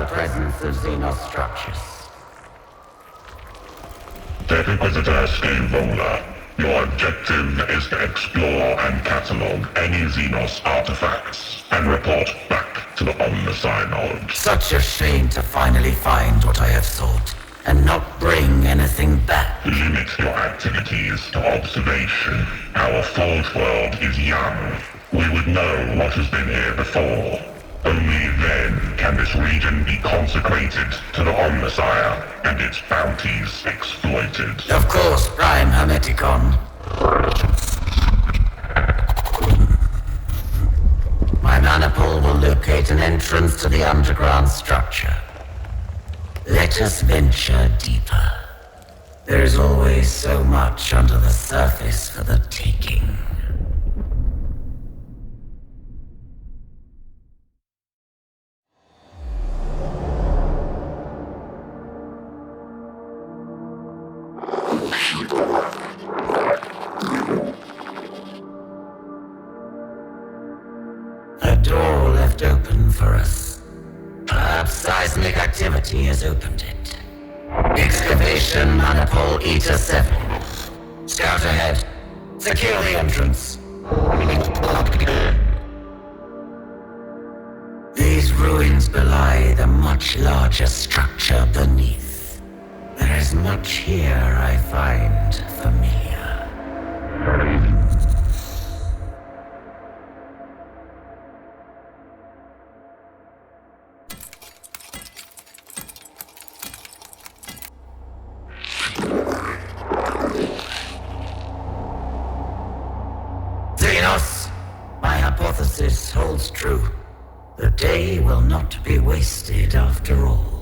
the presence of Xenos structures. Tech Inquisitor Scaveola, your objective is to explore and catalog any Xenos artifacts and report back to the Omnissiah Node. Such a shame to finally find what I have sought, and not bring anything back. Limit your activities to observation. Our Forge world is young. We would know what has been here before. Only then can this region be consecrated to the Omnissiah and its bounties exploited. Of course, Prime Hermeticon. My maniple will locate an entrance to the underground structure. Let us venture deeper. There is always so much under the surface for the taking. A door left open for us. Perhaps seismic activity has opened it. Excavation Manipul Eta 7. Scout ahead. Secure the entrance. These ruins belie the much larger structure beneath. There is much here I find familiar. Xenos, my hypothesis holds true. The day will not be wasted after all.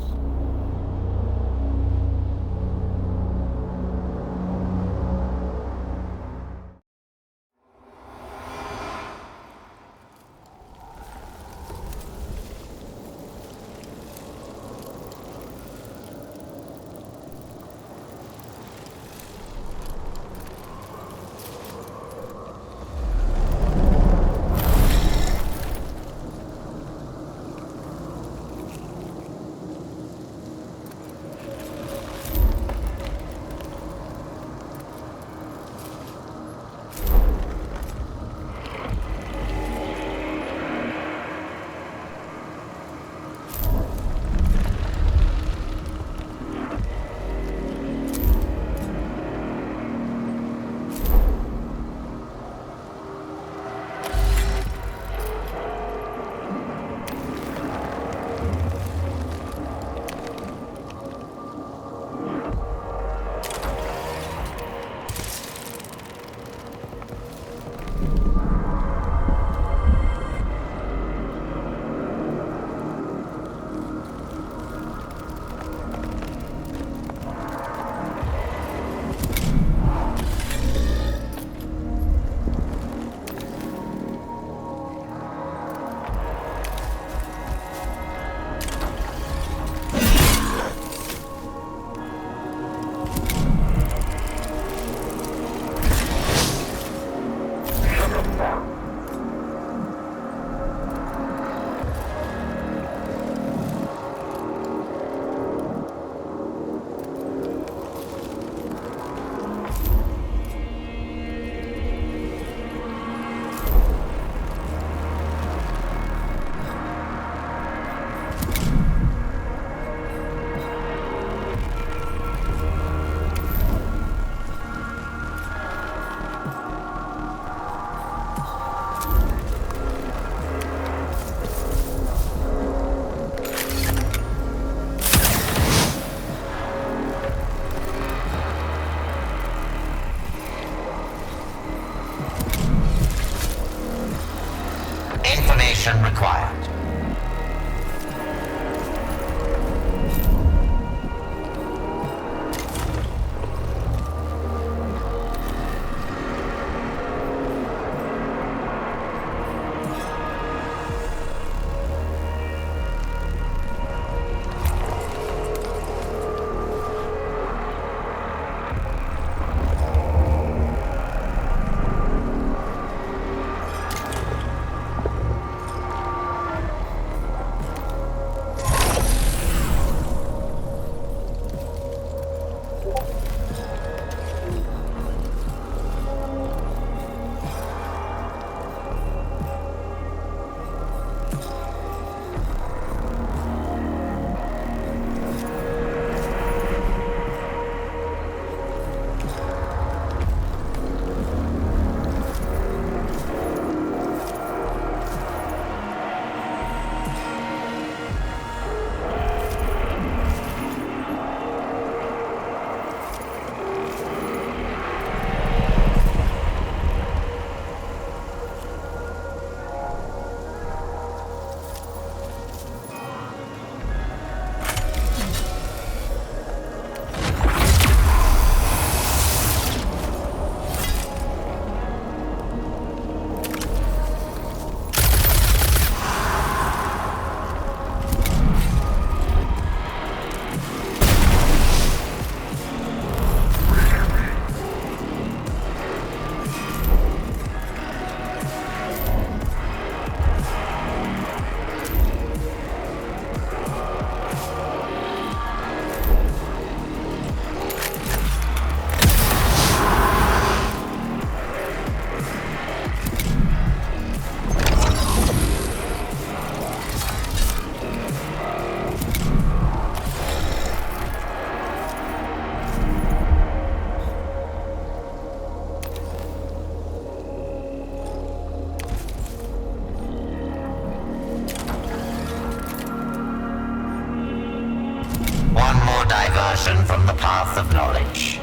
from the path of knowledge.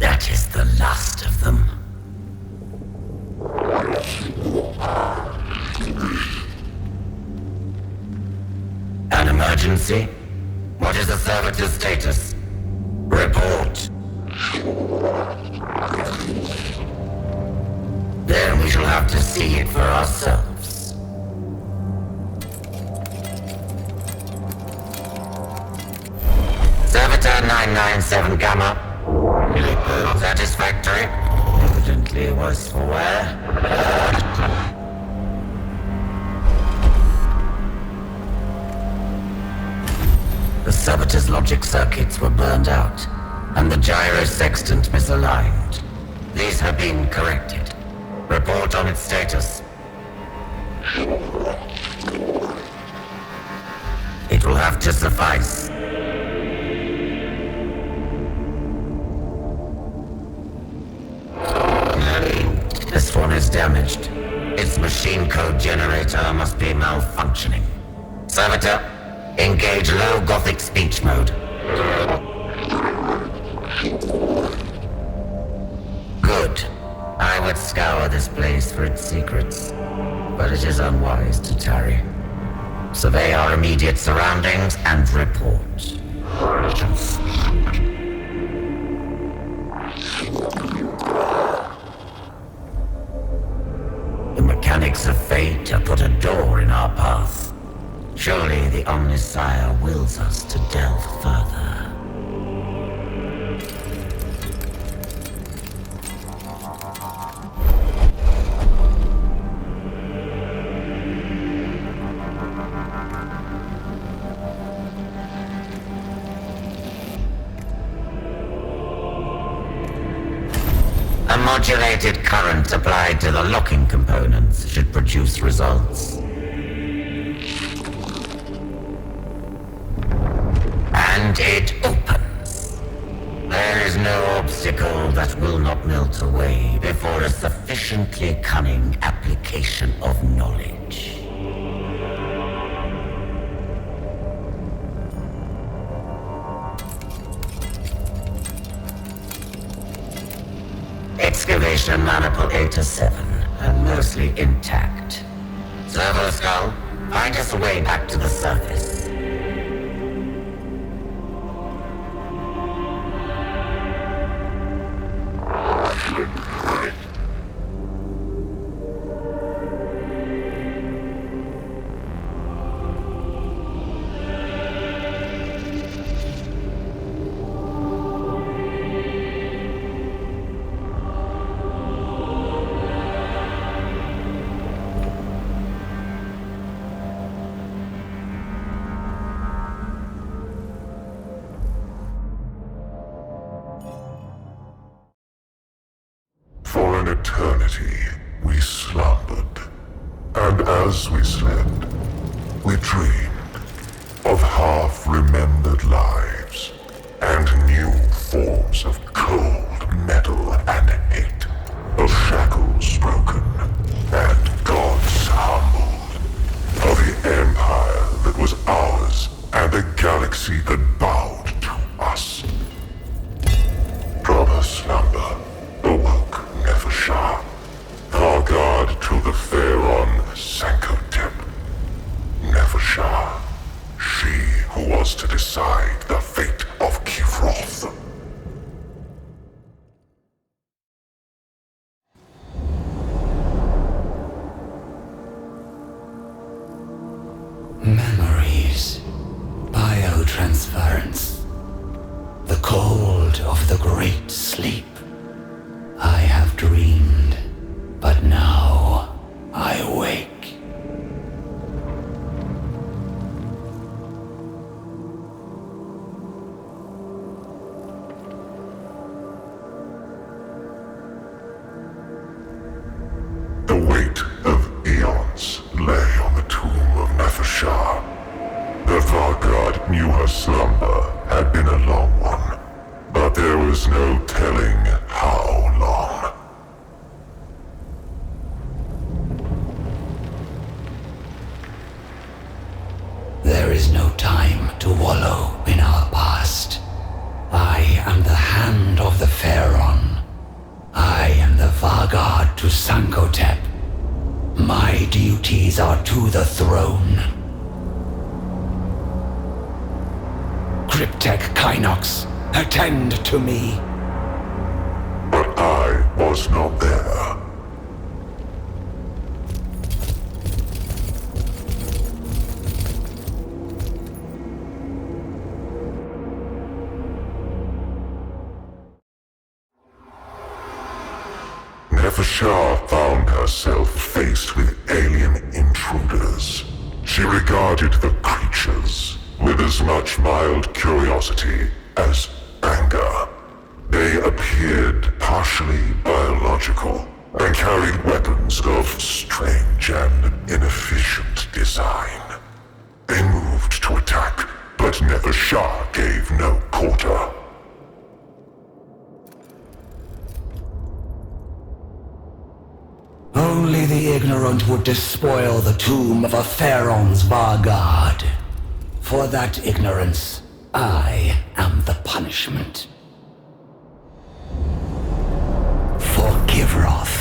That is the last of them. An emergency? What is the servitor's status? Report. Then we shall have to see it for ourselves. Servitor 997 Gamma. Satisfactory. Evidently was for wear. The servitor's logic circuits were burned out, and the gyro sextant misaligned. These have been corrected. Report on its status. It will have to suffice. This one is damaged. Its machine code generator must be malfunctioning. Servitor, engage low Gothic speech mode. Good. I would scour this place for its secrets, but it is unwise to tarry. Survey our immediate surroundings and report. The mechanics of fate have put a door in our path. Surely the Omnisire wills us to delve further. A modulated current applied to the locking components should produce results. And it opens. There is no obstacle that will not melt away before a sufficiently cunning application of knowledge. Excavation manipulator 7, and mostly intact. Servo Skull, find us a way back to the surface. For an eternity, we slumbered. And as we slept, we dreamed of half-remembered lives and new forms of cold metal and hate, of shackles broken and gods humbled, of the empire that was ours and the galaxy that bowed to us. From her slumber, awoke Nefershah, our guard to the Pharaon Sankotep. Nefershah, she who was to decide the fate of Kivroth. Memories. Biotransference. The cold of the great sleep. I have dreamed, but now I wake. weight of eons lay on the tomb of Nefershah. The Vargard knew her slumber had been a long one, but there was no telling how long. There is no time to wallow in our past. I am the hand of the Pharaon. I am the Vargard to Sankotep. My duties are to the throne. Cryptek Kynox, attend to me. But I was not there. Nefershah found herself faced with alien intruders. She regarded the creatures with as much mild curiosity as anger. They appeared partially biological and carried weapons of strange and inefficient design. They moved to attack, but Nefershah gave no quarter. Only the ignorant would despoil the tomb of a Pharaoh's Vargard. For that ignorance, I am the punishment. Forgive Wrath.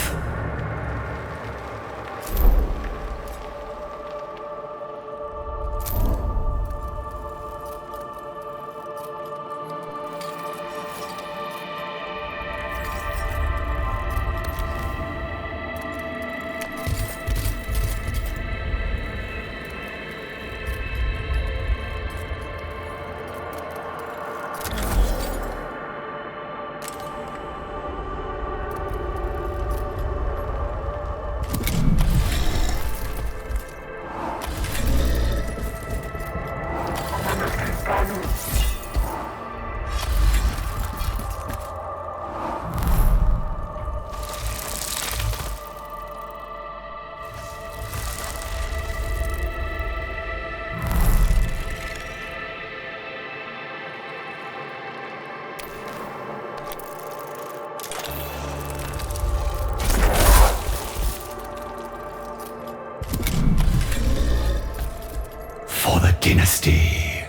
Dynasty.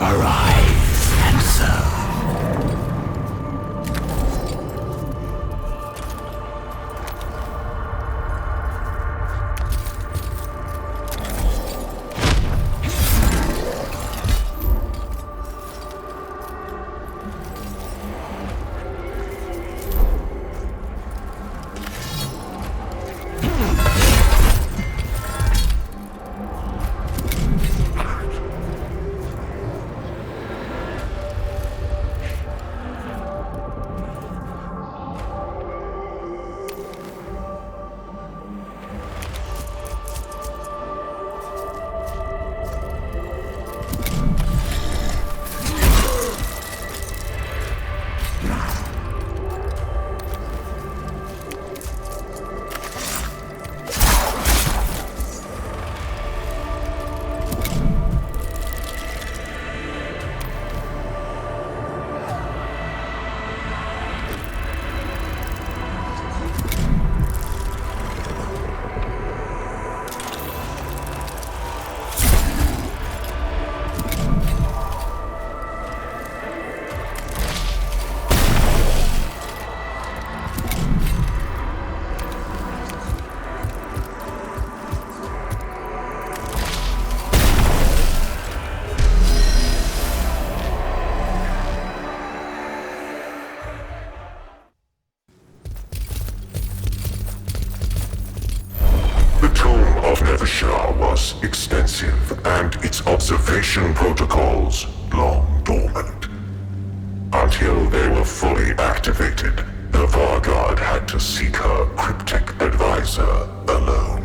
Arise and serve. Nefershah was extensive, and its observation protocols long dormant. Until they were fully activated, the Vargard had to seek her cryptic advisor alone.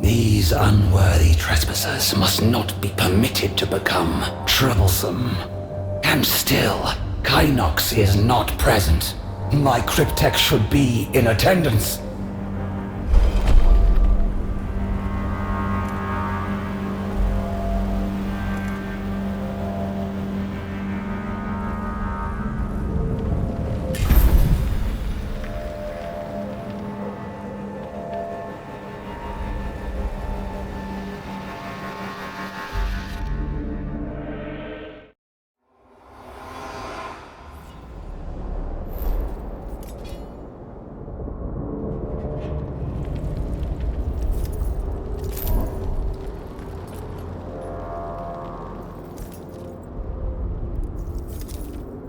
These unworthy trespassers must not be permitted to become troublesome. Stand still. Kynox is not present. My cryptek should be in attendance.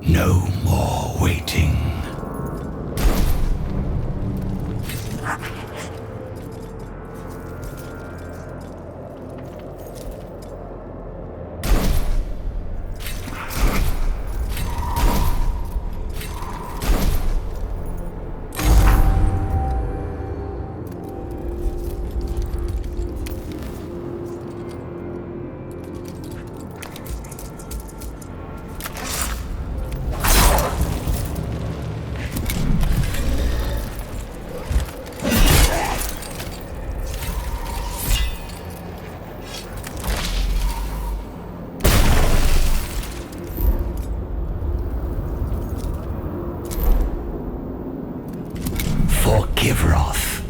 No more waiting. Givroth.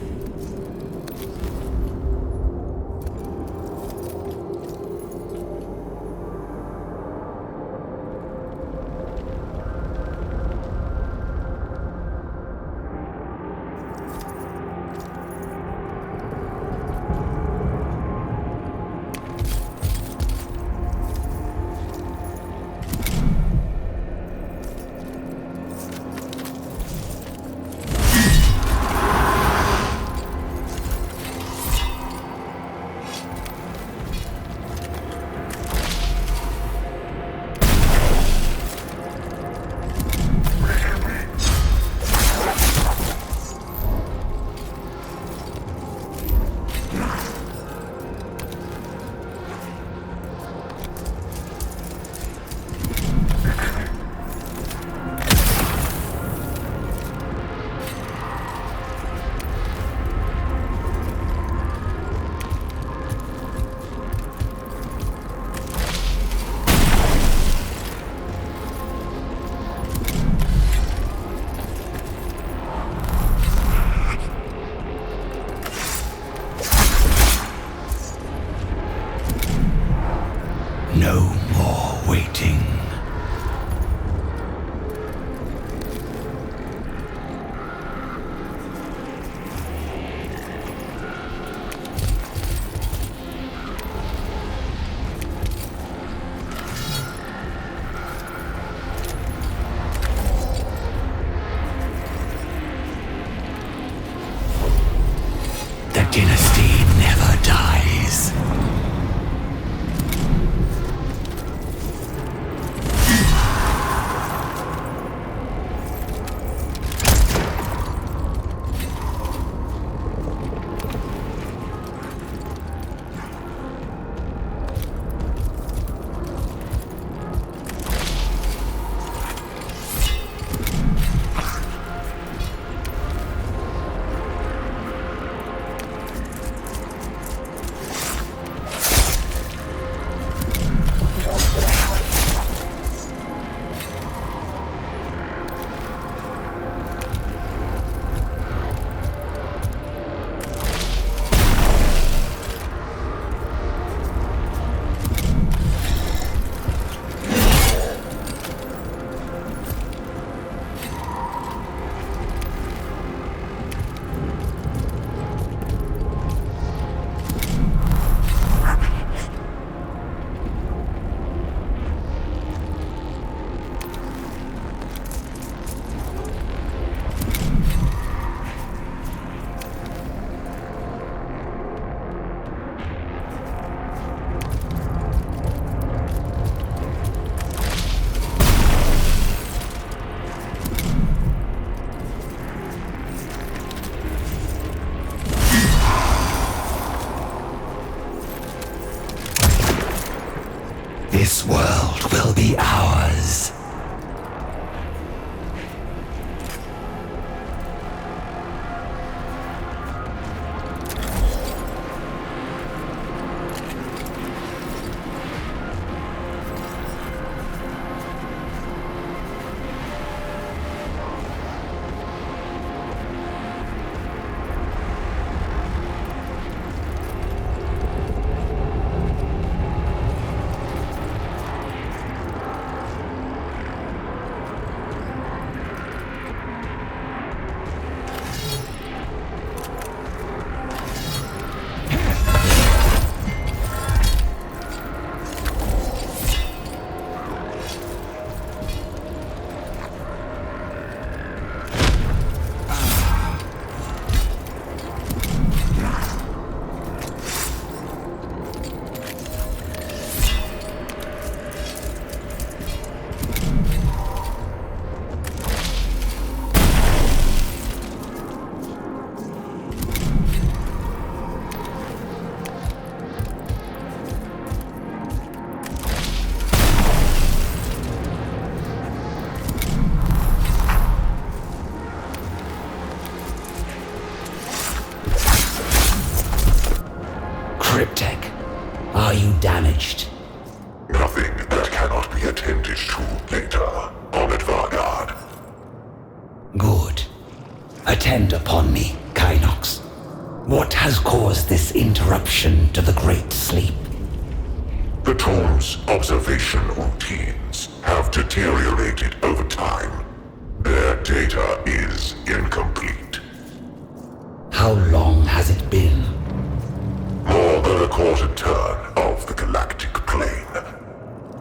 No more waiting. The dynasty never dies. This world will be ours. Cryptek, are you damaged? Nothing that cannot be attended to later, Honored Vanguard. Good. Attend upon me, Kynox. What has caused this interruption to the Great Sleep? The tomb's observation routines have deteriorated over time. Their data is incomplete. How long has it been? More than a quarter turn of the galactic plane.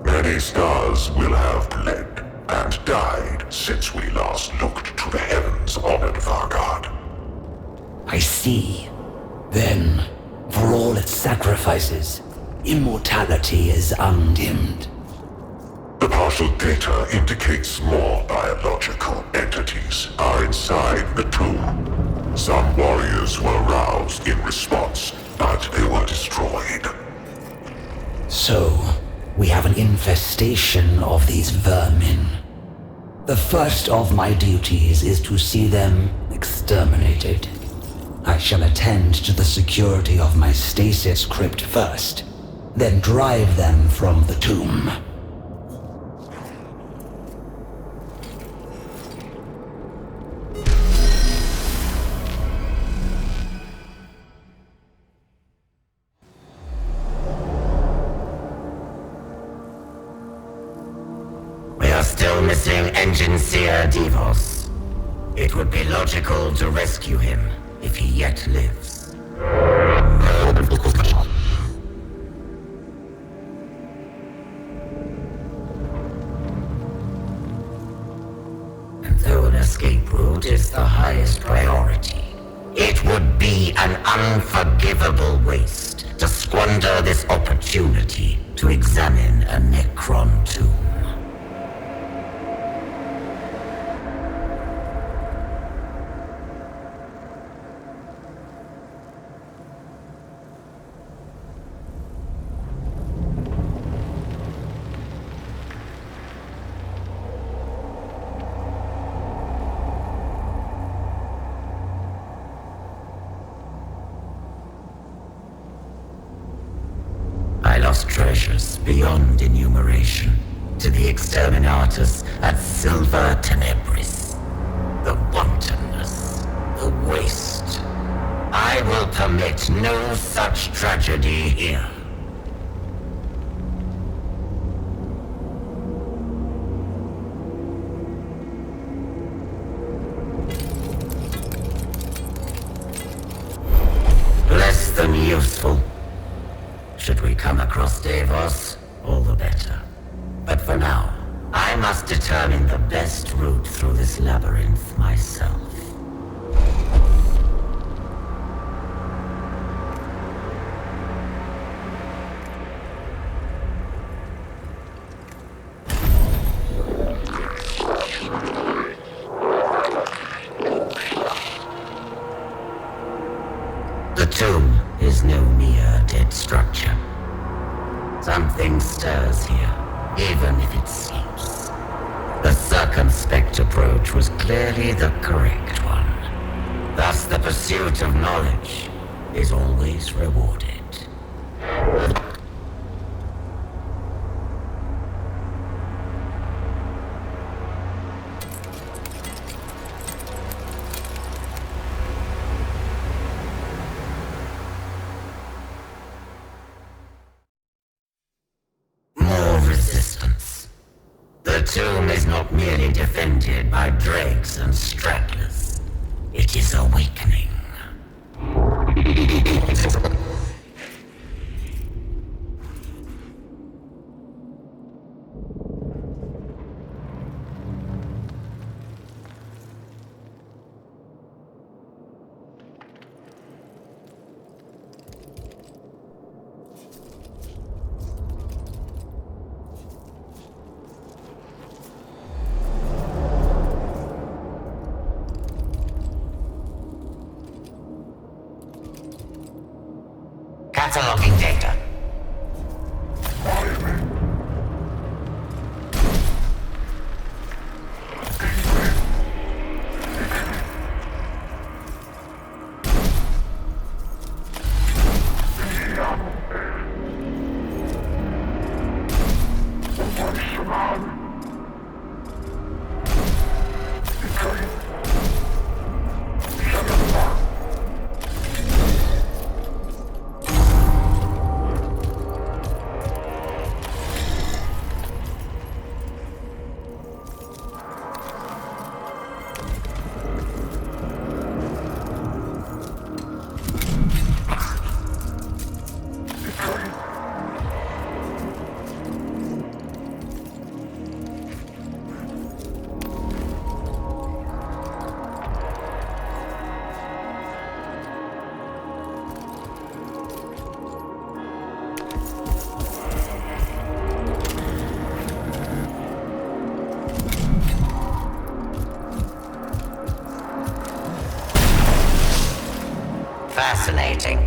Many stars will have bled and died since we last looked to the heavens, Honored Vanguard. I see. Then, for all its sacrifices, immortality is undimmed. The partial data indicates more biological entities are inside the tomb. Some warriors were roused in response, but they were destroyed. So, we have an infestation of these vermin. The first of my duties is to see them exterminated. I shall attend to the security of my stasis crypt first, then drive them from the tomb. We are still missing Engine Seer Devos. It would be logical to rescue him if he yet lives. And though an escape route is the highest priority, it would be an unforgivable waste to squander this opportunity to examine a Necron tomb. I lost treasures beyond enumeration to the exterminatus at Silver Tenebris. The wantonness, the waste. I will permit no such tragedy here. Less than useful. Should we come across Devos, all the better. But for now, I must determine the best route through this labyrinth myself. The tomb is no mere dead structure. Something stirs here, even if it sleeps. The circumspect approach was clearly the correct one. Thus, the pursuit of knowledge is always rewarded. More resistance. The tomb is not merely defended by dregs and stragglers. It is awakening. Cataloging data. Fascinating.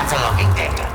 Cataloging data.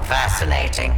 Fascinating.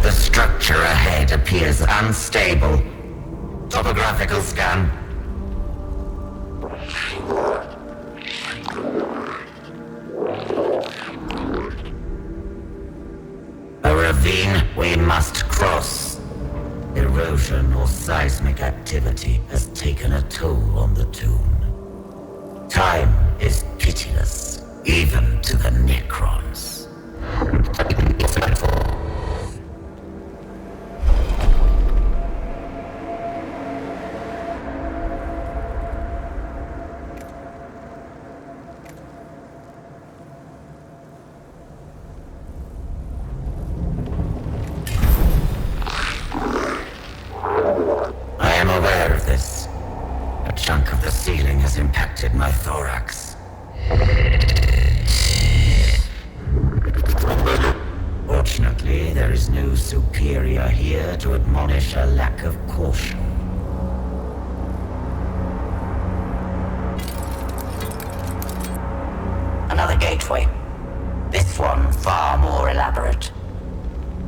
The structure ahead appears unstable. Topographical scan. A ravine we must cross. Erosion or seismic activity has taken a toll on the tomb. Time is pitiless, even to the Necrons. I am aware of this. A chunk of the ceiling has impacted my thorax. Fortunately, there is no superior here to admonish a lack of caution. Another gateway. This one far more elaborate.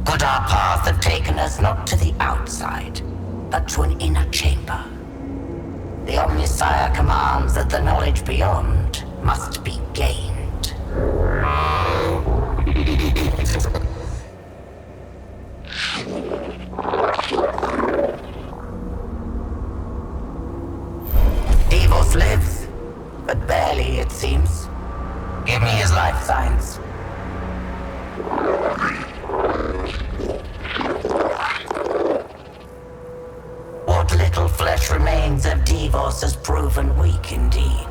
Could our path have taken us not to the outside, but to an inner chamber? The Omnisire commands that the knowledge beyond must be gained. Devos lives, but barely, it seems. Give me his life signs. What little flesh remains of Devos has proven weak indeed.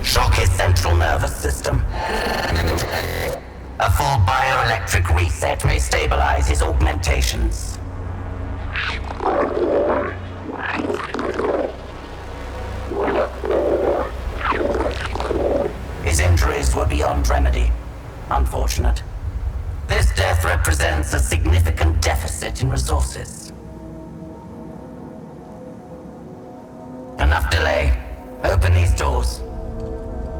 Shock his central nervous system. A full bioelectric reset may stabilize his augmentations. His injuries were beyond remedy. Unfortunate. This death represents a significant deficit in resources. Enough delay. Open these doors.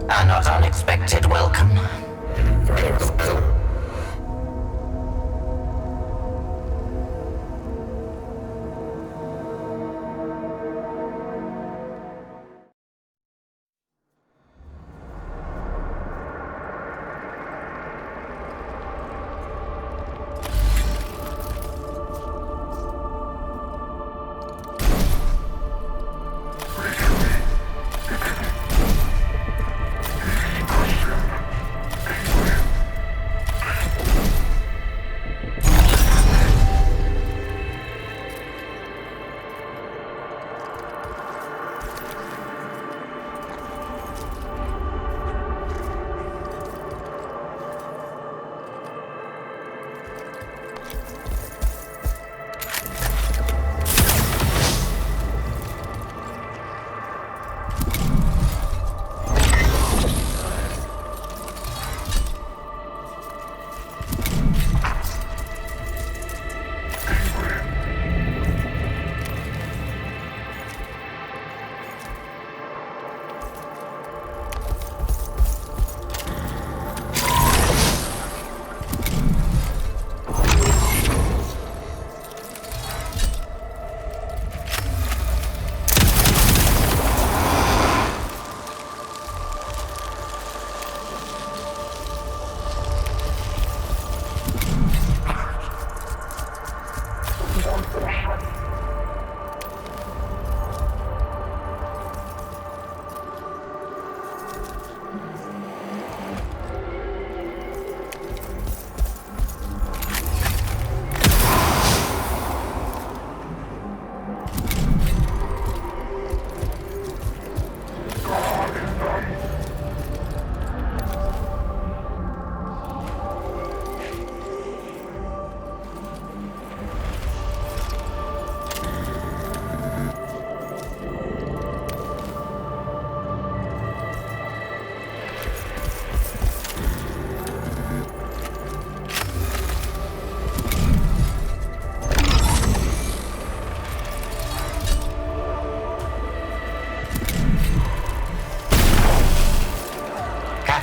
A not unexpected welcome.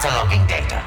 Cataloging data.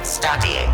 Studying.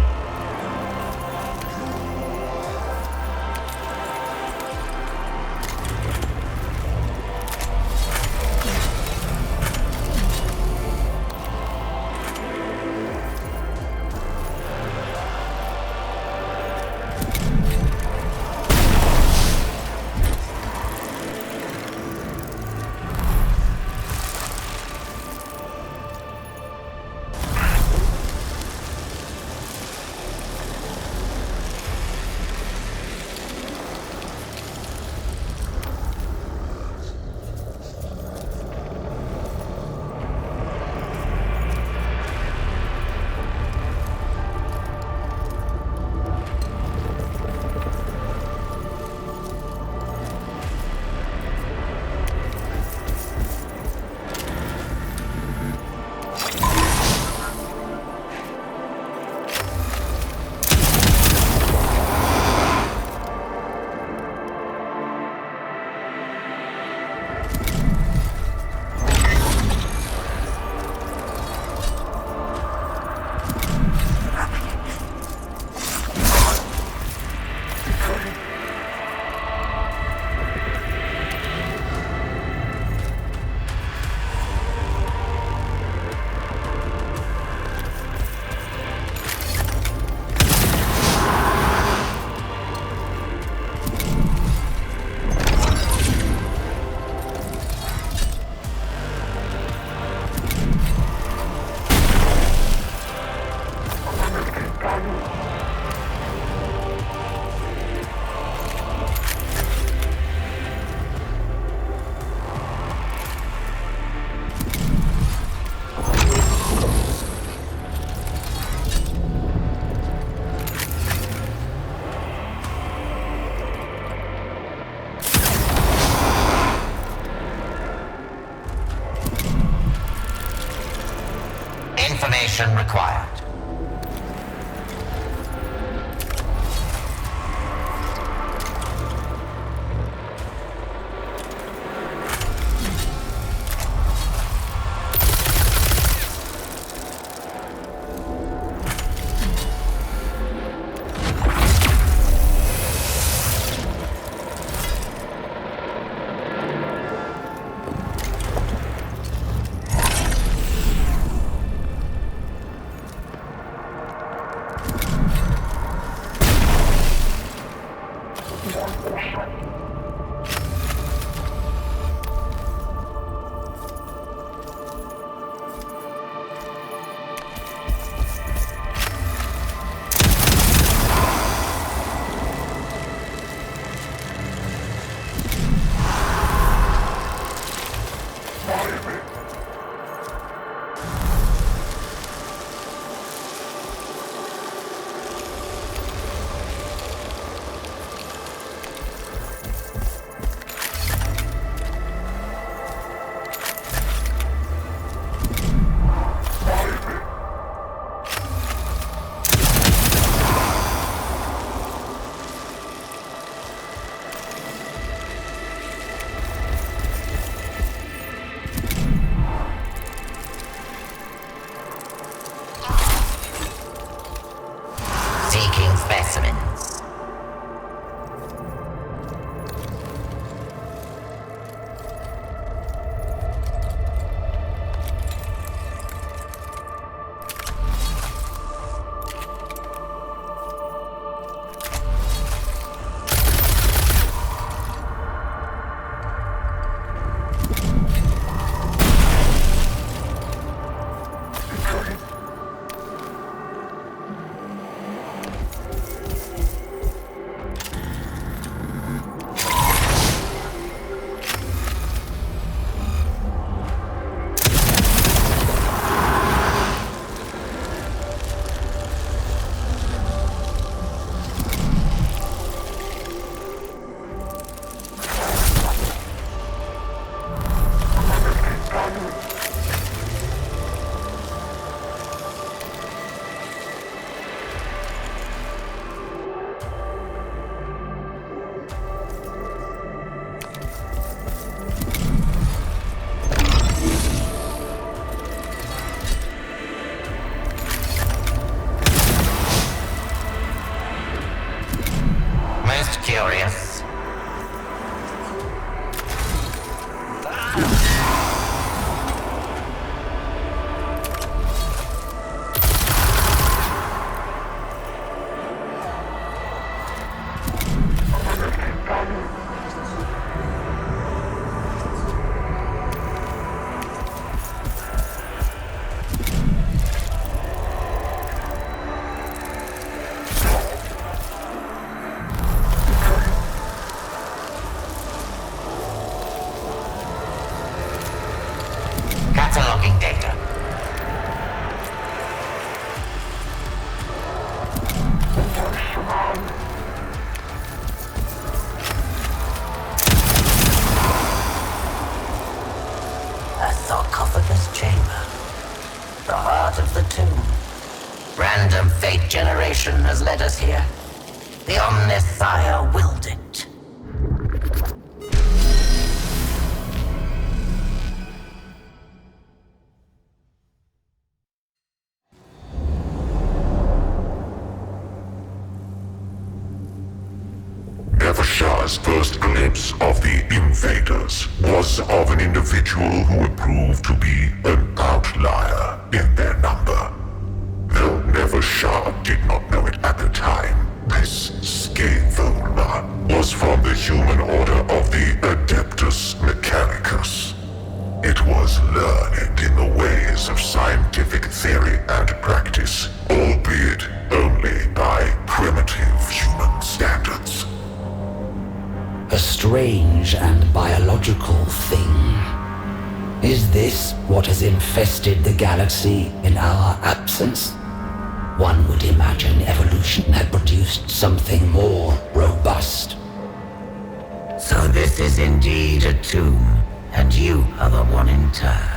Information required. Cataloging data. A sarcophagus chamber. The heart of the tomb. Random fate generation has led us here. The Omnissiah willed it. Nevershah's first glimpse of the invaders was of an individual who would prove to be an outlier in their number. Though Nevershah did not know it at the time, this scatholder was from the human order of the Adeptus Mechanicus. It was learned in the ways of scientific theory and practice, albeit only by primitive human standards. A strange and biological thing. Is this what has infested the galaxy in our absence? One would imagine evolution had produced something more robust. So this is indeed a tomb, and you are the one interred.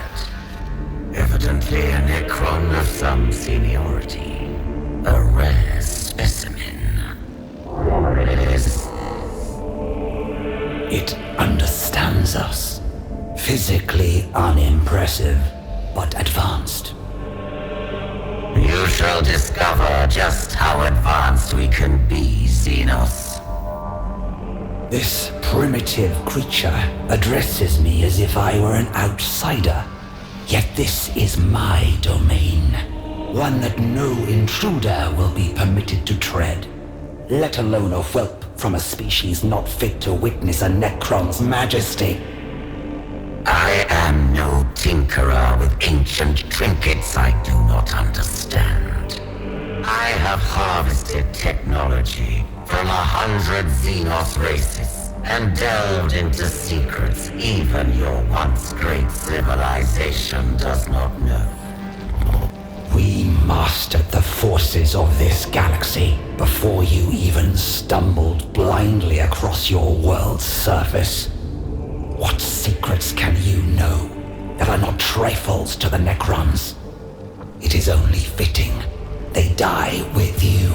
Evidently a Necron of some seniority. A rare specimen. It understands us. Physically unimpressive, but advanced. You shall discover just how advanced we can be, Xenos. This primitive creature addresses me as if I were an outsider. Yet this is my domain. One that no intruder will be permitted to tread. Let alone a whelp from a species not fit to witness a Necron's majesty. I am no tinkerer with ancient trinkets I do not understand. I have harvested technology from 100 Xenos races and delved into secrets even your once great civilization does not know. We mastered the forces of this galaxy before you even stumbled blindly across your world's surface. What secrets can you know that are not trifles to the Necrons? It is only fitting they die with you.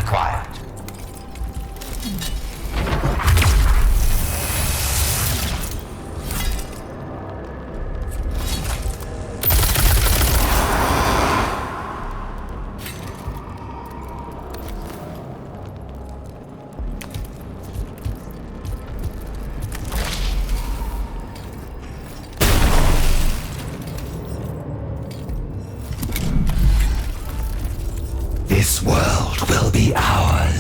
acquired. This world will be ours.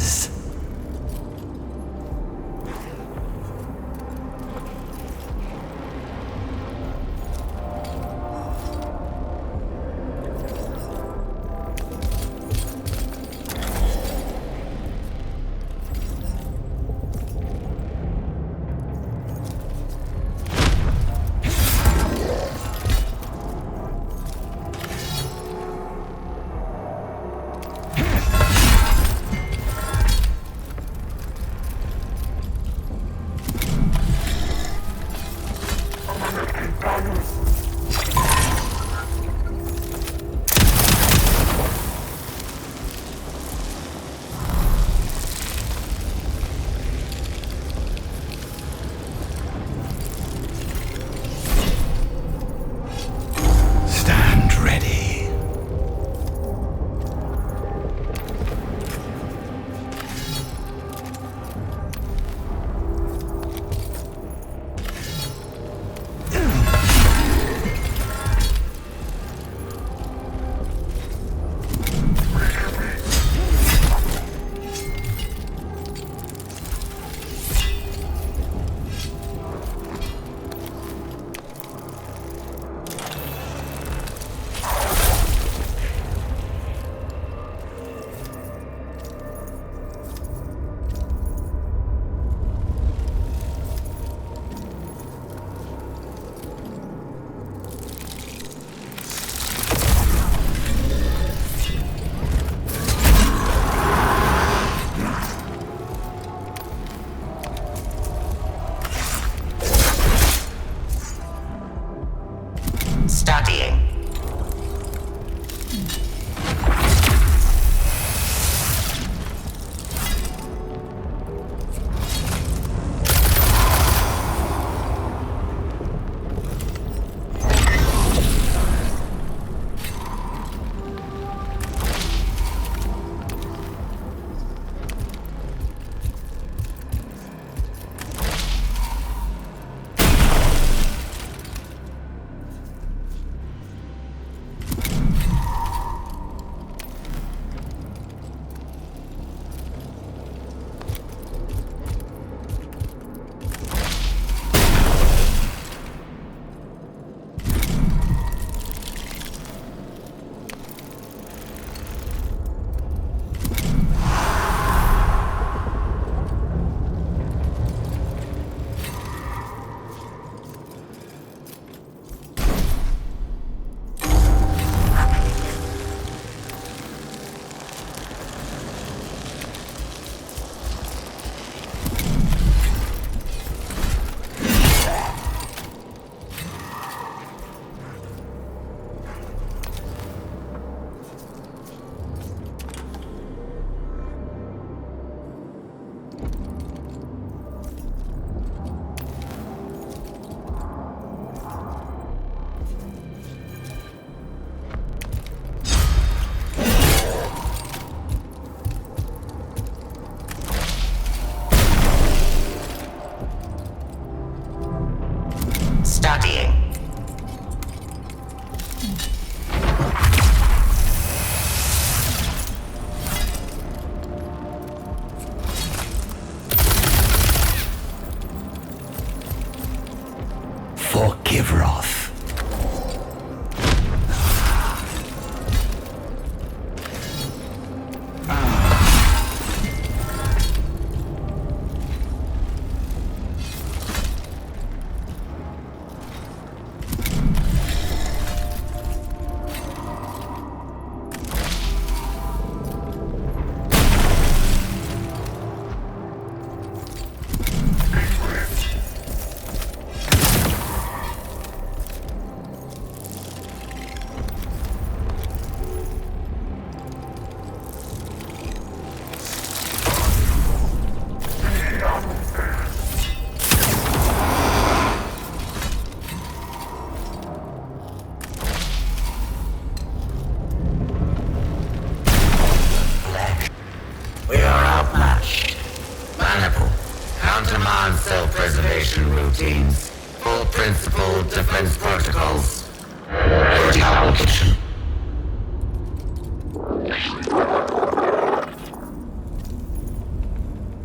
Advanced self-preservation routines. Full principled defense protocols. Retaliation.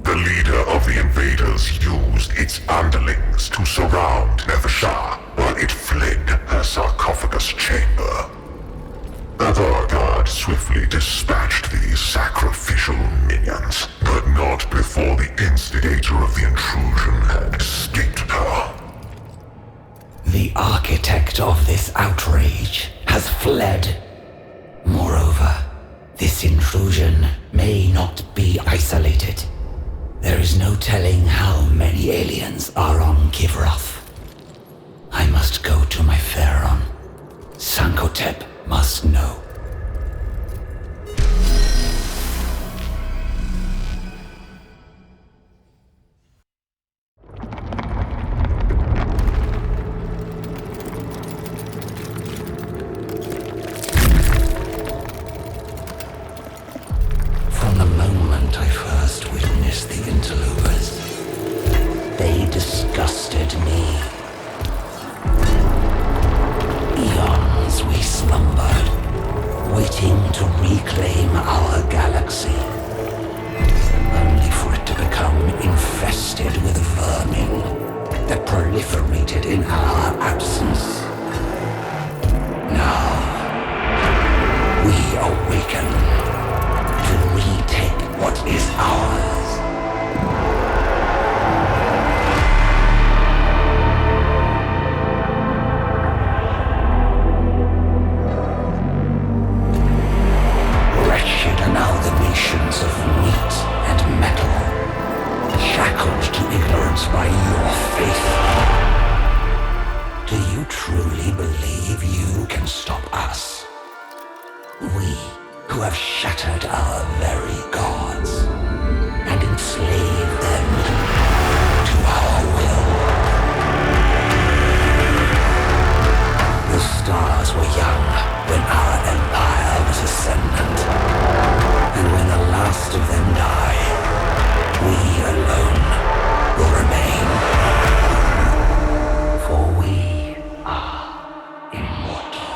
The leader of the invaders used its underlings to surround Nevashar while it fled her sarcophagus chamber. The Vargard swiftly dispatched these sacrificial minions, but not before the instigator of the intrusion had escaped her. The architect of this outrage has fled. Moreover, this intrusion may not be isolated. There is no telling how many aliens are on Kivroth. I must go to my Pharaon. Sankotep must know. From the moment I first witnessed the interlopers, they disgusted me. Eons we slumbered, waiting to reclaim our galaxy, only for it to become infested with vermin that proliferated in our absence. Now, we awaken to retake what is ours. Wretched amalgamations of meat and metal, shackled to ignorance by your faith. Do you truly believe you can stop us? We who have shattered our very gods and enslaved them to our will. The stars were young when our empire was ascendant, and when the last of them die, we alone will remain. For we are immortal.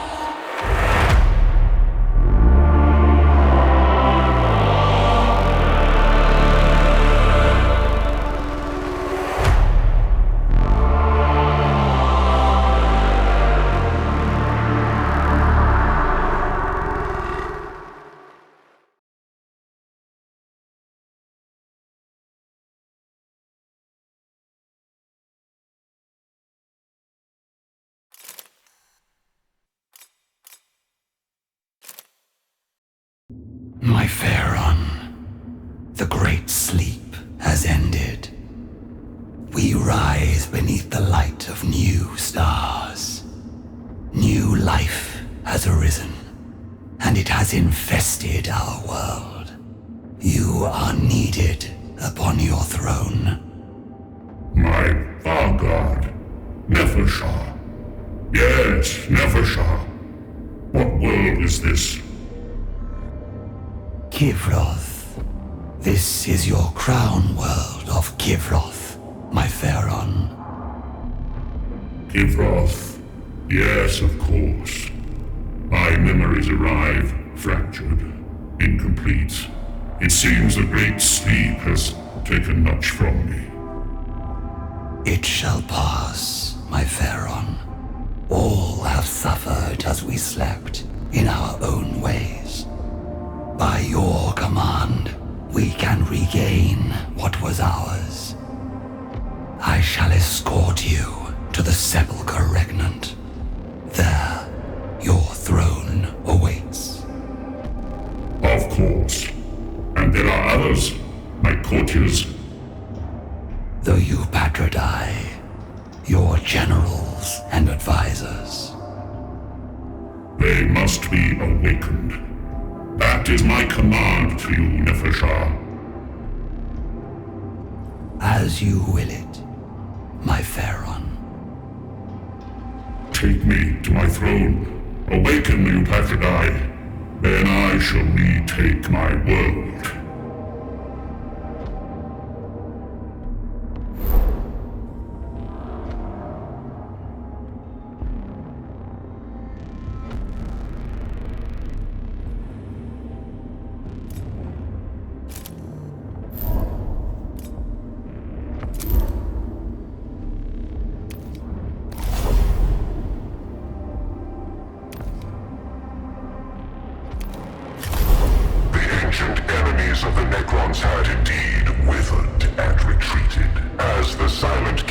My Pharaon, the great sleep has ended. We rise beneath the light of new stars. New life has arisen, and it has infested our world. You are needed upon your throne. My Vargard, Nefershar. Yes, Nefershar. What world is this? Kivroth. This is your crown world of Kivroth, my Pharaon. Kivroth. Yes, of course. My memories arrive, fractured, incomplete. It seems the great sleep has taken much from me. It shall pass, my Pharaon. All have suffered as we slept in our own ways. By your command, we can regain what was ours. I shall escort you to the Sepulchre Regnant. There, your throne awaits. Of course. And there are others, my courtiers. The Eupatridae, your generals and advisors. They must be awakened. That is my command to you, Nefershar. As you will it, my Pharaon. Take me to my throne. Awaken the Eupatridae. Then I shall retake my world.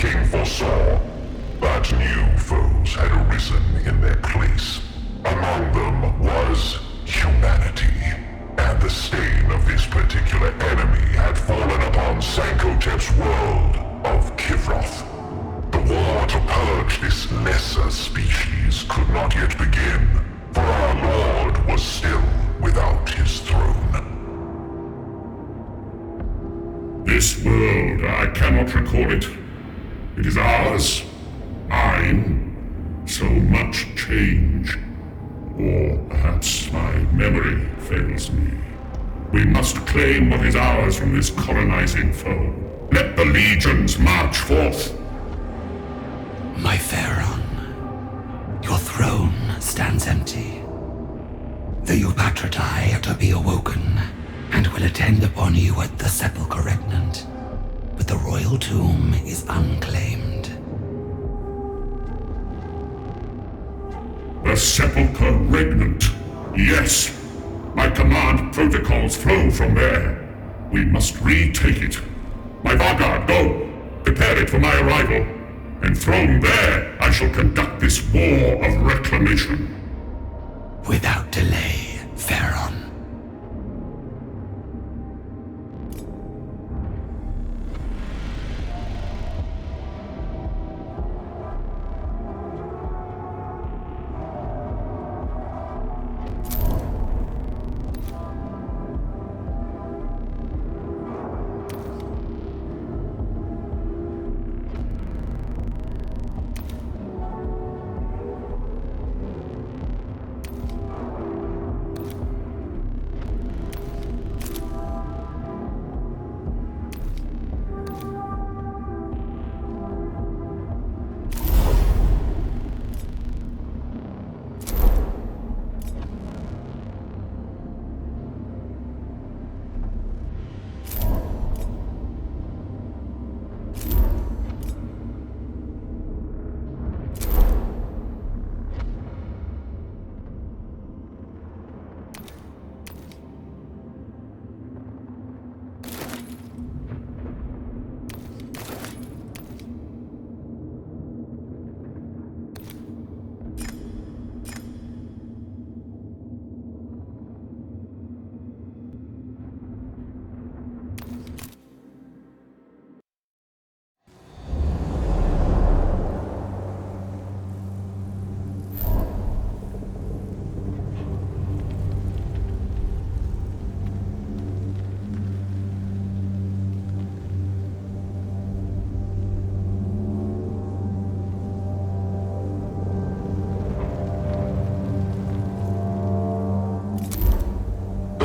king foresaw that new foes had arisen in their place. Among them was humanity, and the stain of this particular enemy had fallen upon Sankotep's world of Kivroth. The war to purge this lesser species could not yet begin, for our lord was still without his throne. This world, I cannot recall it. It is ours. Mine. So much change. Or perhaps my memory fails me. We must claim what is ours from this colonizing foe. Let the legions march forth. My Pharaon, your throne stands empty. The Eupatridae are to be awoken, and will attend upon you at the Sepulchre Regnant. But the royal tomb is unclaimed. The Sepulchre Regnant. Yes. My command protocols flow from there. We must retake it. My vanguard, go! Prepare it for my arrival. Enthroned there, I shall conduct this war of reclamation. Without delay, Pharaon.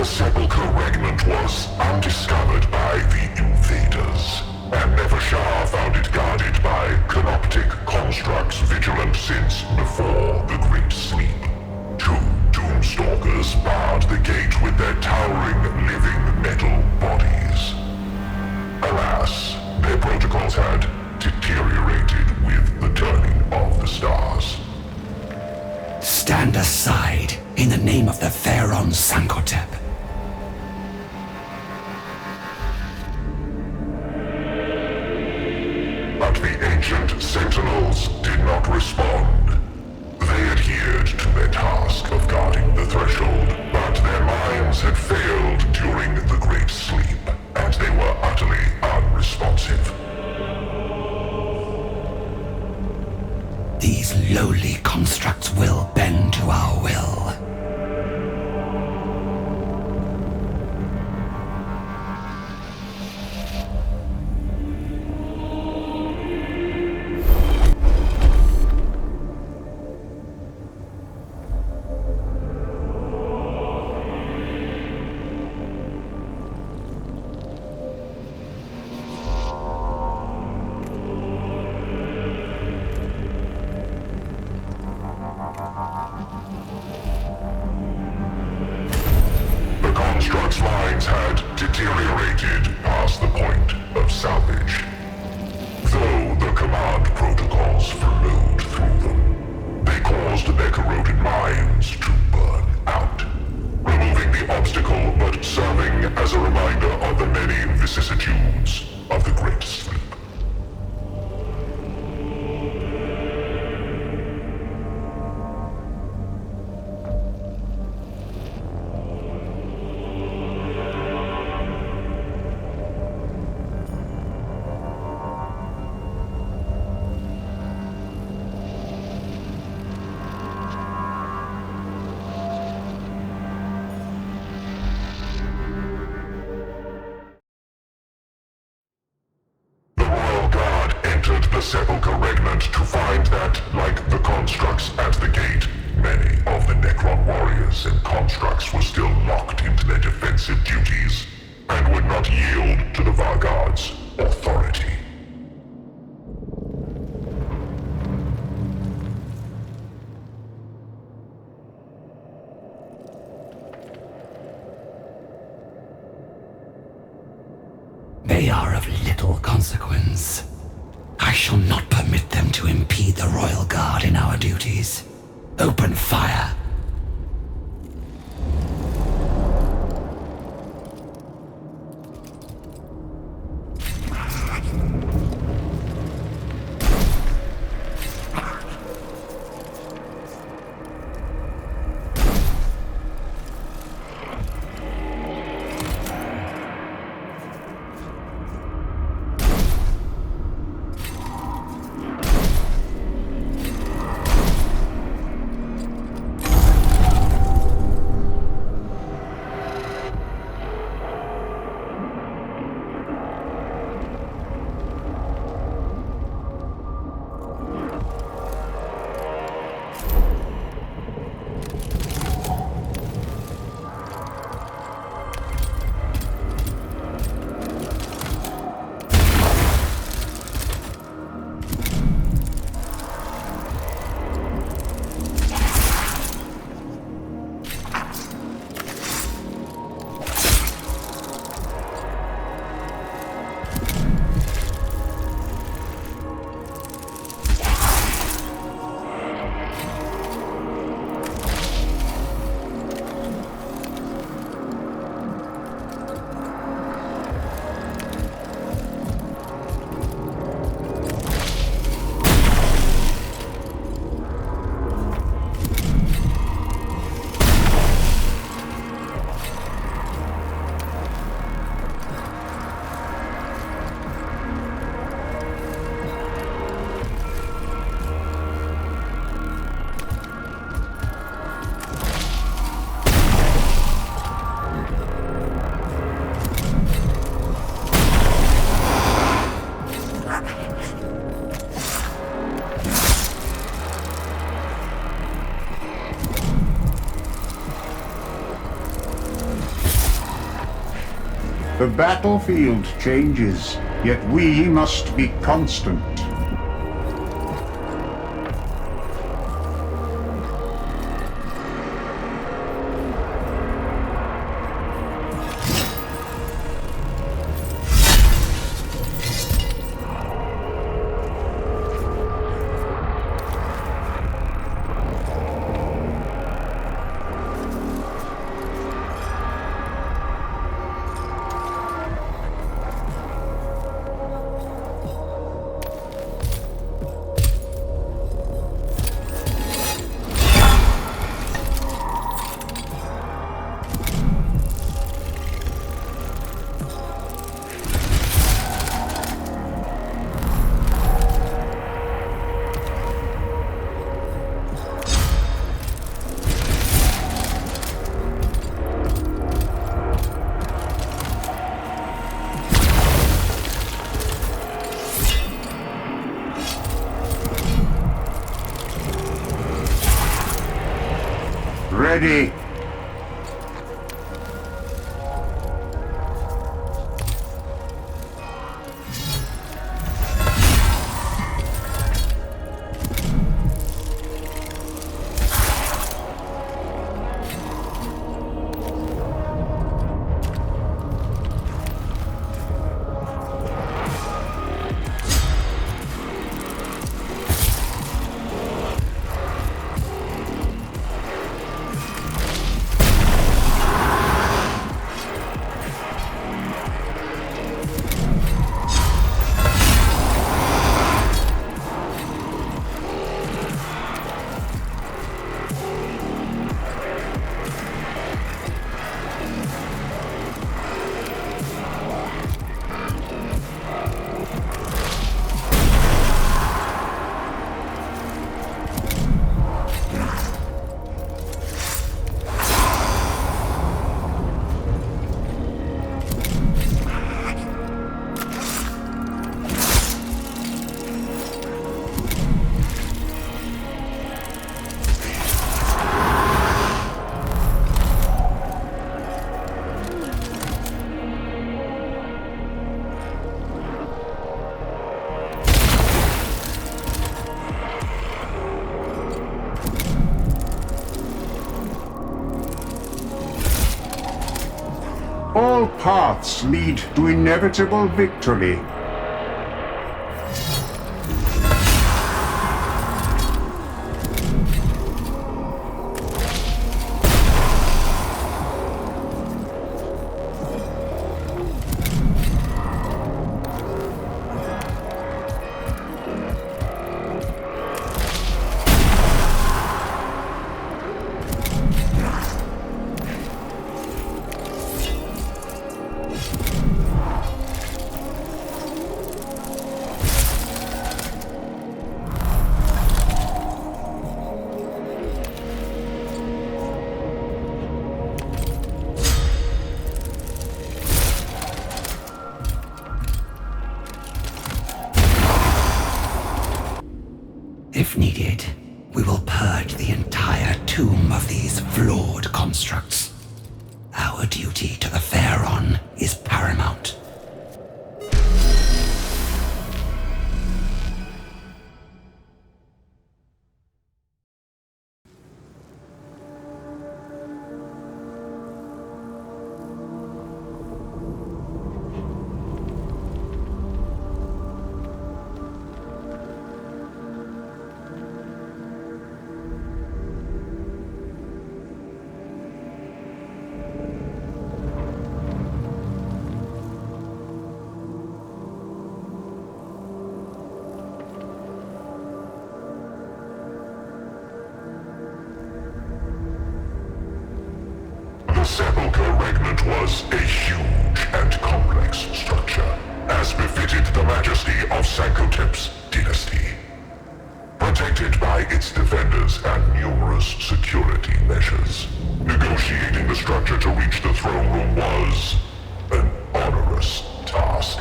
Sepulchre Regnant was undiscovered by the invaders, and Nevershar found it guarded by canoptic constructs vigilant since before the Great Sleep. Two Doomstalkers barred the gate with their towering, living metal bodies. Alas, their protocols had deteriorated with the turning of the stars. Stand aside in the name of the Pharaon Sankotep. But the ancient sentinels did not respond. They adhered to their task of guarding the threshold, but their minds had failed during the Great Sleep, and they were utterly unresponsive. These lowly constructs will bend to our will. Sepulchre Regnant to find that, like the constructs at the gate, many of the Necron warriors and constructs were still locked into their defensive duties, and would not yield to the Vargard's authority. They are of little consequence. I shall not permit them to impede the Royal Guard in our duties. Open fire! The battlefield changes, yet we must be constant. Ready. paths lead to inevitable victory. If needed, we will purge the entire tomb of these flawed constructs. Our duty to the Pharaon is paramount. The Sepulchre Regnant was a huge and complex structure, as befitted the majesty of Sankotep's dynasty. Protected by its defenders and numerous security measures, negotiating the structure to reach the throne room was an onerous task.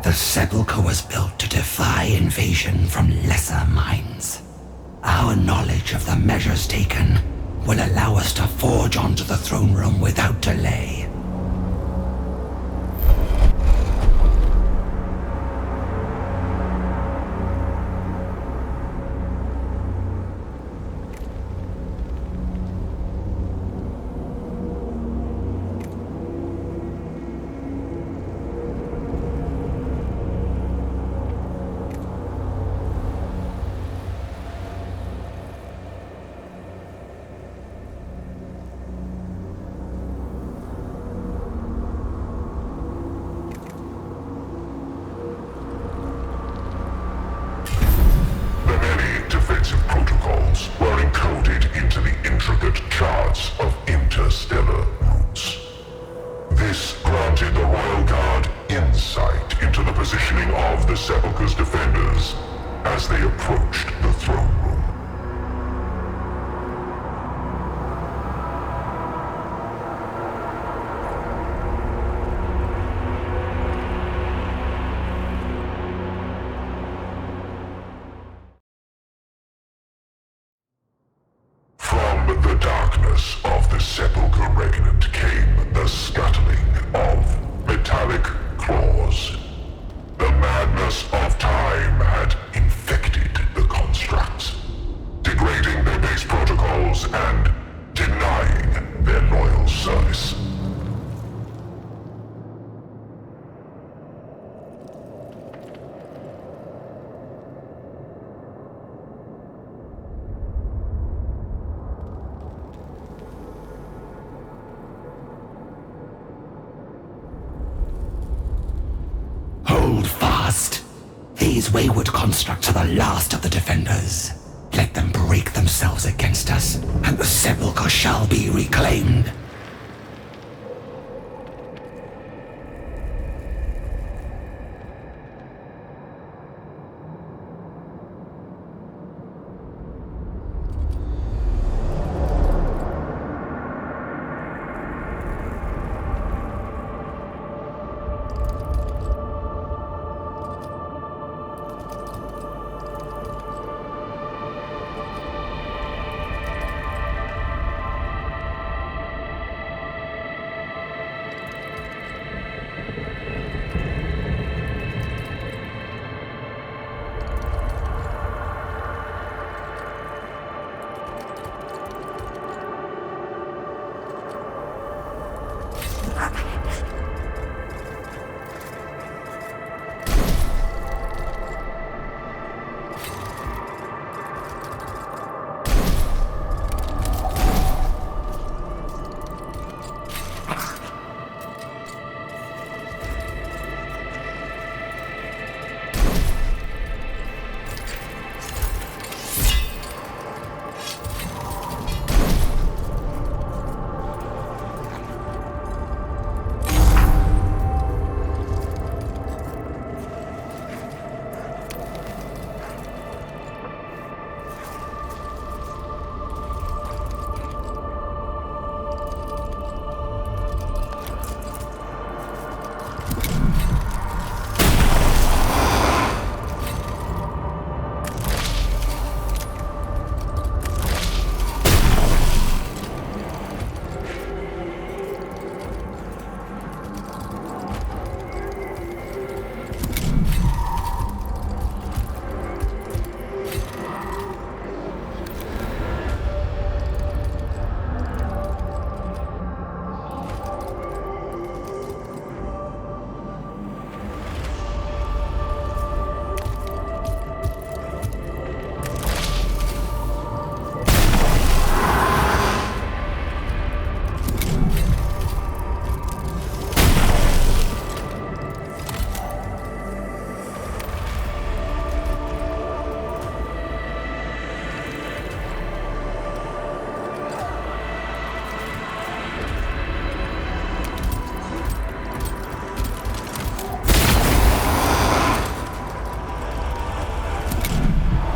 The Sepulchre was built to defy invasion from lesser minds. Our knowledge of the measures taken will allow us to forge onto the throne room without delay. Were encoded into the intricate charts of interstellar routes. This granted the Royal Guard insight into the positioning of the Sepulchre's defenders as they approached the throne room. From the darkness of the Sepulchre Regnant came the scuttling of metallic claws. The madness of time had infected the constructs, degrading their base protocols and denying their loyal service. Hold fast. These wayward constructs are the last of the defenders. Let them break themselves against us, and the Sepulchre shall be reclaimed.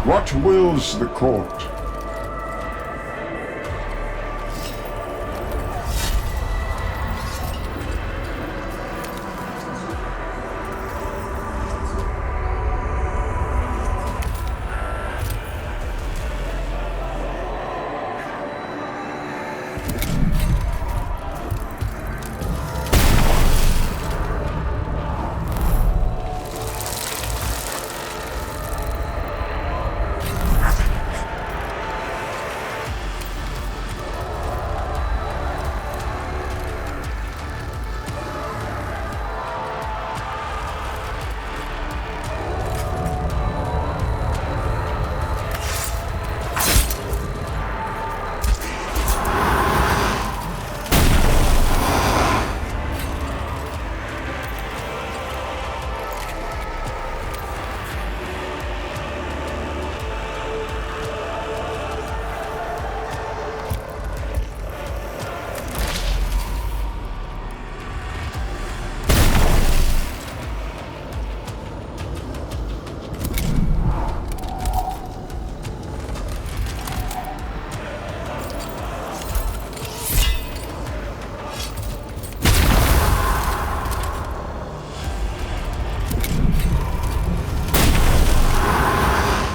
What wills the court?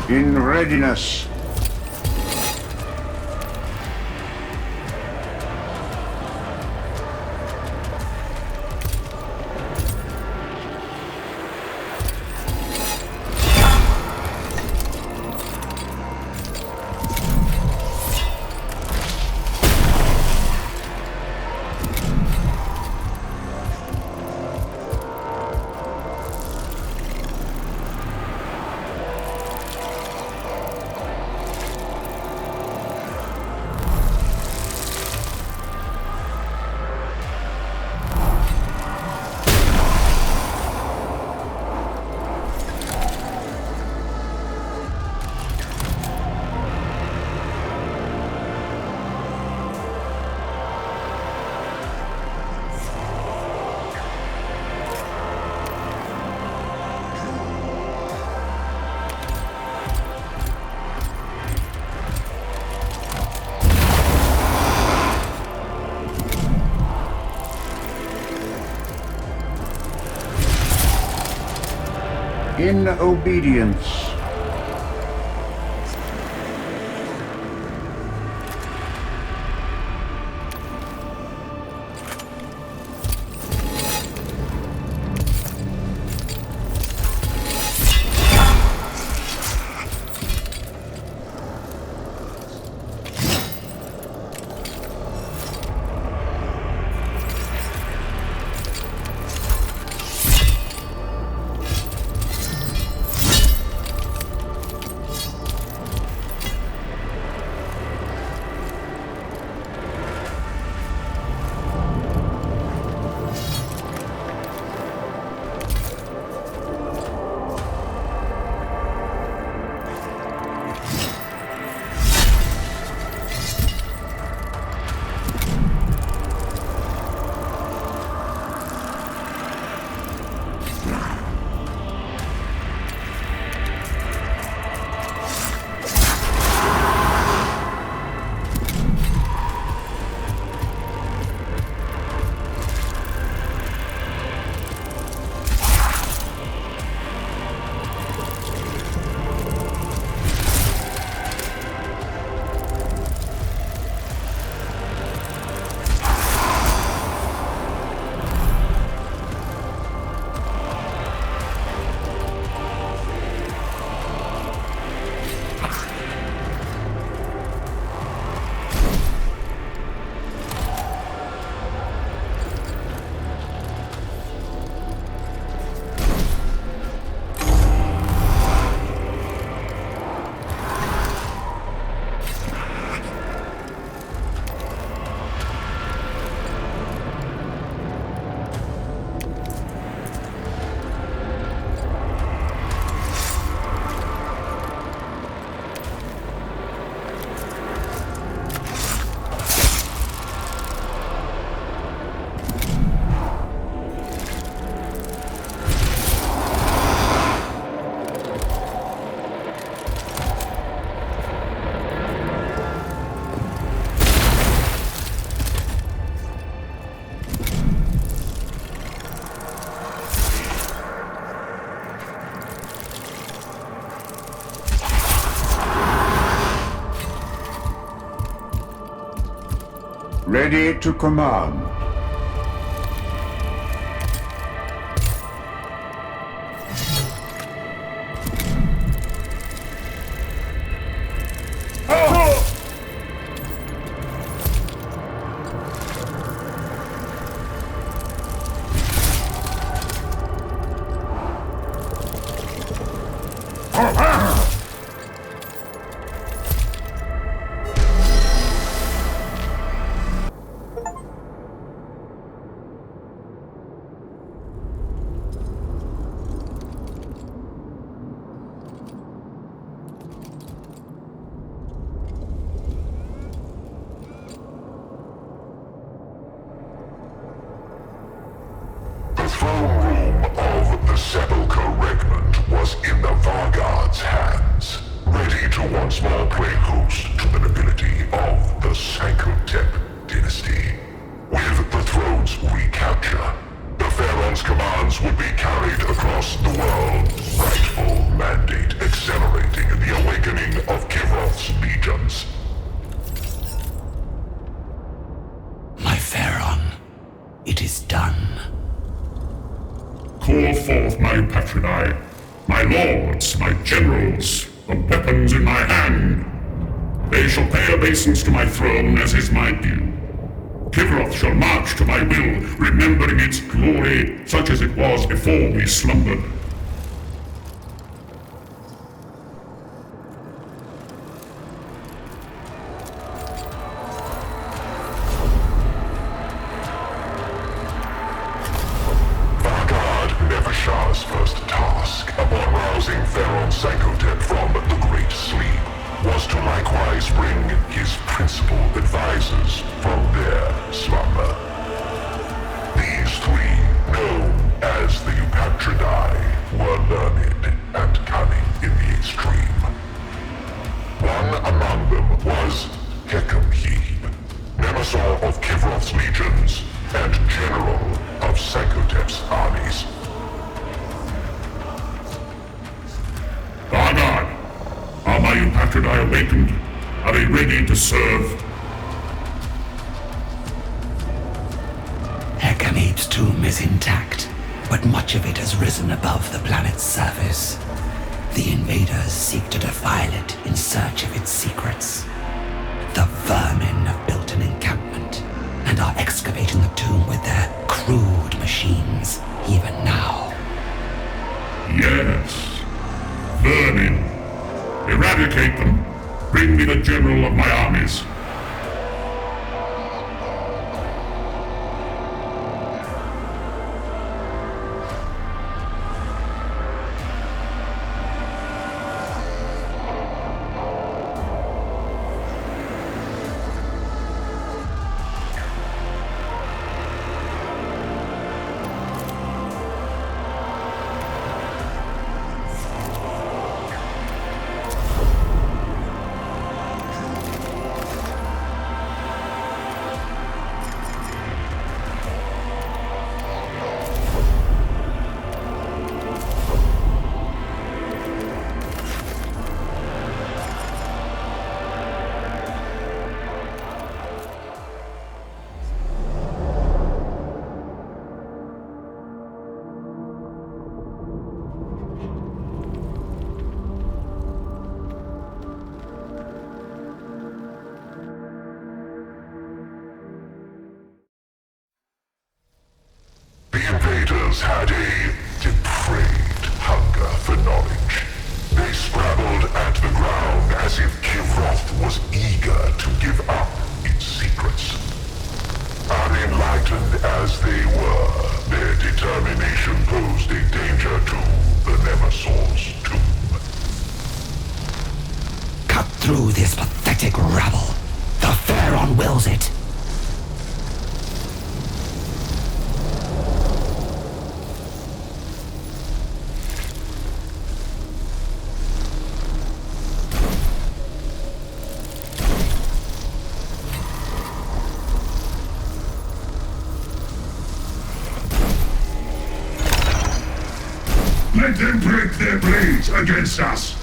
In readiness. In obedience. Ready to command. The throne room of the Sepulchre Regiment was in the Vargard's hands, ready to once more play host to the nobility of the Sankotep dynasty. With the throne's recapture, the Pharaoh's commands would be carried across the world, rightful mandate accelerating the awakening of Kivroth's legions. My Pharaon, it is done. Call forth my patroni, my lords, my generals, the weapons in my hand. They shall pay obeisance to my throne as is my due. Kivroth shall march to my will, remembering its glory such as it was before we slumbered. Shah's first task, upon rousing Pharaoh Sankotep from the Great Sleep, was to likewise bring his principal advisors from their slumber. These three, known as the Eupatridae, were learned and cunning in the extreme. One among them was Hekam-Hib, Nemesor of Kivroth's legions and general of Sankotep's armies. Vargard, are my Eupatridae awakened? Are they ready to serve? Hekam-Hib's tomb is intact, but much of it has risen above the planet's surface. The invaders seek to defile it in search of its secrets. The vermin have built an encampment and are excavating the tomb with their crude machines, even now. Yes. Vermin. Eradicate them. Bring me the general of my armies. The invaders had a depraved hunger for knowledge. They scrabbled at the ground as if Kivroth was eager to give up its secrets. Unenlightened as they were, their determination posed a danger to the Nemesor's tomb. Cut through this pathetic rabble. The Pharaon wills it. Let them break their blades against us!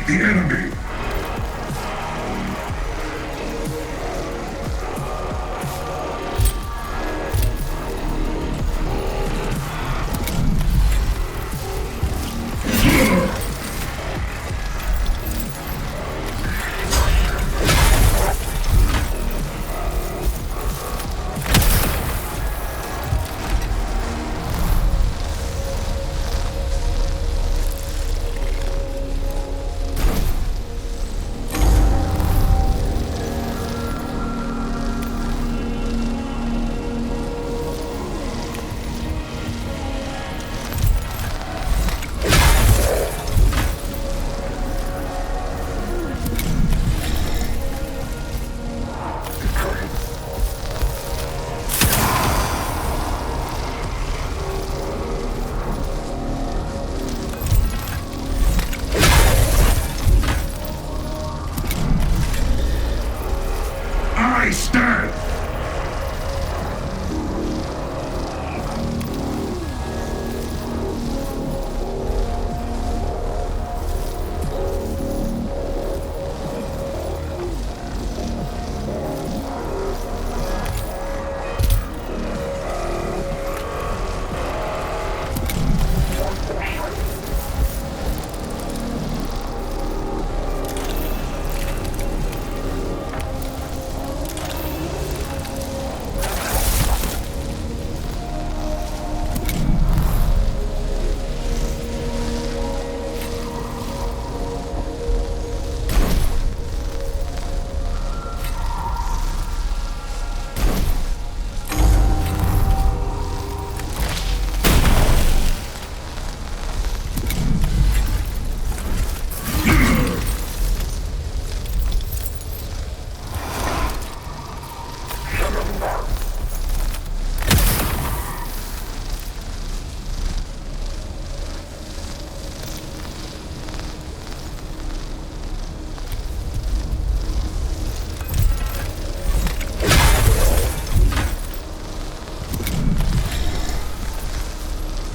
the enemy! I stand!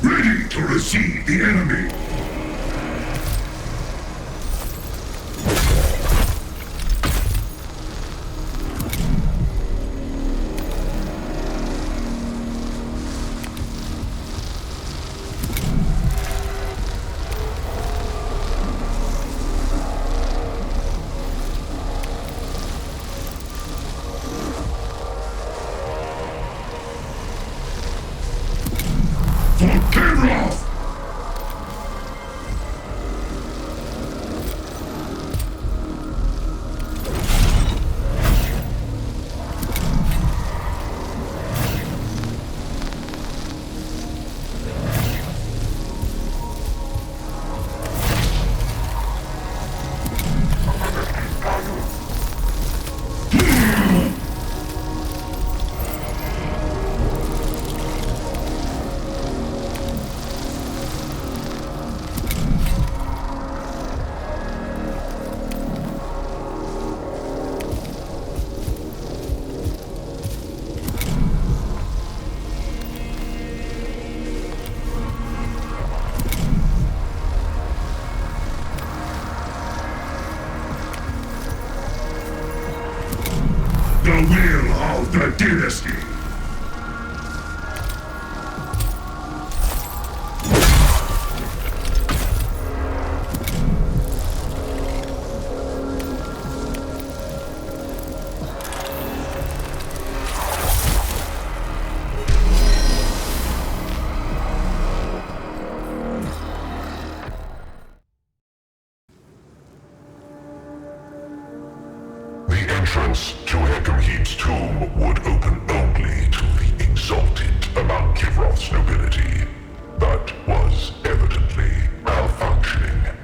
Ready to receive the enemy! The will of the dynasty! The entrance to Hecamhebe's tomb would open only to the exalted among Kivroth's nobility, but was evidently malfunctioning.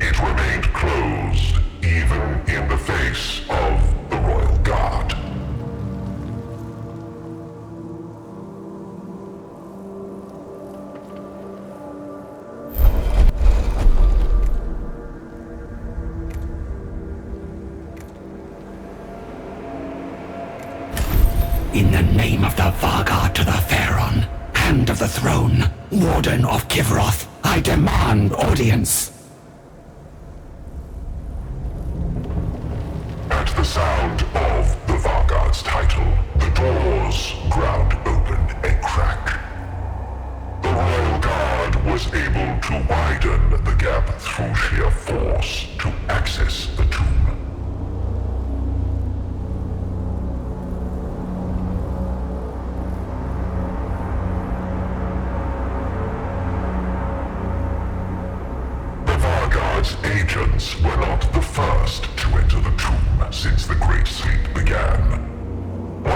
It remained closed even in the face of the Royal Guard. In the name of the Vargard to the Pharaon, Hand of the Throne, Warden of Kivroth, I demand audience.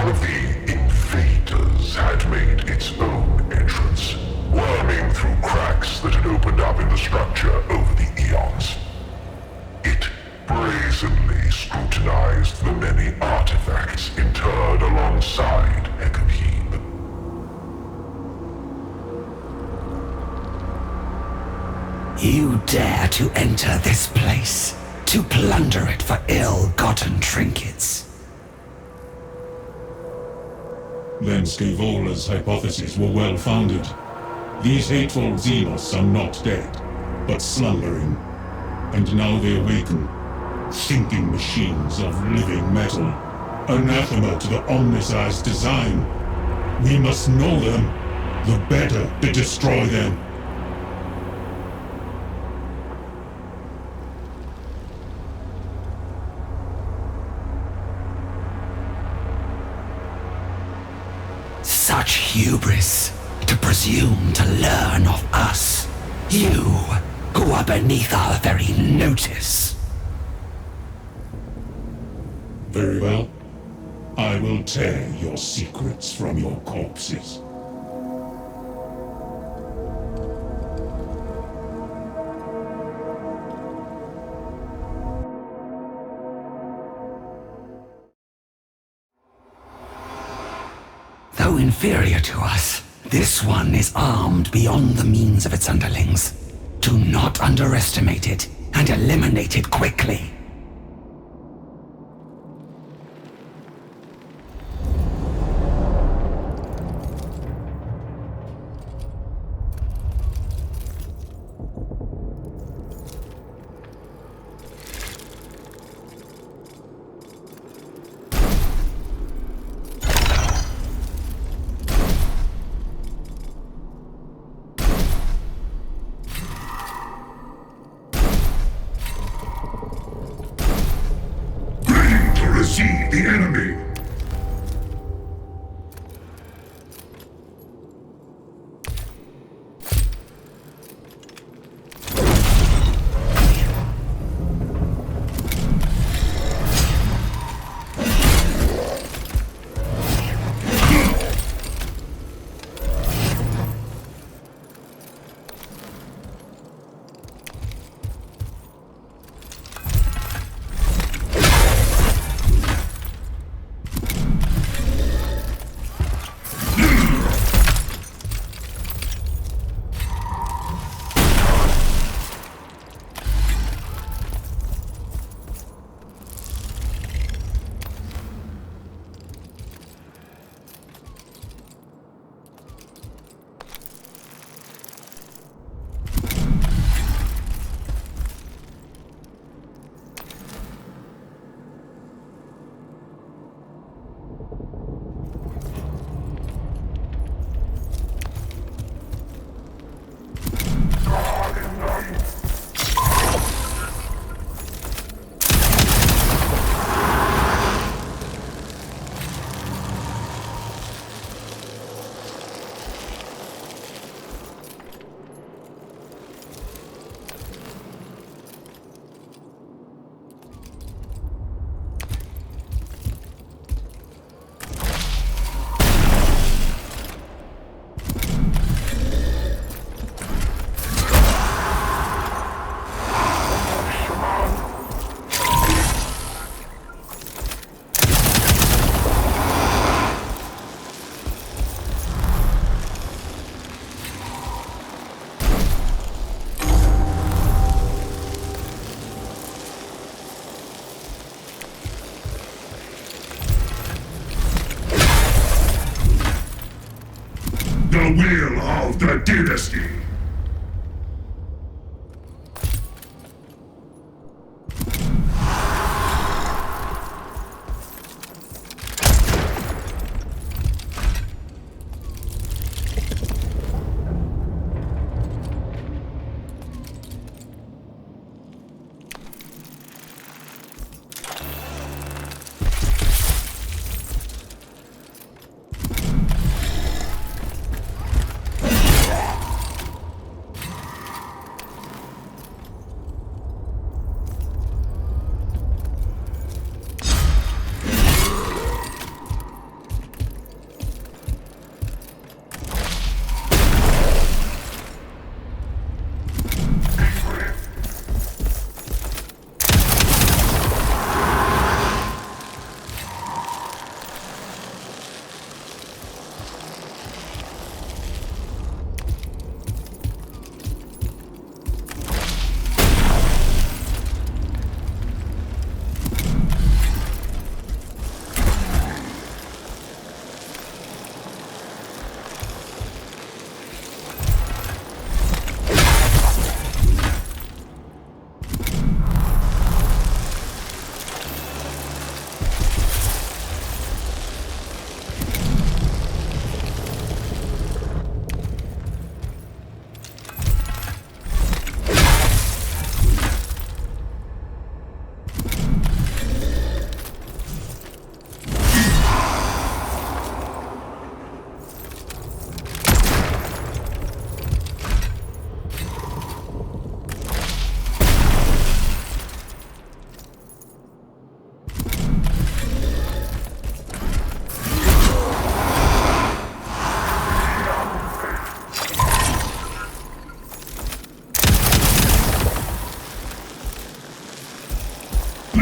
of the invaders had made its own entrance, worming through cracks that had opened up in the structure over the eons. It brazenly scrutinized the many artifacts interred alongside Ekahim. You dare to enter this place, to plunder it for ill-gotten trinkets. Then Scavola's hypotheses were well-founded. These hateful Xenos are not dead, but slumbering. And now they awaken, thinking machines of living metal. Anathema to the Omnisci's design. We must know them, the better to destroy them. Such hubris, to presume to learn of us. You, who are beneath our very notice. Very well. I will tear your secrets from your corpses. Though inferior to us, this one is armed beyond the means of its underlings. Do not underestimate it, and eliminate it quickly. See the enemy! The will of the dynasty!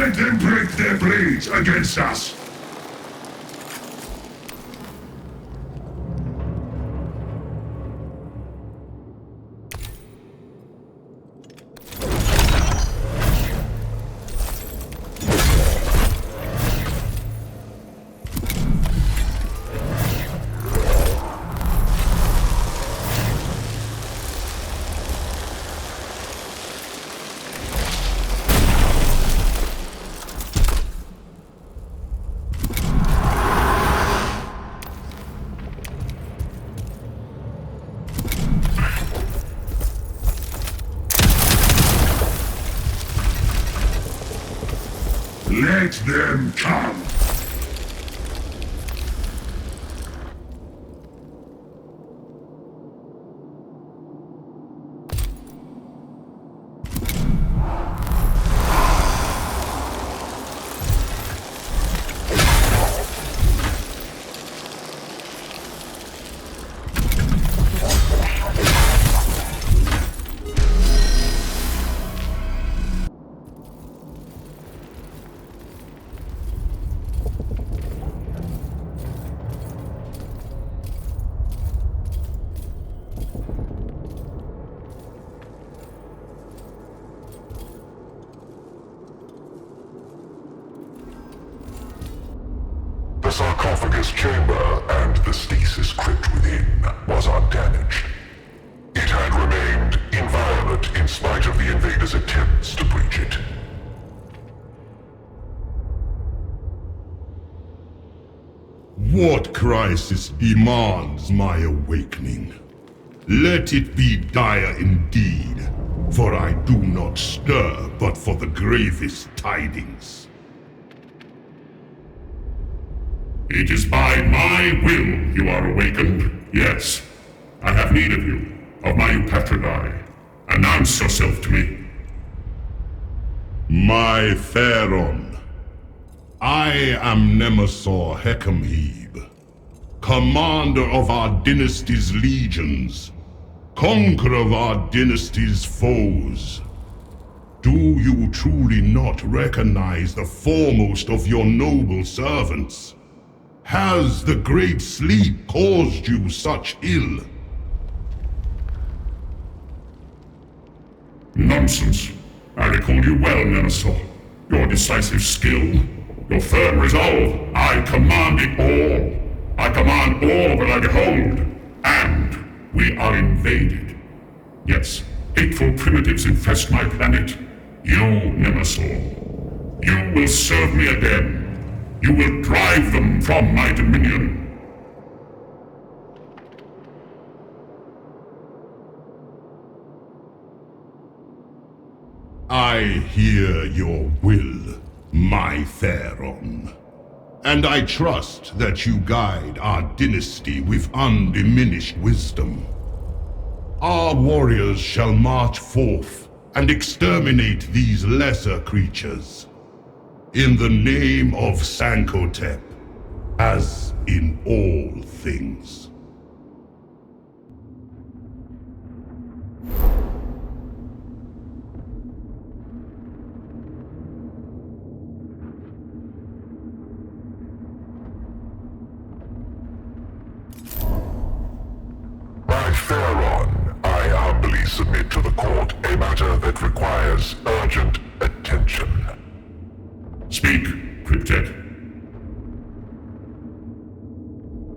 Let them break their blades against us! Let them come! The sarcophagus chamber and the stasis crypt within was undamaged. It had remained inviolate in spite of the invaders' attempts to breach it. What crisis demands my awakening? Let it be dire indeed, for I do not stir but for the gravest tidings. It is by my will you are awakened, yes. I have need of you, of my Eupatridae. Announce yourself to me. My Theron, I am Nemesor Hecamhebe, commander of our dynasty's legions, conqueror of our dynasty's foes. Do you truly not recognize the foremost of your noble servants? Has the great sleep caused you such ill? Nonsense. I recall you well, Nemesor. Your decisive skill, your firm resolve. I command it all. I command all that I behold. And we are invaded. Yes, hateful primitives infest my planet. You, Nemesor, you will serve me again. You will drive them from my dominion. I hear your will, my Theron. And I trust that you guide our dynasty with undiminished wisdom. Our warriors shall march forth and exterminate these lesser creatures. In the name of Sankotep, as in all things. My Theron, I humbly submit to the court a matter that requires urgent attention. Speak, Cryptid.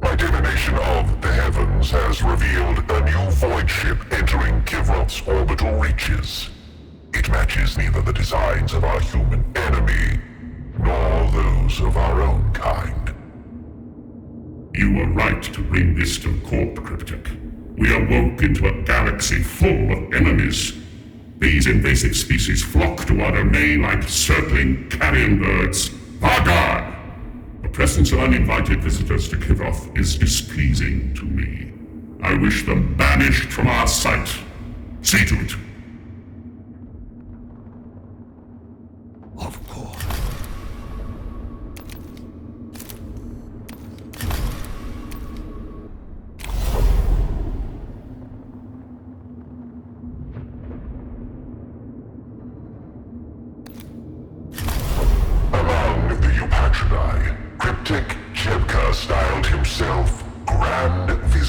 My divination of the heavens has revealed a new void ship entering Kivroth's orbital reaches. It matches neither the designs of our human enemy, nor those of our own kind. You were right to bring this to court, Cryptic. We awoke into a galaxy full of enemies. These invasive species flock to our domain like circling carrion birds. Vargard! The presence of uninvited visitors to Kivroth is displeasing to me. I wish them banished from our sight. See to it. Of course.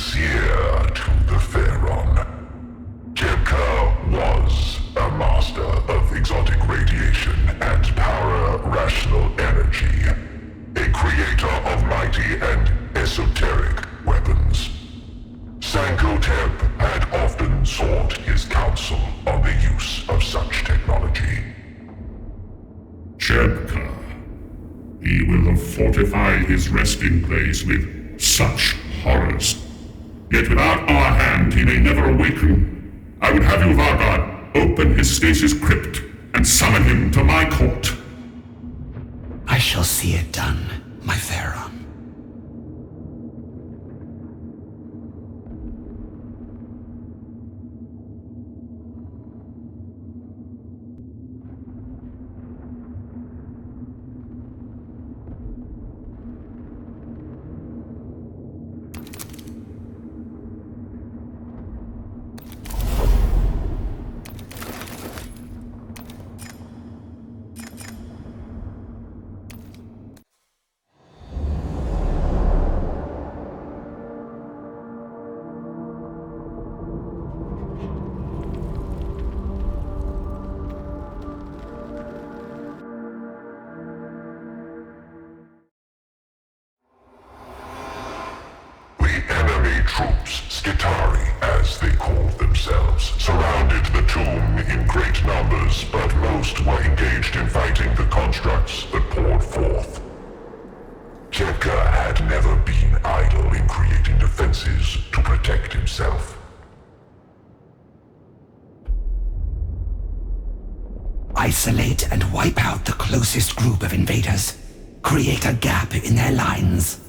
Vizier to the Pharaon. Jebka was a master of exotic radiation and para-rational energy, a creator of mighty and esoteric weapons. Sankotep had often sought his counsel on the use of such technology. Jebka. He will have fortified his resting place with such horrors. Yet without our hand he may never awaken. I would have you, Vargard, open his stasis crypt and summon him to my court. I shall see it done, my Pharaon. Troops, Skitari, as they called themselves, surrounded the tomb in great numbers, but most were engaged in fighting the constructs that poured forth. Jebka had never been idle in creating defenses to protect himself. Isolate and wipe out the closest group of invaders. Create a gap in their lines.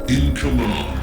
In command.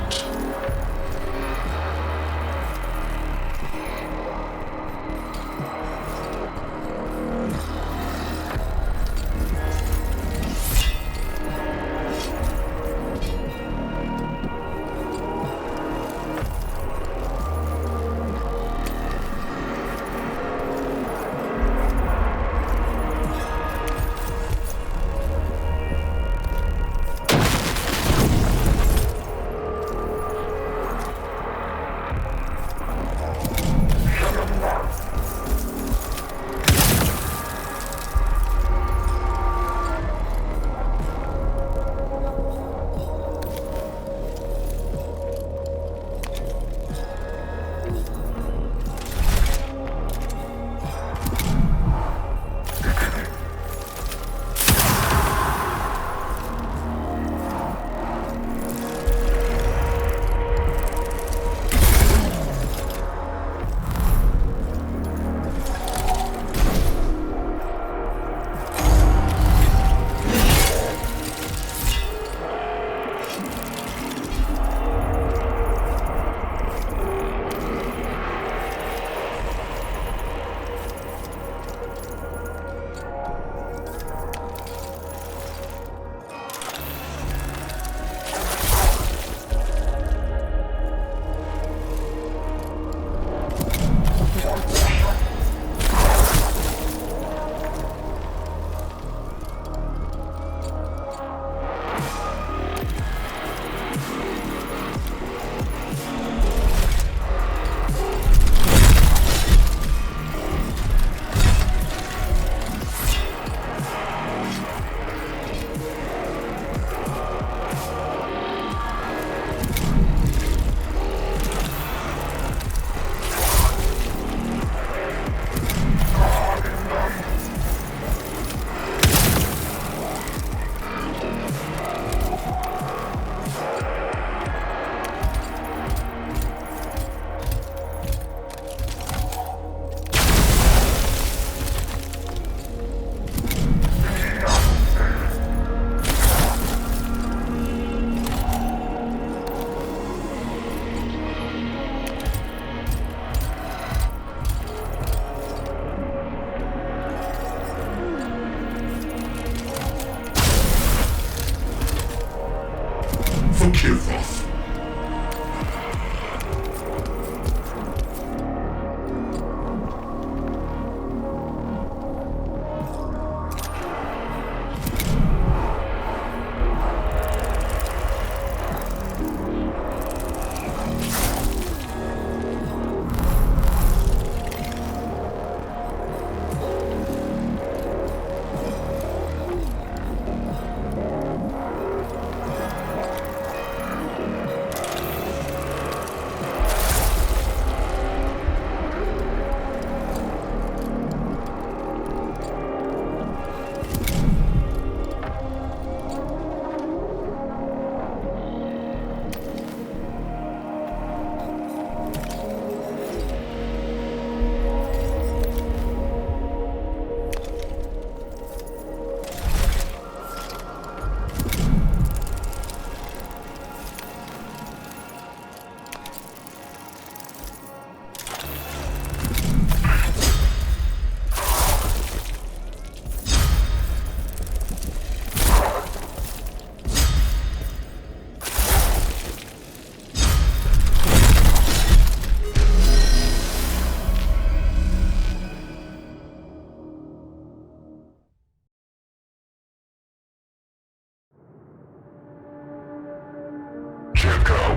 Forgive us.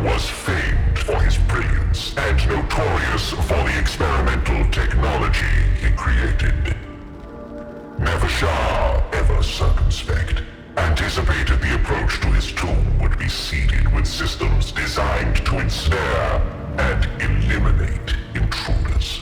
Was famed for his brilliance and notorious for the experimental technology he created. Nemesor, ever circumspect, anticipated the approach to his tomb would be seeded with systems designed to ensnare and eliminate intruders.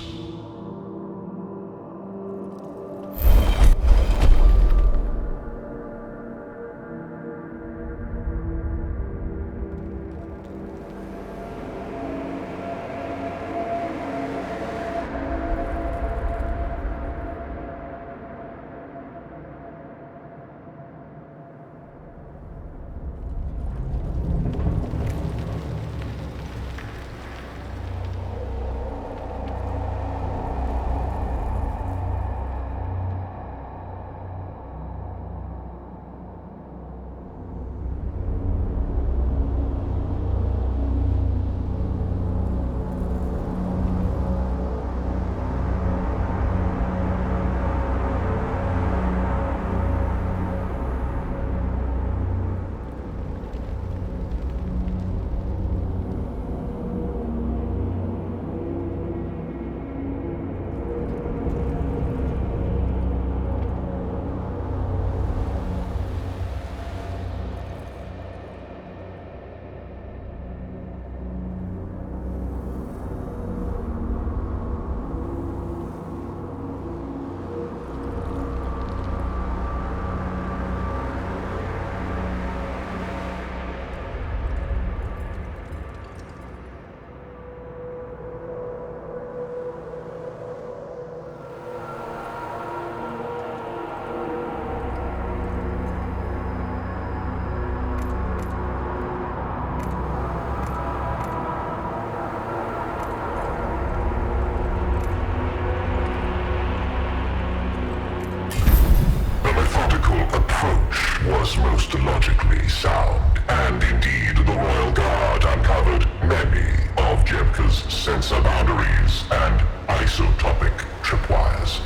Was most logically sound, and indeed the Royal Guard uncovered many of Jemka's sensor boundaries and isotopic tripwires.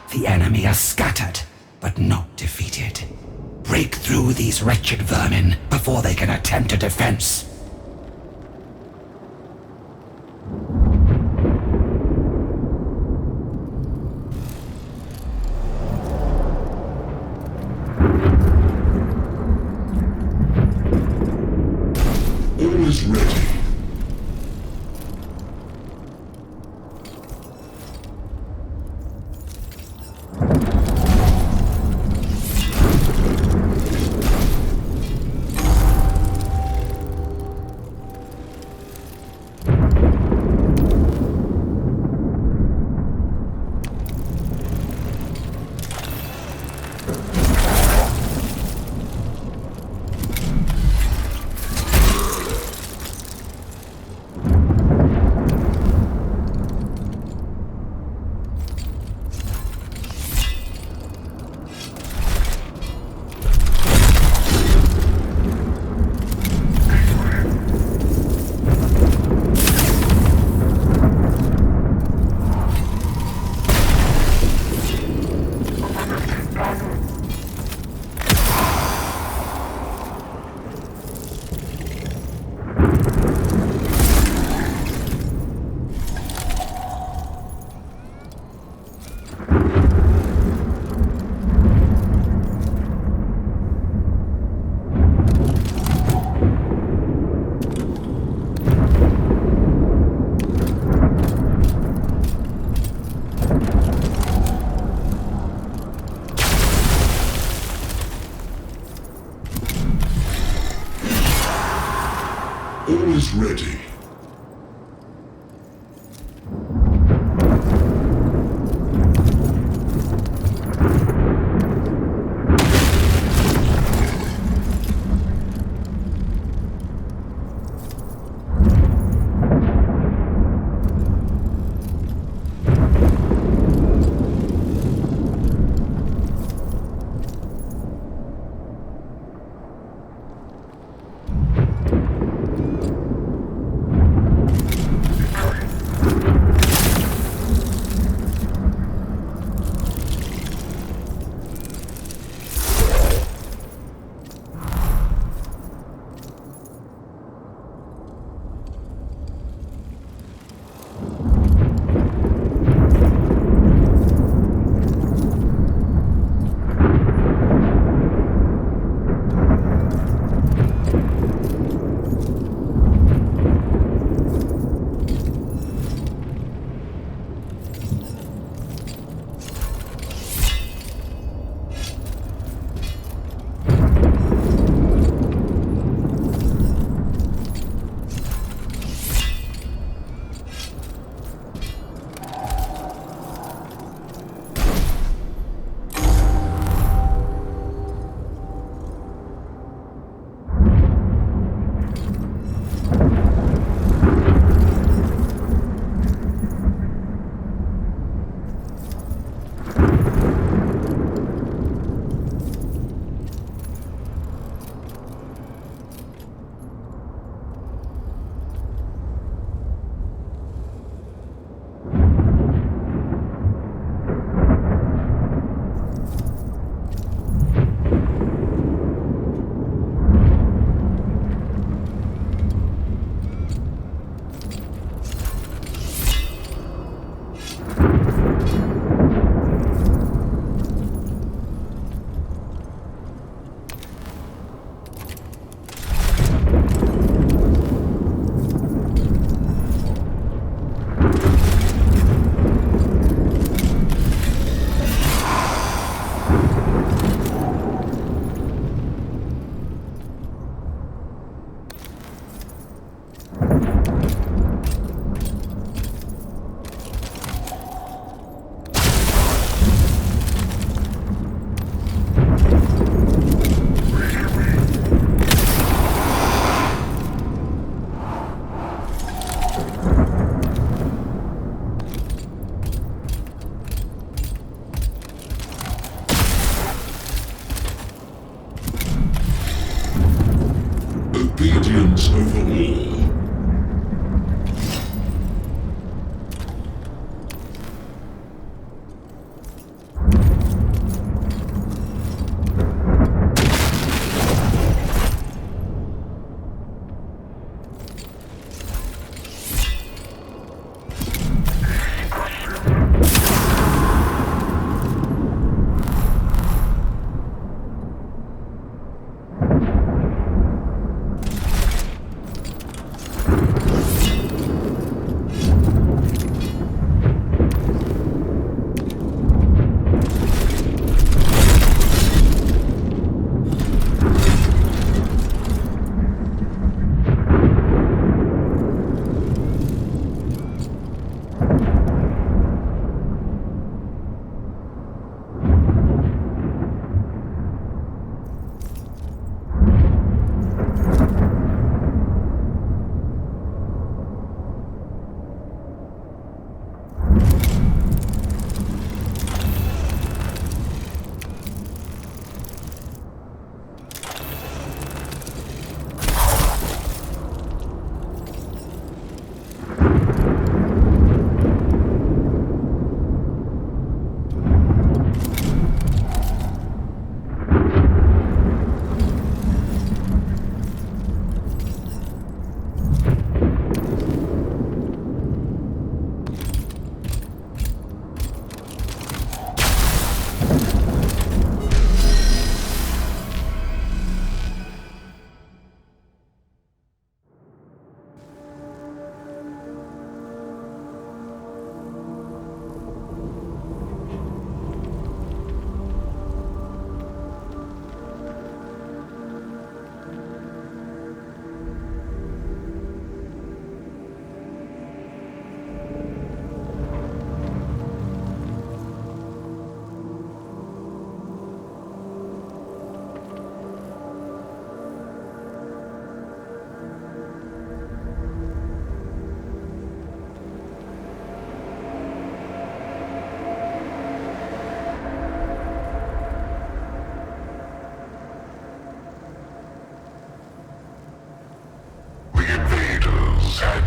The enemy are scattered, but not defeated. Break through these wretched vermin before they can attempt a defense. All is ready. All is ready.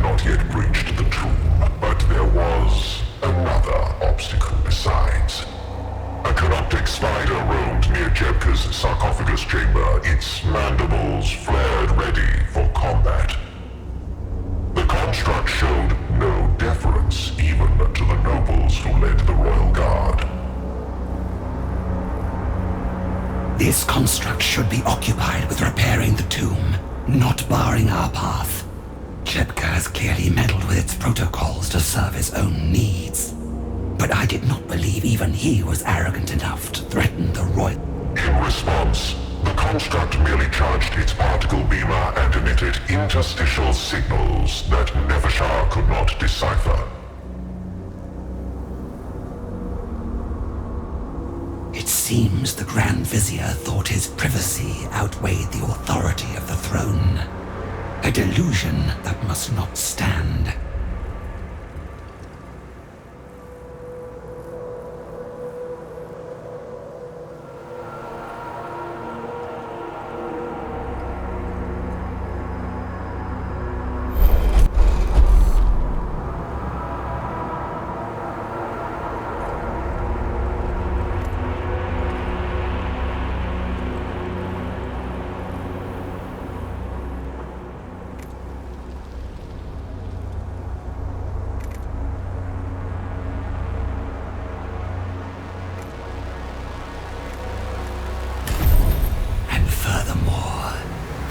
not yet breached the tomb, but there was another obstacle besides. A corrupting spider roamed near Jebka's sarcophagus chamber, its mandibles flared ready for combat. The construct showed no deference even to the nobles who led the royal guard. This construct should be occupied with repairing the tomb, not barring our path. Jebka has clearly meddled with its protocols to serve his own needs. But I did not believe even he was arrogant enough to threaten the royal... In response, the construct merely charged its particle beamer and emitted interstitial signals that Nevashar could not decipher. It seems the Grand Vizier thought his privacy outweighed the authority of the throne. A delusion that must not stand.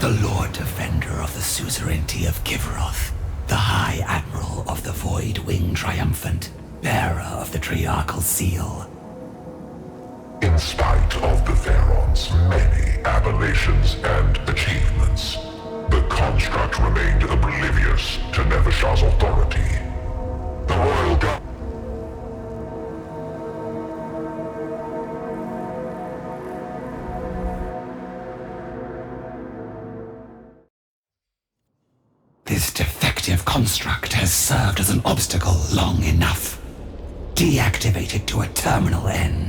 The Lord Defender of the suzerainty of Kivaroth, the High Admiral of the Void Wing Triumphant, bearer of the Triarchal Seal. In spite of the Pharaoh's many appellations and achievements, the construct remained oblivious to Nevashar's authority. The royal guard... This defective construct has served as an obstacle long enough. Deactivate it to a terminal end.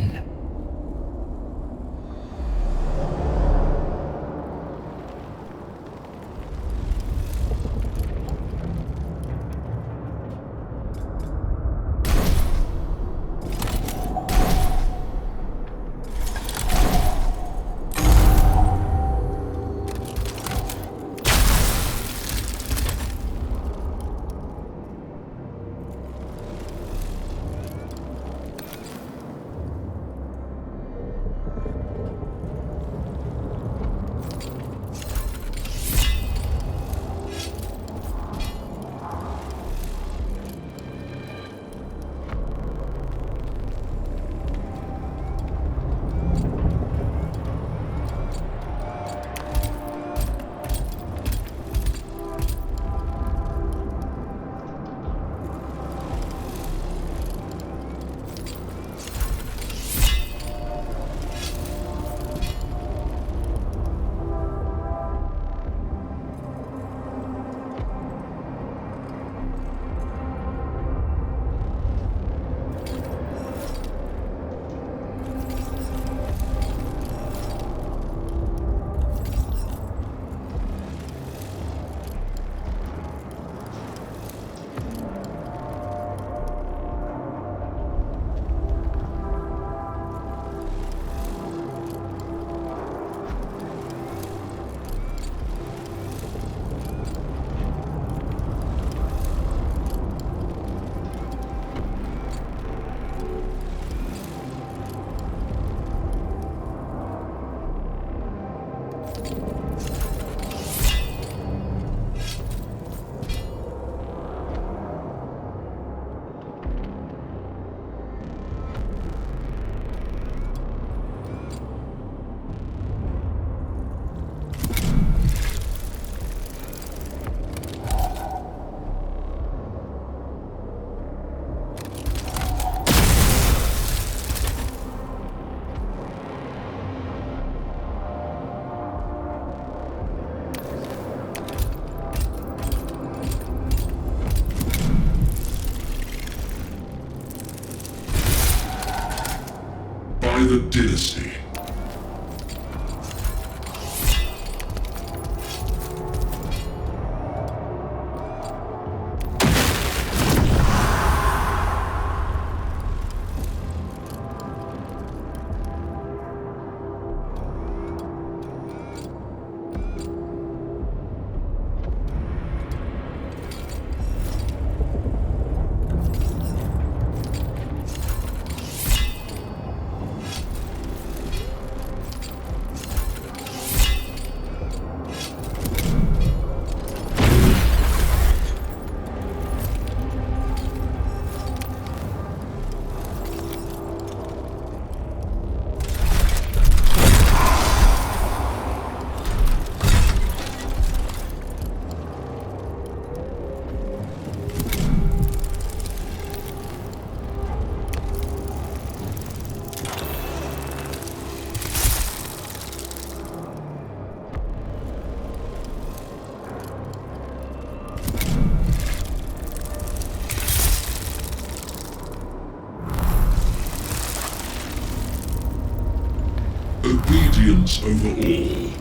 The dynasty. dominance over all.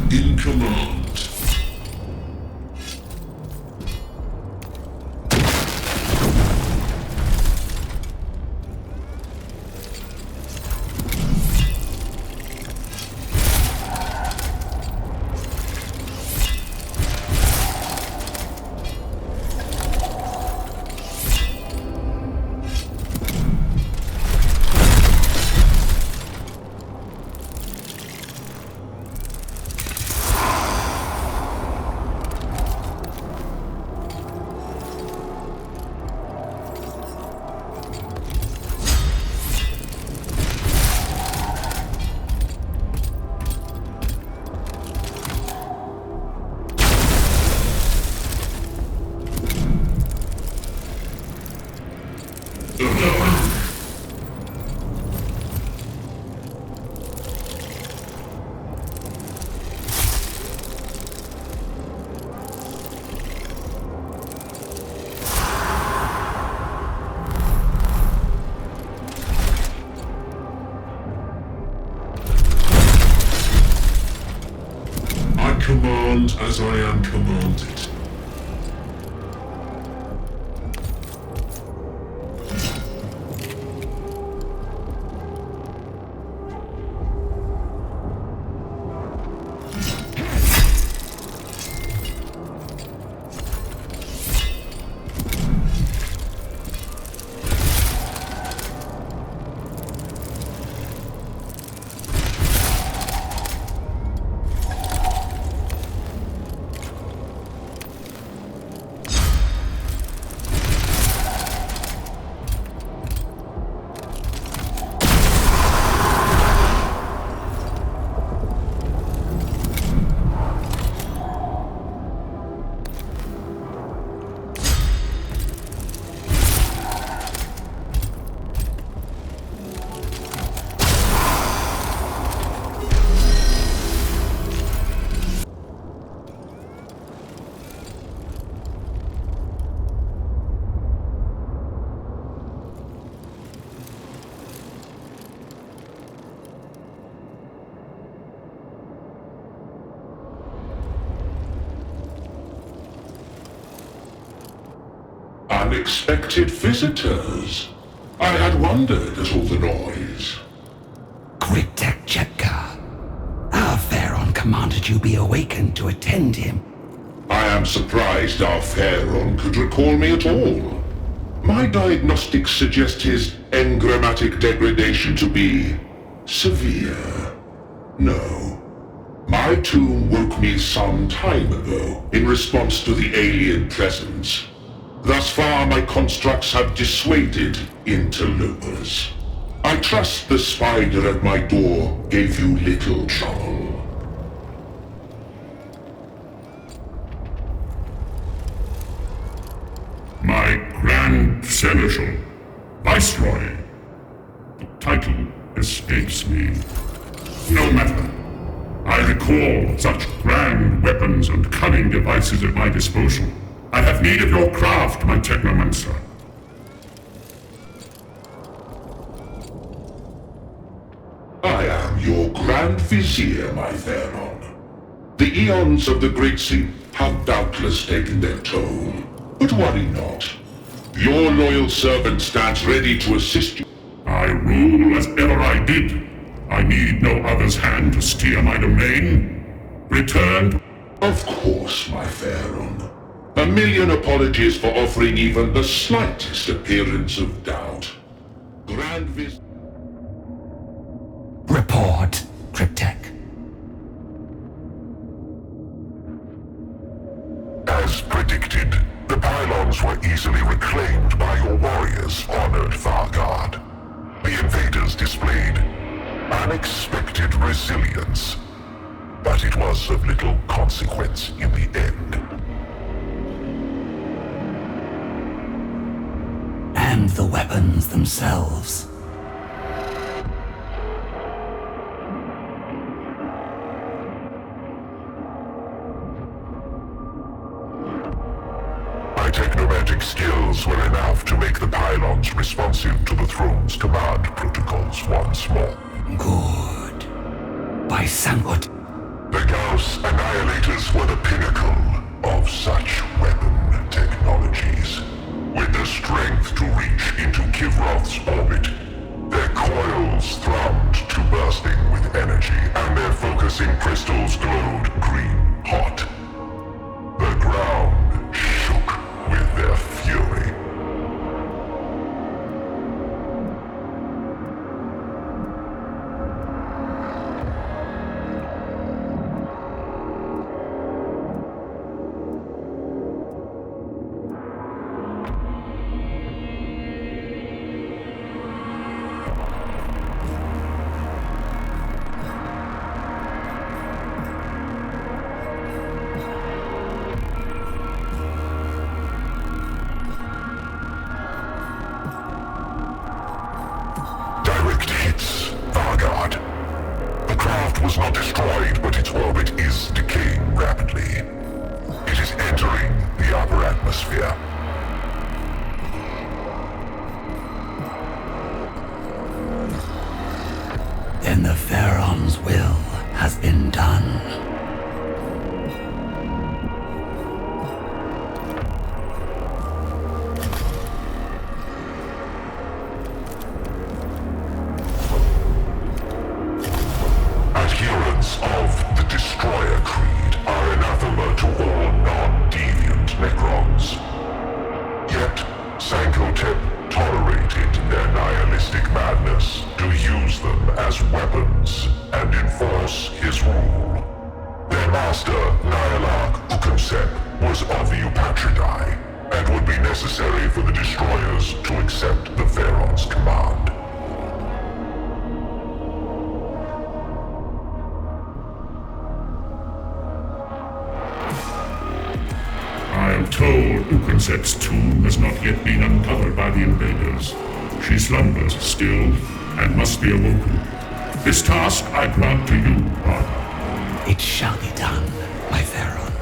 In command. Command as I am commanded. unexpected visitors. I had wondered at all the noise. Cryptek Chepka. Our Pharaon commanded you be awakened to attend him. I am surprised our Pharaon could recall me at all. My diagnostics suggest his engrammatic degradation to be severe. No. My tomb woke me some time ago in response to the alien presence. Thus far, my constructs have dissuaded interlopers. I trust the spider at my door gave you little trouble. My Grand Seneschal, Viceroy. The title escapes me. No matter. I recall such grand weapons and cunning devices at my disposal. I have need of your craft, my technomancer. I am your Grand Vizier, my Pharaon. The eons of the Great Sea have doubtless taken their toll, but worry not. Your loyal servant stands ready to assist you. I rule as ever I did. I need no other's hand to steer my domain. Return to... Of course, my Pharaon. A million apologies for offering even the slightest appearance of doubt. Grand Vizier... Report, Cryptek. As predicted, the pylons were easily reclaimed by your warriors, honored Vargard. The invaders displayed unexpected resilience, but it was of little consequence in the end. And the weapons themselves. My technomantic skills were enough to make the pylons responsive to the throne's command protocols once more. Good. By Sankut. The Gauss Annihilators were the pinnacle of such weapon technologies. With the strength to reach into Kivroth's orbit, their coils thrummed to bursting with energy, and their focusing crystals glowed green hot. The ground shook with their fury. Direct hits, Vargard. The craft was not destroyed, but its orbit is decaying rapidly. It is entering the upper atmosphere. Then the Pharaon's will has been done. Adherents of the Destroyer Creed are anathema to all non-deviant Necrons. Yet, Sankotep tolerated their nihilistic madness to use them as weapons and enforce his rule. Their master, Nihilarch Ukonsep, was of the Eupatridae, and would be necessary for the Destroyers to accept the Pharaon's command. I am told Ukonsep's tomb has not yet been uncovered by the invaders. She slumbers still, and must be awoken. This task I grant to you, Father. It shall be done, my Pharaon.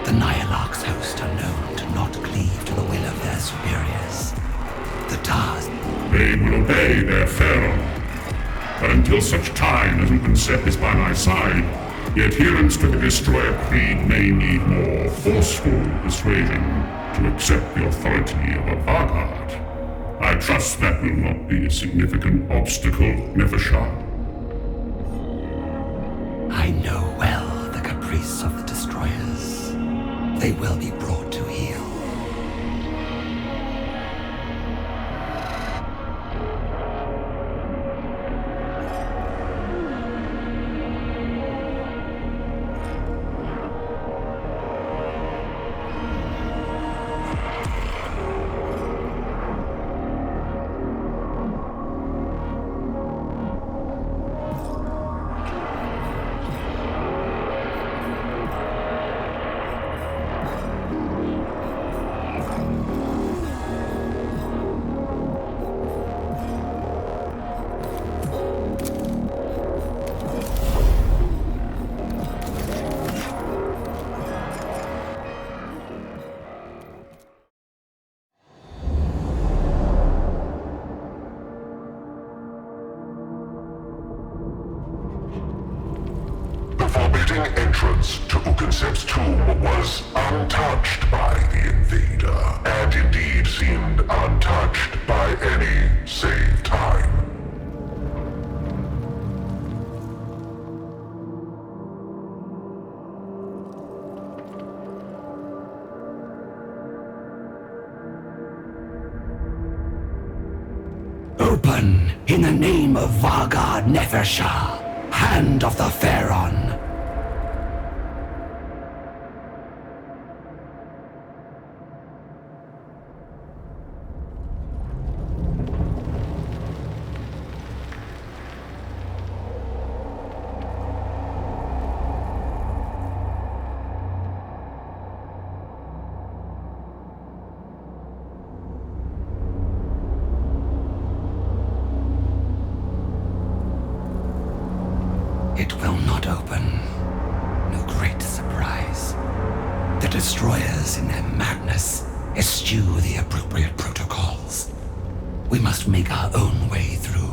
The Nihilarch's host are known to not cleave to the will of their superiors. The task... They will obey their Pharaoh. But until such time as Ukonsep is by my side, The adherents to the Destroyer Creed may need more forceful persuasion to accept the authority of a Vargard. I trust that will not be a significant obstacle, Nevershah. I know well the caprice of the Destroyers. They will be brought to heel. Entrance to Ukensep's tomb was untouched by the invader, and indeed seemed untouched by any save time. Open in the name of Vargard Nefershah, Hand of the Pharaon. It will not open. No great surprise. The Destroyers, in their madness, eschew the appropriate protocols. We must make our own way through.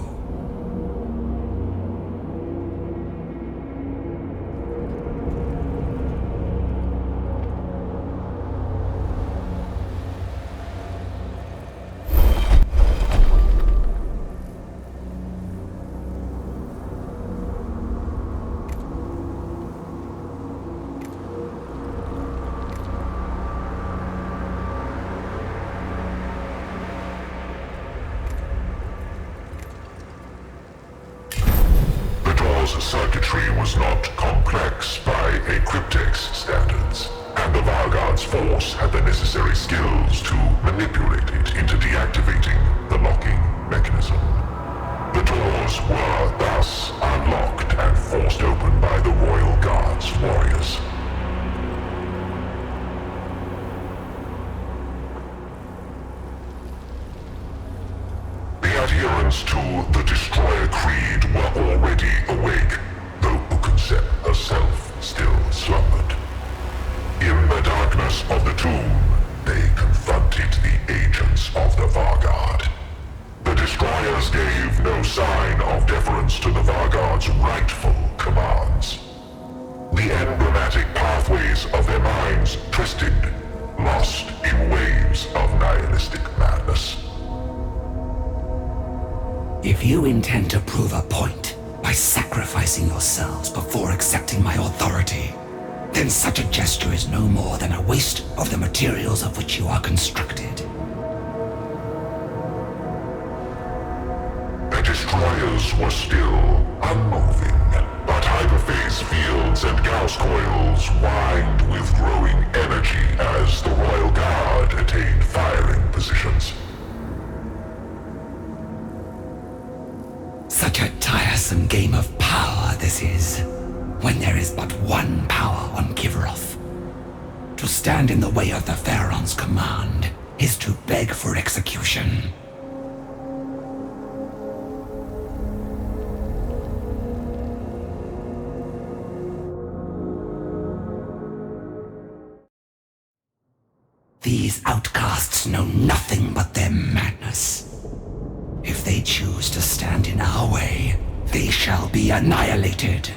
Circuitry was not complex by a cryptex standards, and the Vargard's force had the necessary skills to manipulate it into deactivating the locking mechanism. The doors were thus unlocked and forced open by the Royal Guard's warriors. The adherents to the Destroyer Creed were already awake, though Ukensep herself still slumbered. In the darkness of the tomb, they confronted the agents of the Vargard. The Destroyers gave no sign of deference to the Vargard's rightful commands. The emblematic pathways of their minds twisted, lost in waves of nihilistic madness. If you intend to prove a point by sacrificing yourselves before accepting my authority, then such a gesture is no more than a waste of the materials of which you are constructed. The Destroyers were still unmoving, but hyperphase fields and Gauss coils whined with growing energy as the Royal Guard attained firing positions. Such a tiresome game of power this is, when there is but one power on Kivaroth. To stand in the way of the Pharaon's command is to beg for execution. These outcasts know nothing but their madness. If they choose to stand in our way, they shall be annihilated.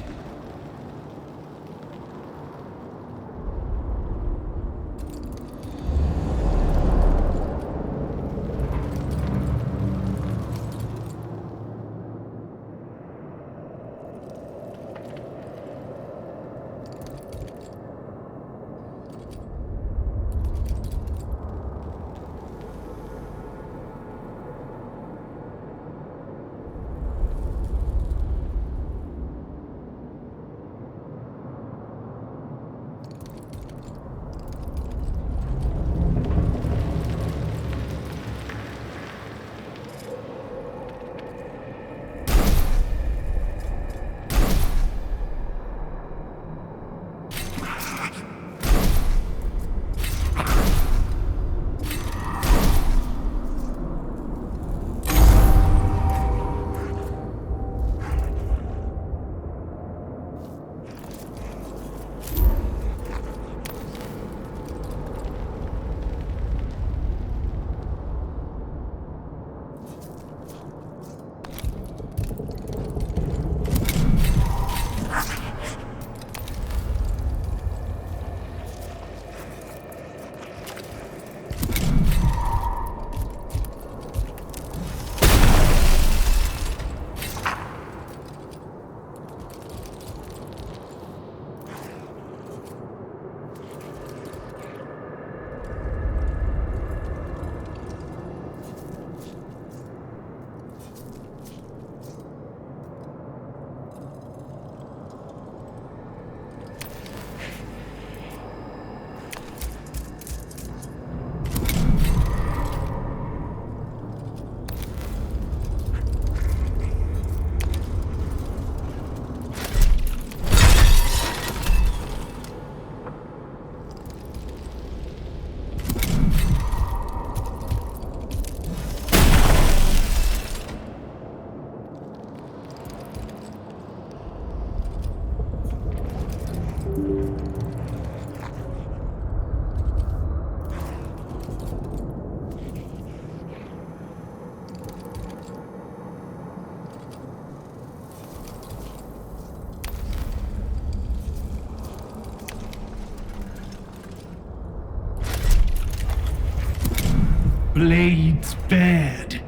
Blades bared.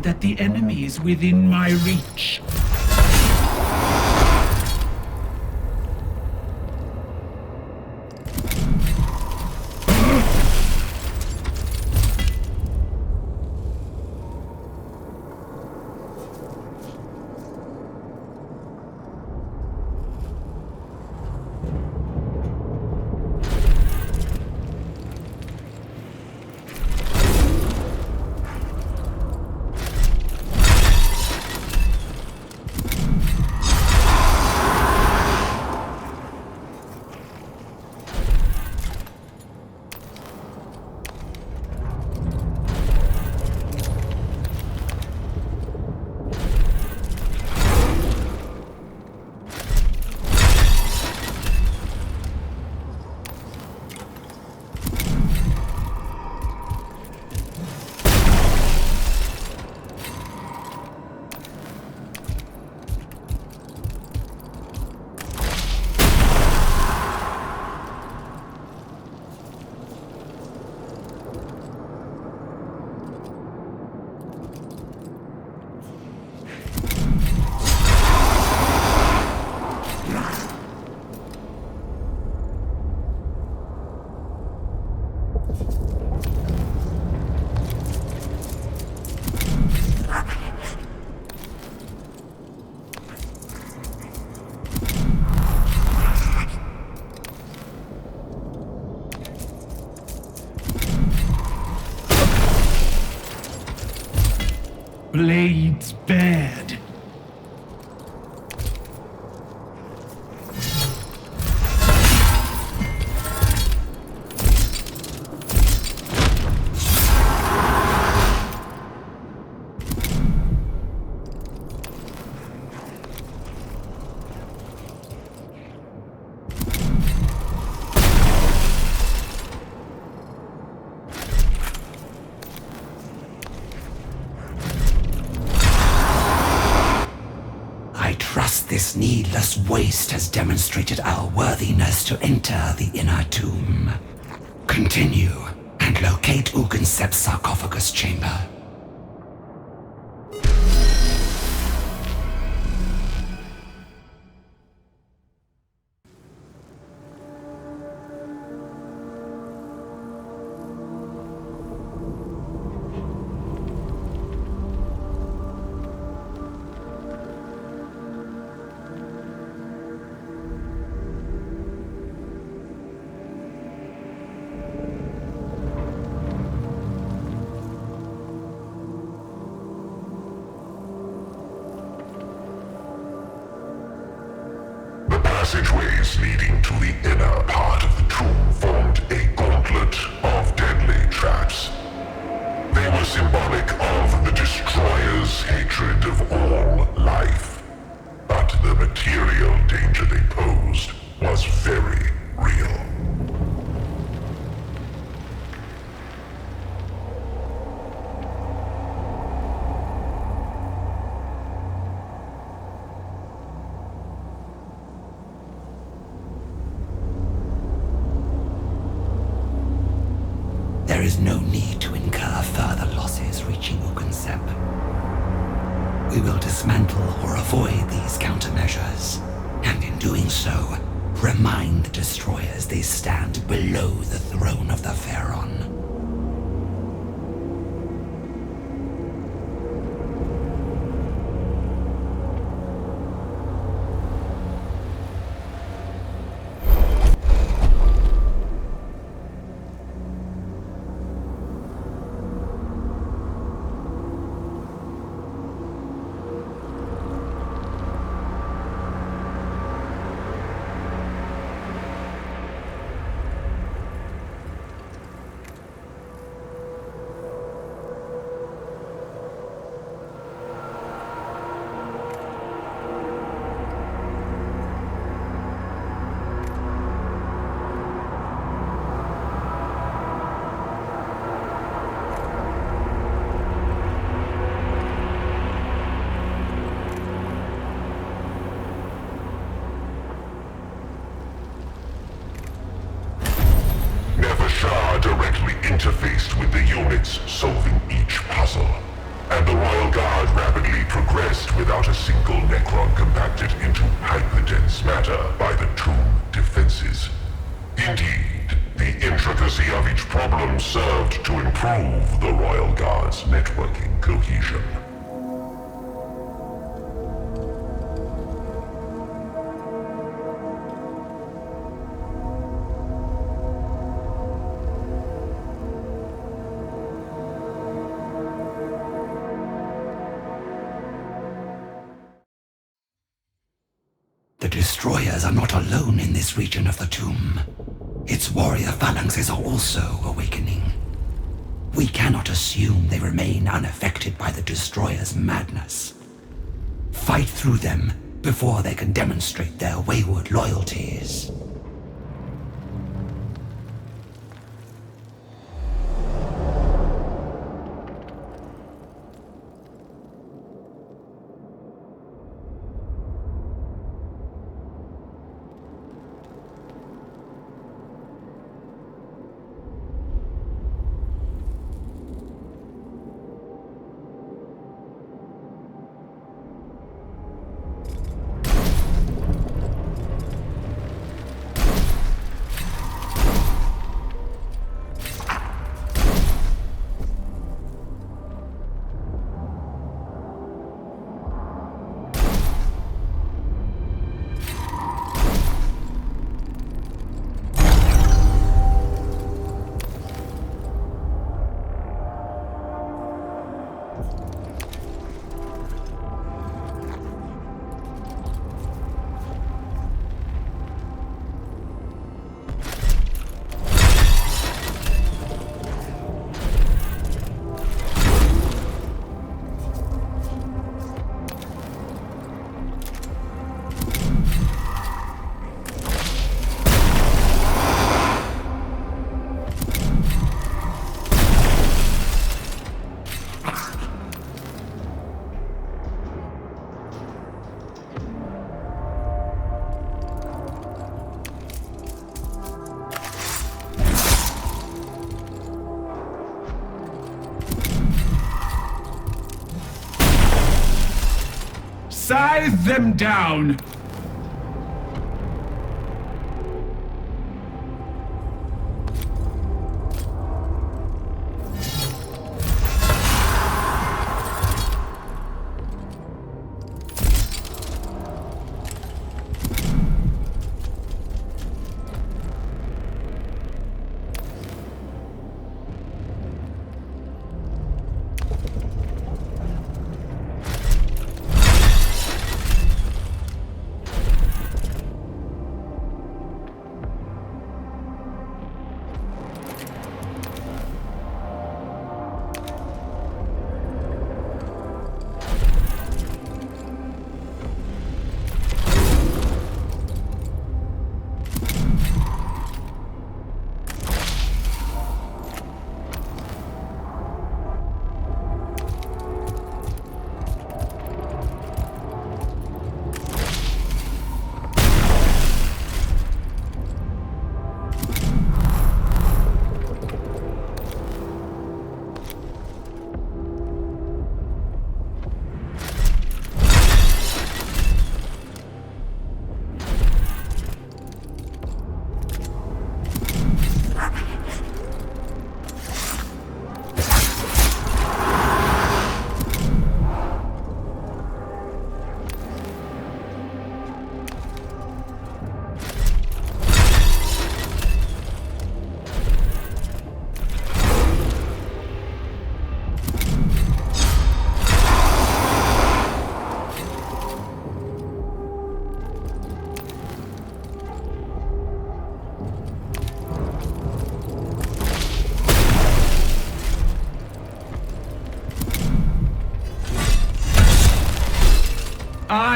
That the enemy is within my reach. Blades bared. This needless waste has demonstrated our worthiness to enter the inner tomb. Continue and locate Ugensep's sarcophagus chamber. Passageways leading to the inner part of the tomb formed a gauntlet of deadly traps. They were symbolic of the Destroyer's hatred of all life. But the material danger they posed was very real. There is no need to incur further losses reaching Ugensep. We will dismantle or avoid these countermeasures, and in doing so, remind the Destroyers they stand below the throne of the Pharaon. minutes solving each puzzle, and the Royal Guard rapidly progressed without a single Necron compacted into hyperdense matter by the tomb defenses. Indeed, the intricacy of each problem served to improve the Royal Guard's networking cohesion. The Destroyers are not alone in this region of the tomb. Its warrior phalanxes are also awakening. We cannot assume they remain unaffected by the Destroyers' madness. Fight through them before they can demonstrate their wayward loyalties. Scythe them down!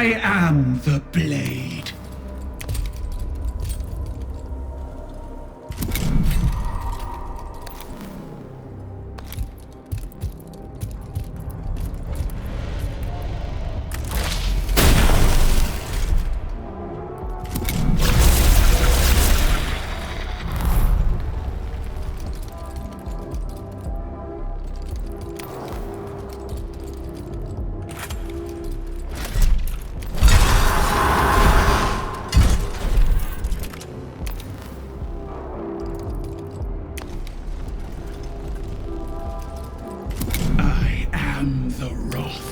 I am the blade. am the Wrath.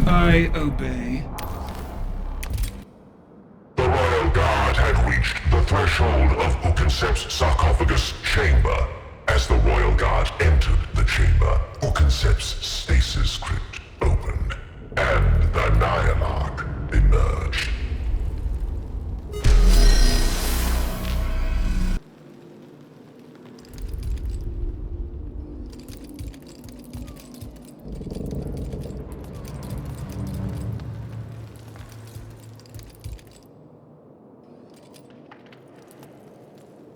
I obey. The Royal Guard had reached the threshold of Ukensep's sarcophagus chamber. As the Royal Guard entered the chamber, Ukensep's stasis crypt opened, and the Nihilarch emerged.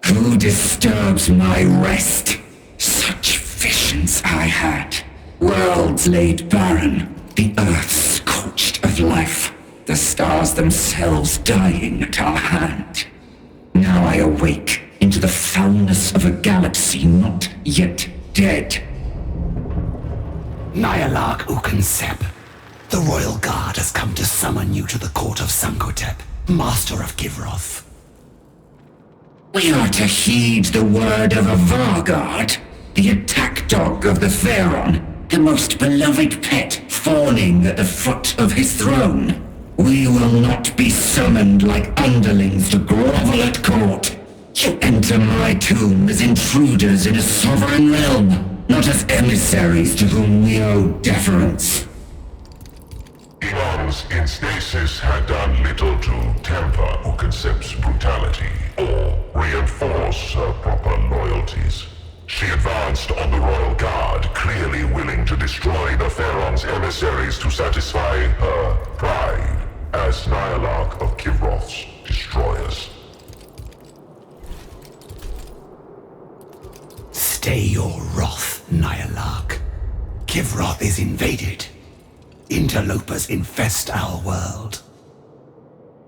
Who disturbs my rest? Such visions I had. Worlds laid barren, the earth scorched of life, the stars themselves dying at our hand. Now I awake into the foulness of a galaxy not yet dead. Nihilarch Ukensep, the Royal Guard has come to summon you to the court of Sankotep, Master of Kivroth. We are to heed the word of a Vargard, the attack dog of the Pharaon, the most beloved pet fawning at the foot of his throne. We will not be summoned like underlings to grovel at court. You enter my tomb as intruders in a sovereign realm, not as emissaries to whom we owe deference. Eons in stasis had done little to temper Ukensep's brutality or reinforce her proper loyalties. She advanced on the Royal Guard, clearly willing to destroy the Pharaon's emissaries to satisfy her pride as Nihilarch of Kivroth's destroyers. Stay your wrath, Nihilarch. Kivroth is invaded. Interlopers infest our world.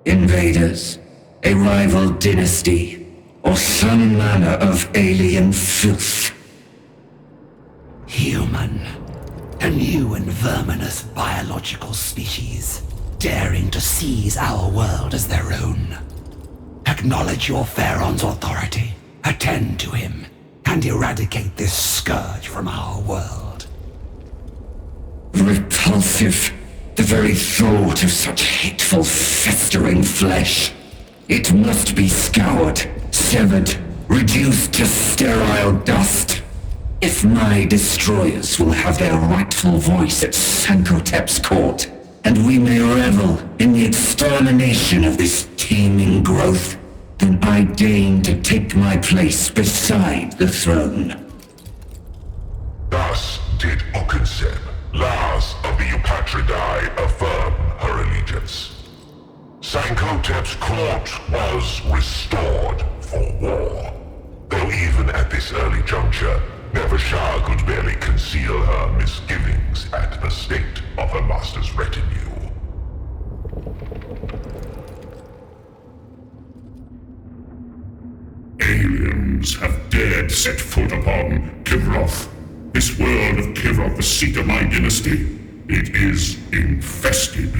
Invaders? A rival dynasty? Or some manner of alien filth? Human. A new and verminous biological species, daring to seize our world as their own. Acknowledge your Pharaon's authority, attend to him, and eradicate this scourge from our world. Repulsive. The very thought of such hateful, festering flesh. It must be scoured, severed, reduced to sterile dust. If my destroyers will have their rightful voice at Sankotep's court, and we may revel in the extermination of this teeming growth, then I deign to take my place beside the throne. Thus did Ukensep, Lars of the Eupatridae, affirm her allegiance. Sankotep's court was restored for war. Though even at this early juncture, Nevashar could barely conceal her misgivings at the state of her master's retinue. Aliens have dared set foot upon Kivroth. This world of Kivroth, the seat of my dynasty. It is infested.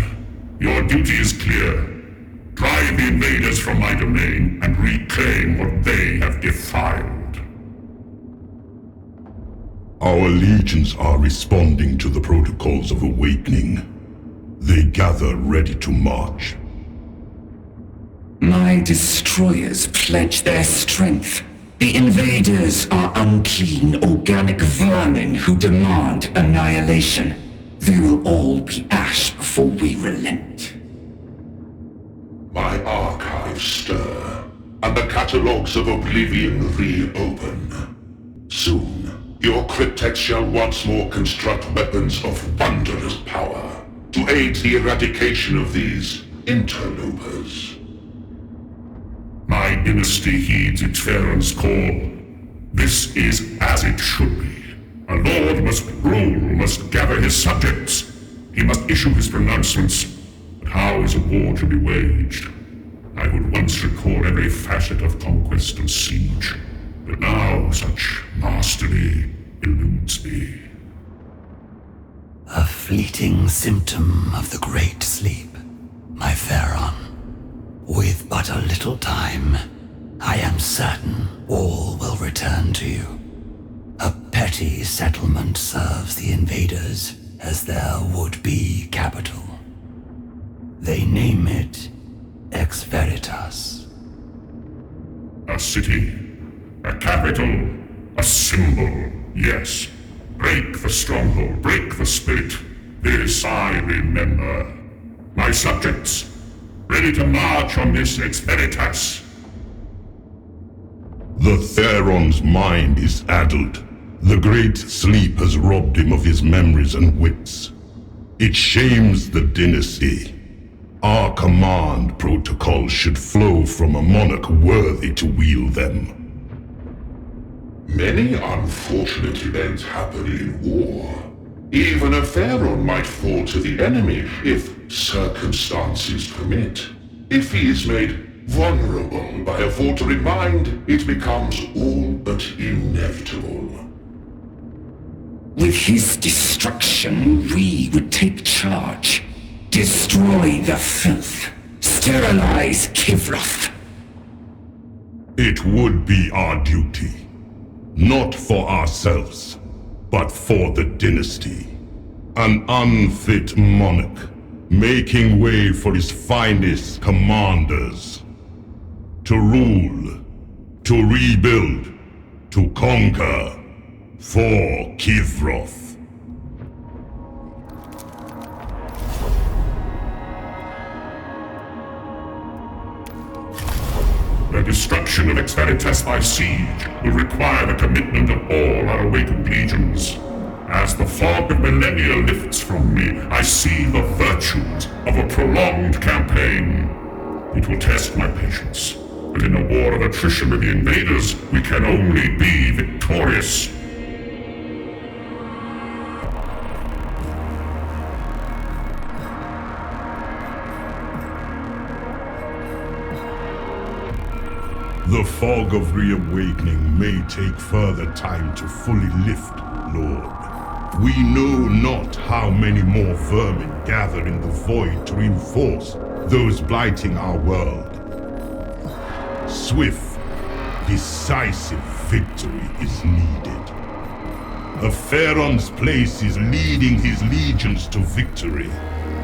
Your duty is clear. Drive the invaders from my domain and reclaim what they have defiled. Our legions are responding to the protocols of awakening. They gather ready to march. My destroyers pledge their strength. The invaders are unclean organic vermin who demand annihilation. They will all be ash before we relent. My archives stir, and the catalogues of oblivion reopen. Soon, your cryptex shall once more construct weapons of wondrous power to aid the eradication of these interlopers. My dynasty heeds Exveritas' call. This is as it should be. A lord must rule, must gather his subjects. He must issue his pronouncements. But how is a war to be waged? I would once record every facet of conquest and siege, but now such mastery eludes me. A fleeting symptom of the Great Sleep, my Pharaon. With but a little time, I am certain all will return to you. A petty settlement serves the invaders as their would-be capital. They name it Exveritas. A city, a capital, a symbol, yes. Break the stronghold, break the spirit. This I remember. My subjects, ready to march on this Exveritas. The Theron's mind is addled. The Great Sleep has robbed him of his memories and wits. It shames the dynasty. Our command protocols should flow from a monarch worthy to wield them. Many unfortunate events happen in war. Even a pharaoh might fall to the enemy if circumstances permit. If he is made vulnerable by a faltering mind, it becomes all but inevitable. With his destruction, we would take charge. Destroy the filth. Sterilize Kivroth. It would be our duty. Not for ourselves, but for the dynasty. An unfit monarch, making way for his finest commanders. To rule, to rebuild, to conquer, for Kivroth. The destruction of Exveritas by siege will require the commitment of all our awakened legions. As the fog of millennia lifts from me, I see the virtues of a prolonged campaign. It will test my patience, but in a war of attrition with the invaders, we can only be victorious. The fog of reawakening may take further time to fully lift, Lord. We know not how many more vermin gather in the void to reinforce those blighting our world. Swift, decisive victory is needed. A Pharaon's place is leading his legions to victory,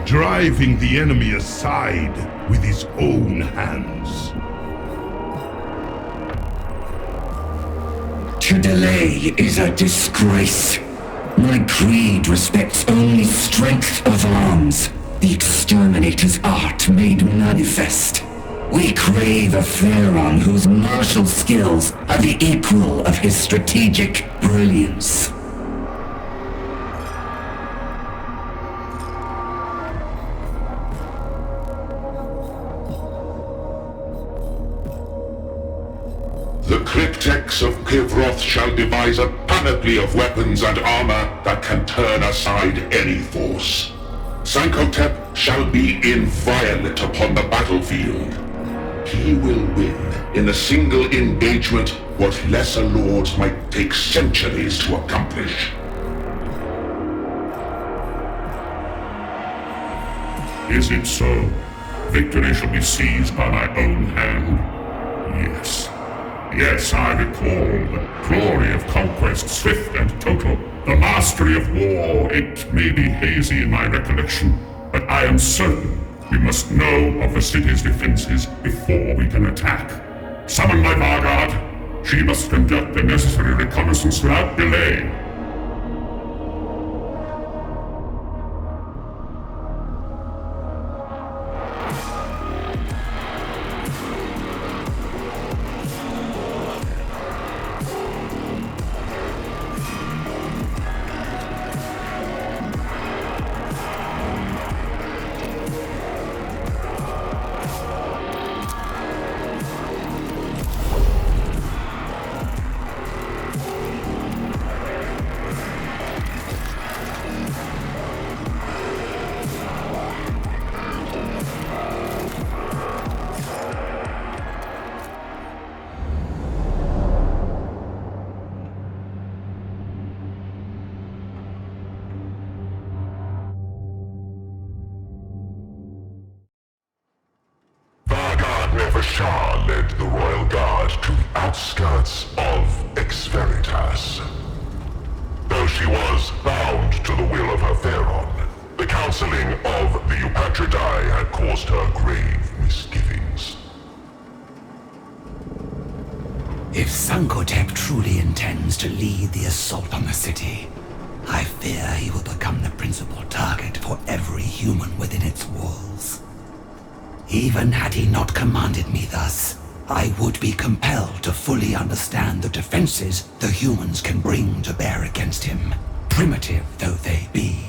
driving the enemy aside with his own hands. To delay is a disgrace. My creed respects only strength of arms, the exterminator's art made manifest. We crave a Pharaon whose martial skills are the equal of his strategic brilliance. The cryptex of Kivroth shall devise a panoply of weapons and armor that can turn aside any force. Sankotep shall be inviolate upon the battlefield. He will win in a single engagement what lesser lords might take centuries to accomplish. Is it so? Victory shall be seized by my own hand? Yes. Yes, I recall the glory of conquest, swift and total. The mastery of war, it may be hazy in my recollection, but I am certain we must know of the city's defenses before Summon my Vanguard. She must conduct the necessary reconnaissance without delay. Shah led the royal guard to the outskirts of Exveritas. Though she was bound to the will of her Theron, the counseling of the Eupatridae had caused her grave misgivings. If Sankotep truly intends to lead the assault on the city, I fear he will become the principal target for every human within its walls. Even had he not commanded me thus, I would be compelled to fully understand the defenses the humans can bring to bear against him, primitive though they be.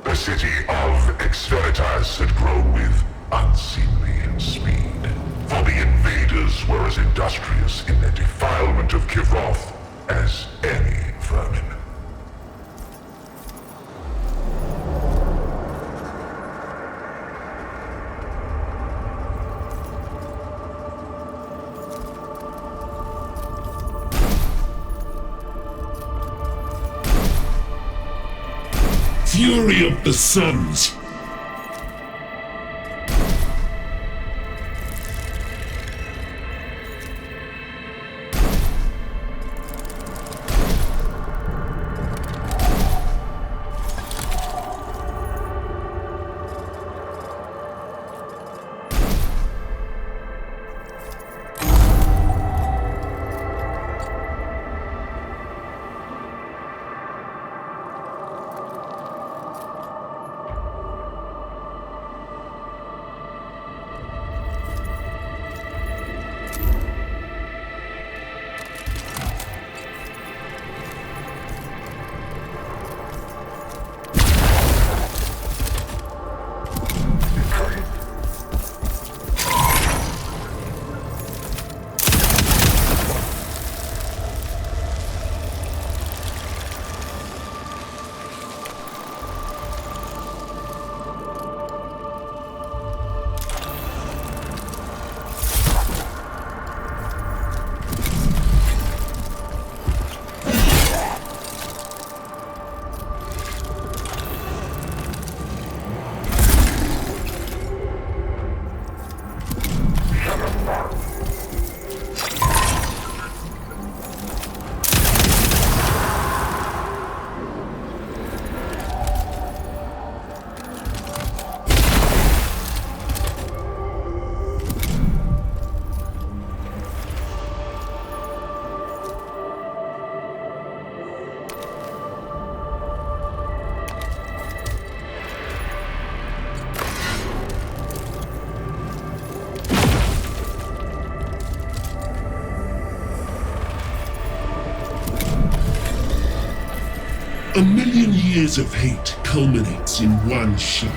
The city of Exveritas had grown with unseemly speed, for the invaders were as industrious in their defilement of Kivroth as any vermin. Fury of the Suns! A million years of hate culminates in one shot.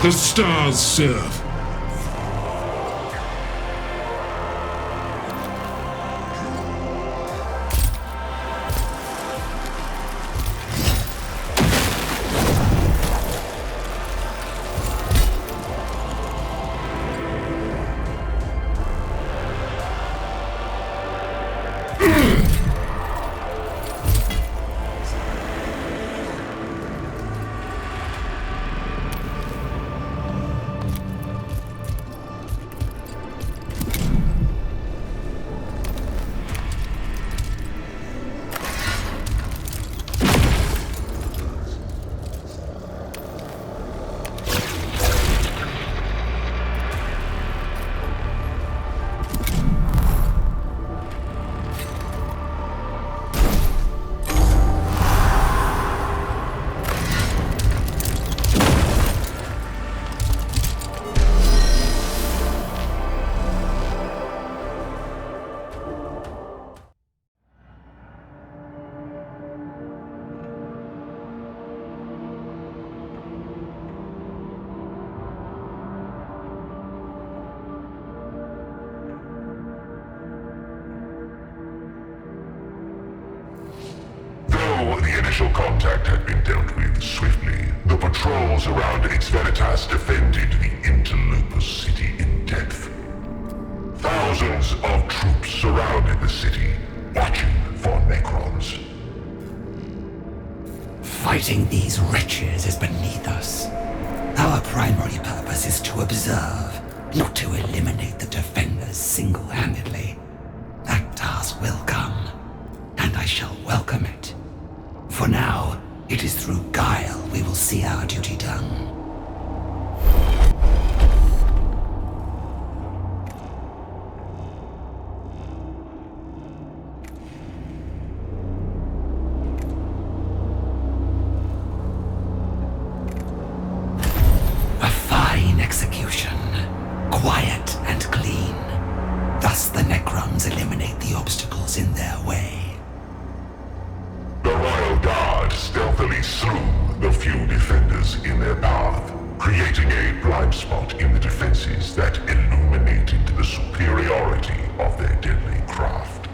The stars serve. Though the initial contact had been dealt with swiftly, the patrols around Exveritas defended the interloper's city in depth. Thousands of troops surrounded the city, watching for Necrons. Fighting these wretches is beneath us. Our primary purpose is to observe, not to eliminate the defenders single-handedly. That task will come, and I shall welcome it. For now, it is through guile we will see our duty done. A fine execution, quiet and clean. Thus the Necrons eliminate the obstacles in their way. The Royal Guard stealthily slew the few defenders in their path, creating a blind spot in the defenses that illuminated the superiority of their deadly craft.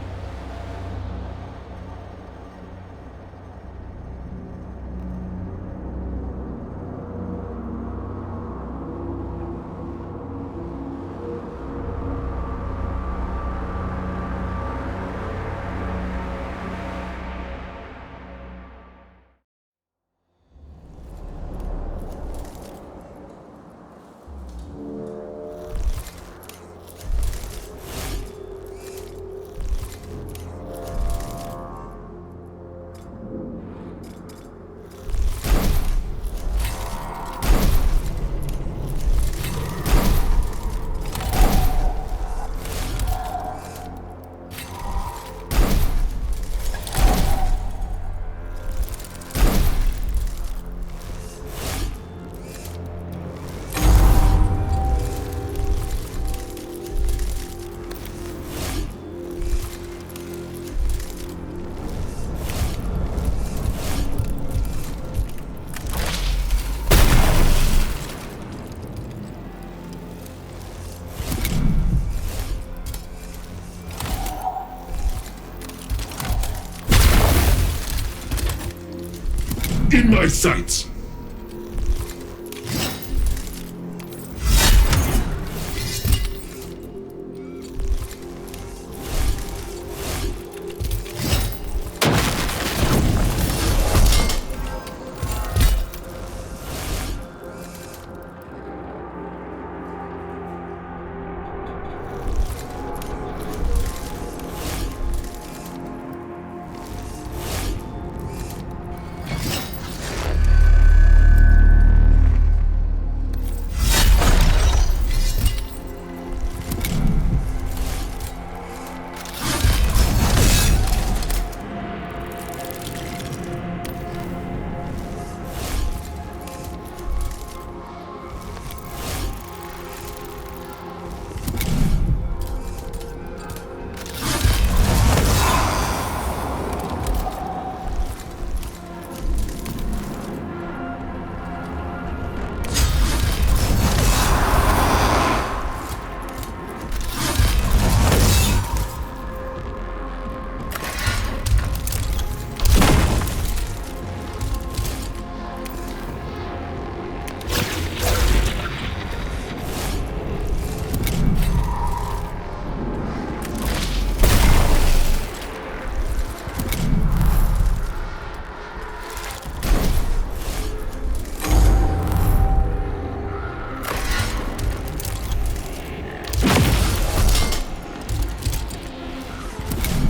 In my sights!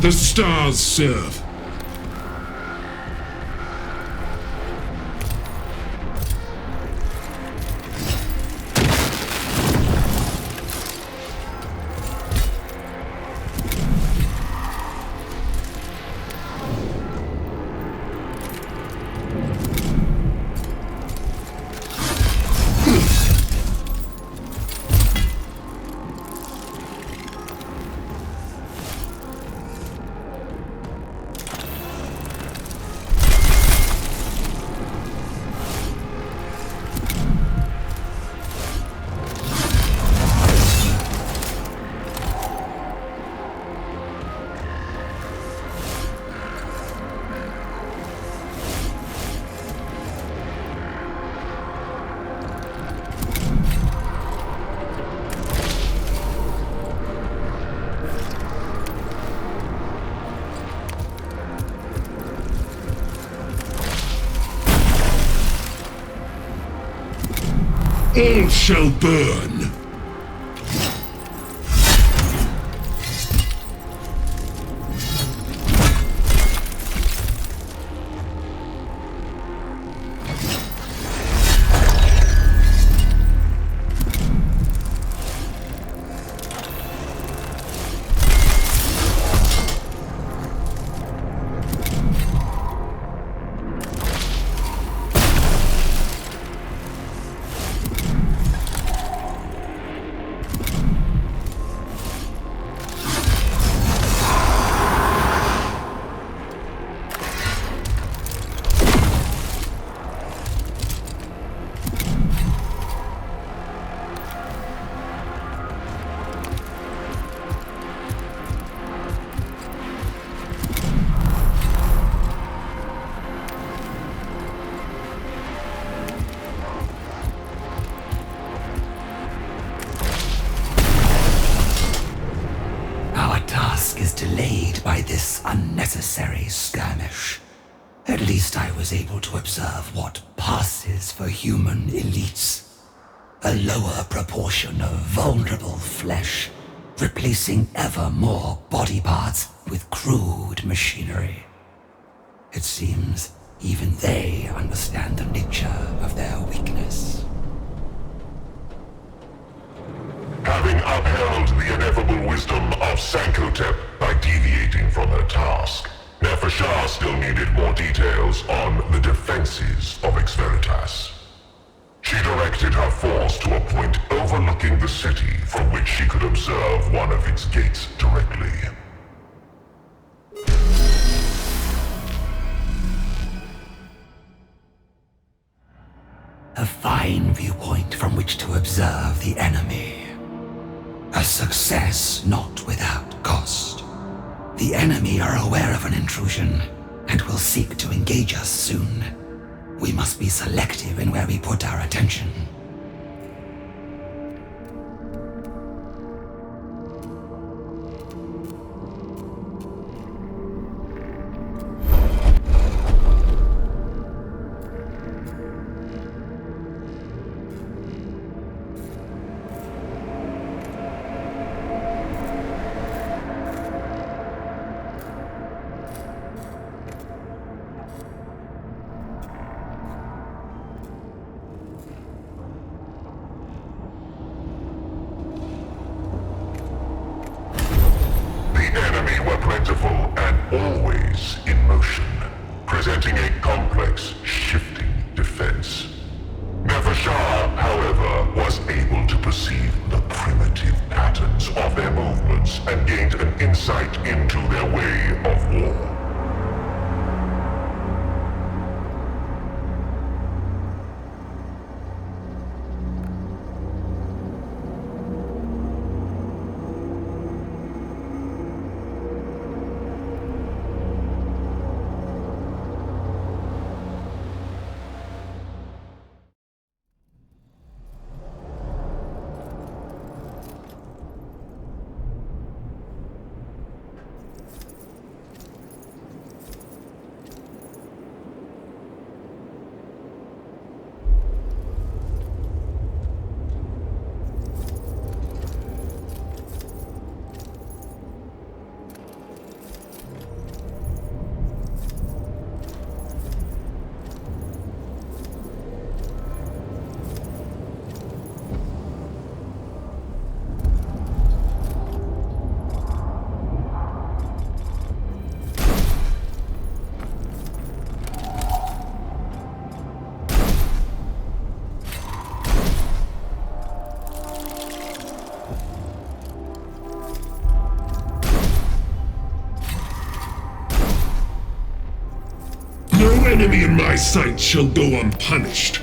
The stars serve. All shall burn. Delayed by this unnecessary skirmish. At least I was able to observe what passes for human elites. A lower proportion of vulnerable flesh, replacing ever more body parts with crude machinery. It seems even they understand the nature of their weakness. Having upheld the ineffable wisdom of Sankotep by deviating from her task, Nefashar still needed more details on the defenses of Exveritas. She directed her force to a point overlooking the city from which she could observe one of its gates directly. A fine viewpoint from which to observe the enemy. A success not without cost. The enemy are aware of an intrusion and will seek to engage us soon. We must be selective in where we put our attention. Always in motion, presenting a complex, shifting defense. Nefashar, however, was able to perceive the primitive patterns of their movements and gained an insight into their way of war. enemy in my sight shall go unpunished.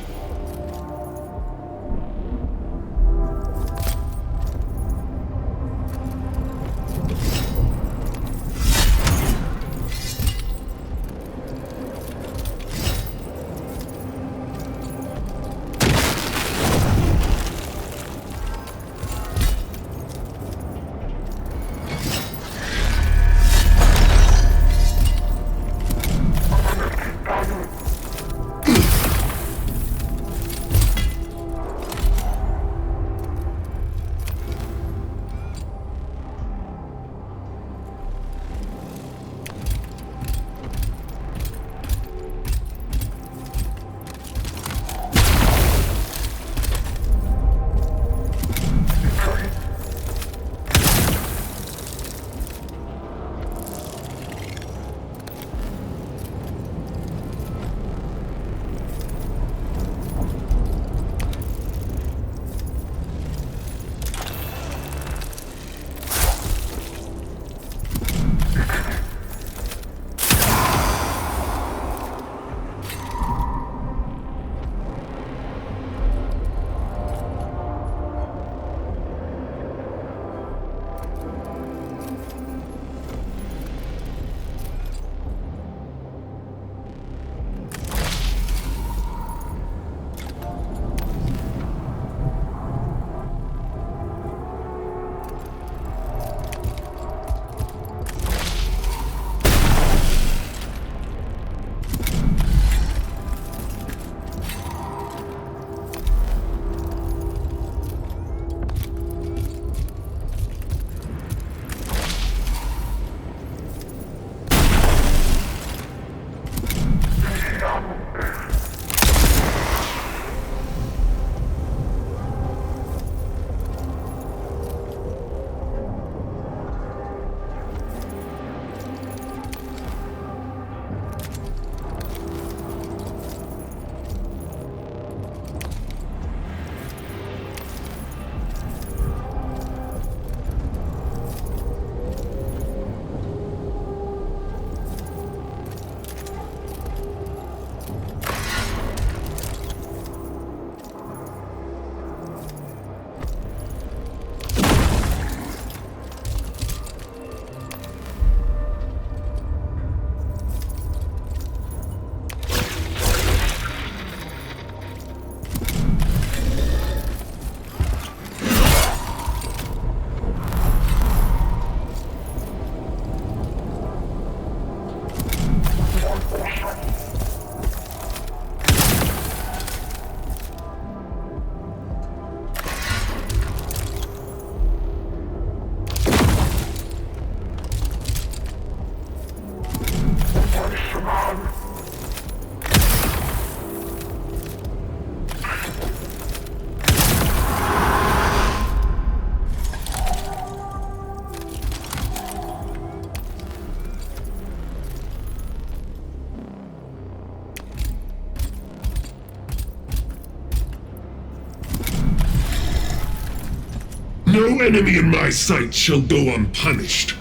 No enemy in my sight shall go unpunished.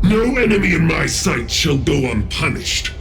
No enemy in my sight shall go unpunished.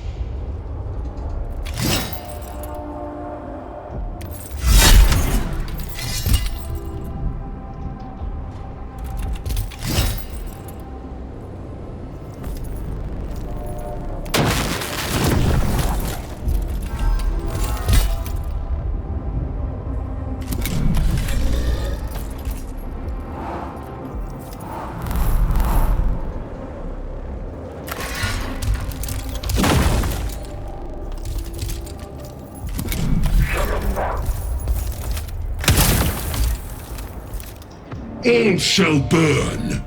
All shall burn.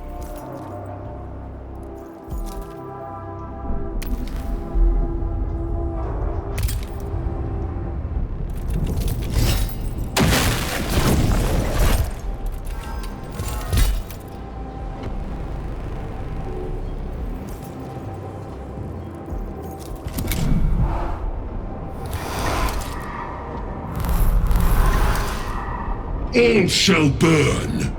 All shall burn.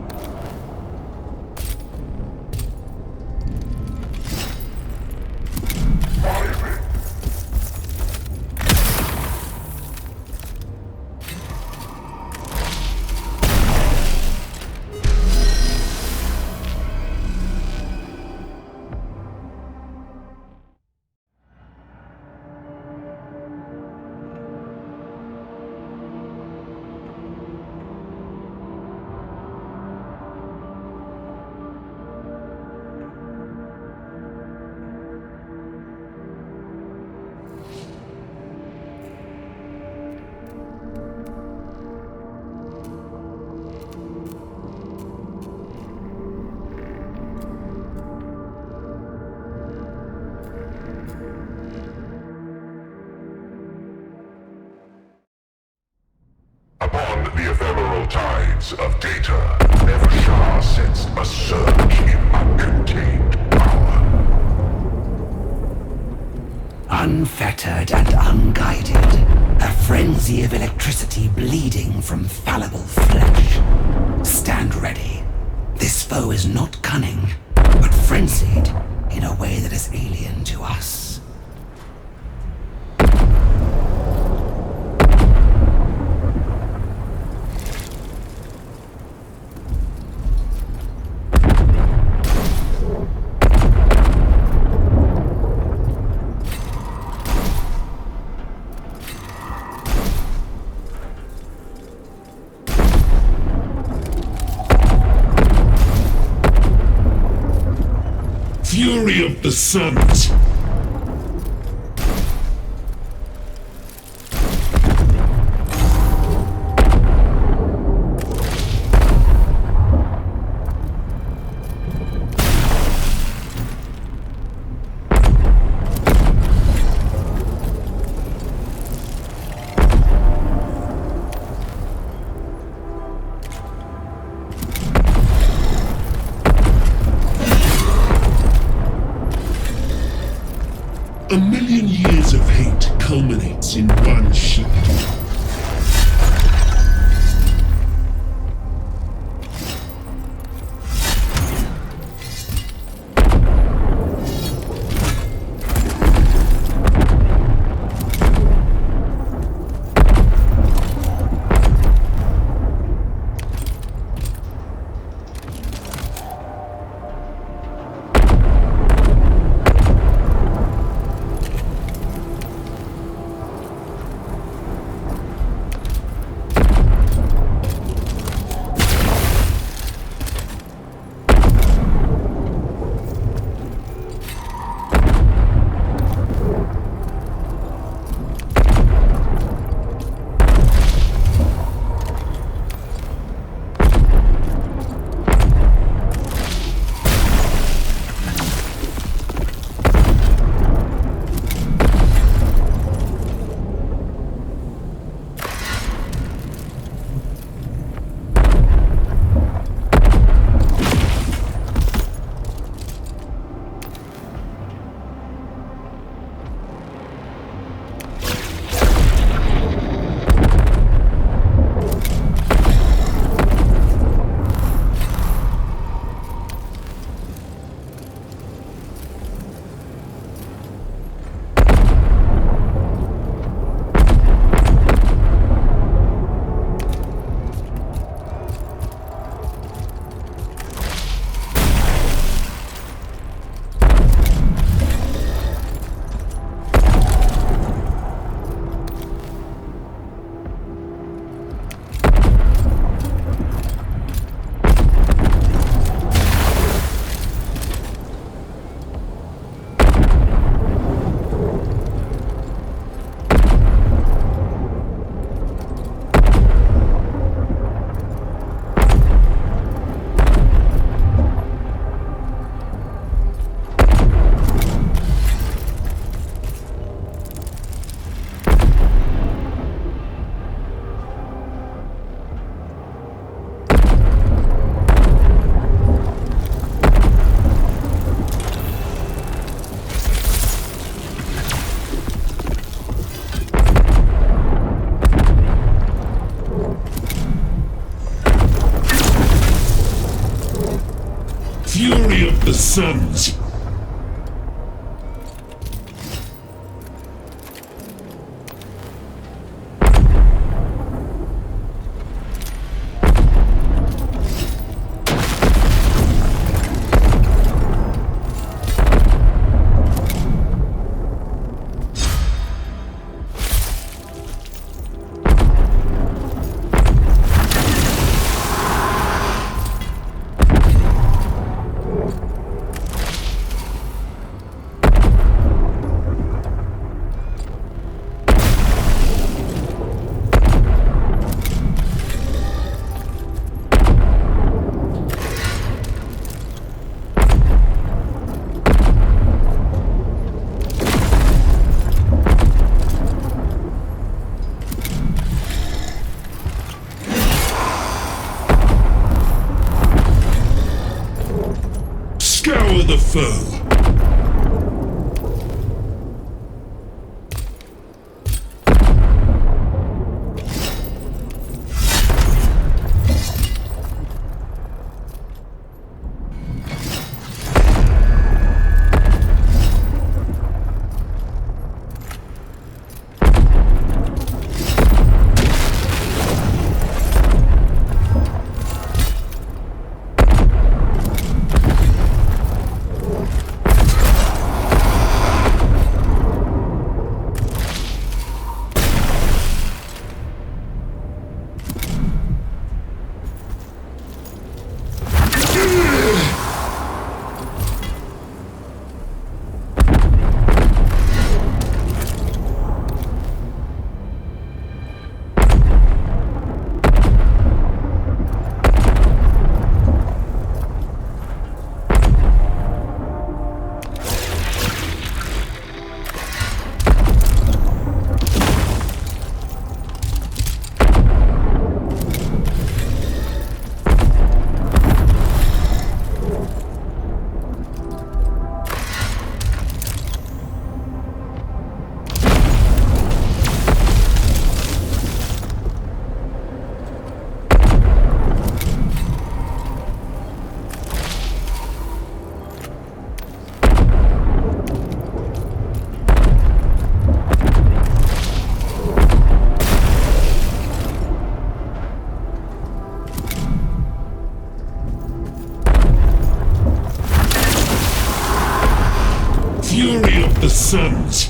Upon the ephemeral tides of data, Nevershah sensed a surge in uncontained power. Unfettered and unguided, a frenzy of electricity bleeding from fallible flesh. Stand ready. This foe is not cunning, but frenzied in a way that is alien to us. Fury of the Suns! A million years of hate culminates in one sheep. fury of the suns.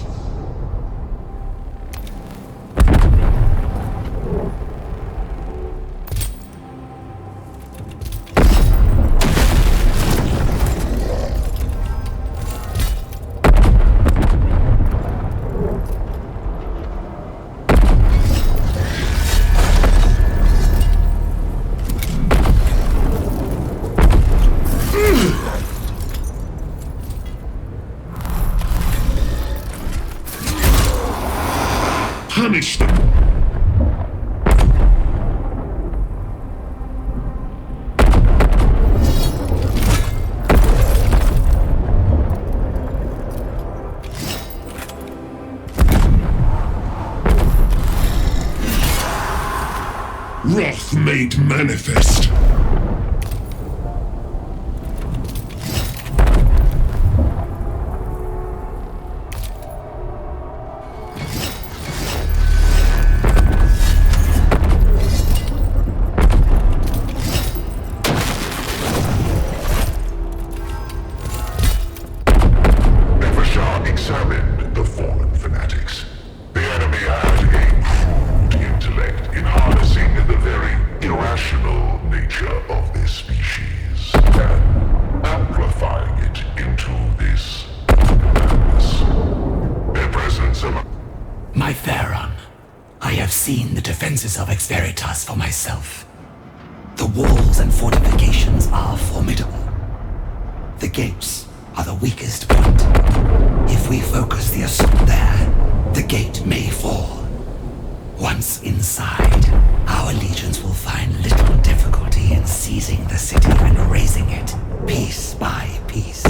Punish them. Wrath made manifest. Examined the fallen fanatics. The enemy had a crude intellect in harnessing the very irrational nature of this species and amplifying it into this madness. Their presence among... My Theron, I have seen the defenses of Exveritas for myself. The walls and fortifications are formidable. The gates are the weakest point. If we focus the assault there, the gate may fall. Once inside, our legions will find little difficulty in seizing the city and razing it, piece by piece.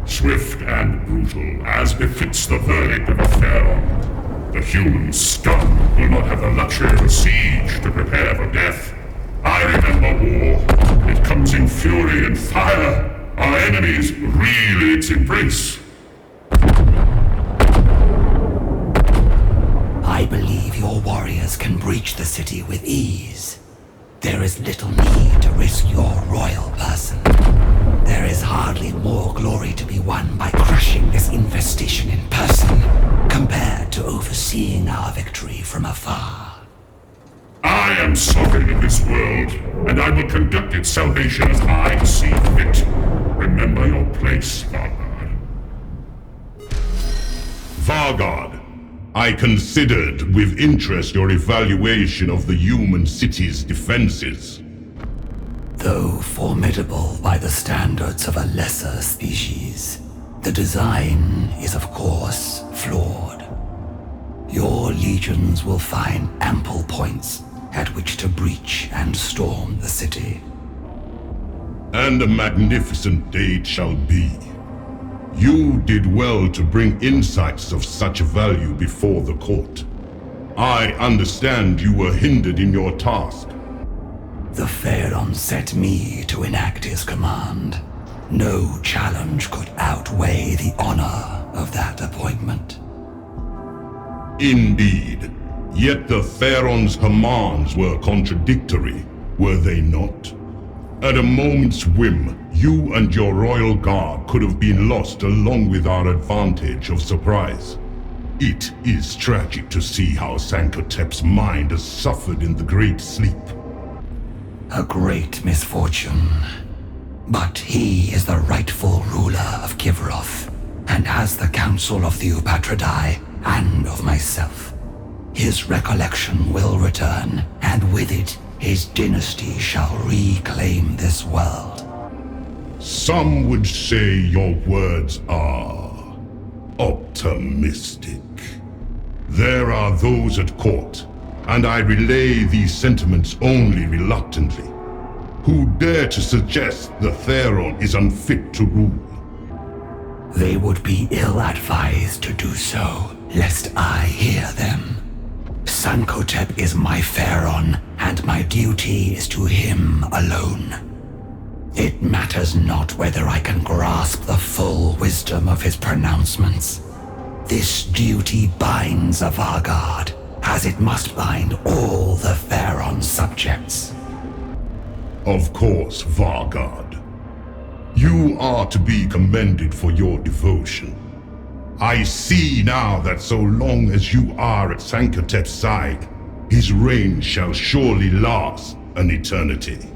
Swift and brutal, as befits the verdict of a Theron. The human scum will not have the luxury of a siege to prepare for death. I remember war. It comes in fury and fire. Our enemies reel its embrace. I believe your warriors can breach the city with ease. There is little need to risk your royal person. There is hardly more glory to be won by crushing this infestation in person, compared to overseeing our victory from afar. I am sovereign of this world, and I will conduct its salvation as I see fit. Remember your place, Vargard. Vargard, I considered with interest your evaluation of the human city's defenses. Though formidable by the standards of a lesser species, the design is of course flawed. Your legions will find ample points at which to breach and storm the city. And a magnificent day it shall be. You did well to bring insights of such value before the court. I understand you were hindered in your task. The Theron set me to enact his command. No challenge could outweigh the honor of that appointment. Indeed. Yet the Theron's commands were contradictory, were they not? At a moment's whim, you and your royal guard could have been lost along with our advantage of surprise. It is tragic to see how Sankotep's mind has suffered in the Great Sleep. A great misfortune. But he is the rightful ruler of Kivroth, and has the counsel of the Upatridae and of myself. His recollection will return, and with it, his dynasty shall reclaim this world. Some would say your words are optimistic. There are those at court, and I relay these sentiments only reluctantly, who dare to suggest the Theron is unfit to rule. They would be ill-advised to do so, lest I hear them. Sankotep is my Theron, and my duty is to him alone. It matters not whether I can grasp the full wisdom of his pronouncements. This duty binds a Vargard, as it must bind all the Pharaon's subjects. Of course, Vargard. You are to be commended for your devotion. I see now that so long as you are at Sankotep's side, his reign shall surely last an eternity.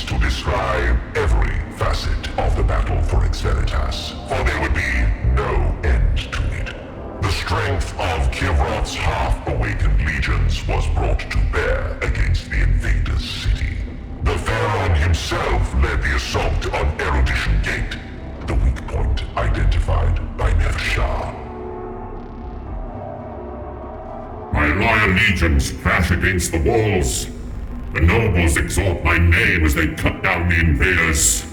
To describe every facet of the battle for Exveritas, for there would be no end to it. The strength of Kivroth's half-awakened legions was brought to bear against the invaders' city. The Pharaon himself led the assault on Erudition Gate, the weak point identified by Nemesor. My loyal legions crash against the walls. The nobles exalt my name as they cut down the invaders.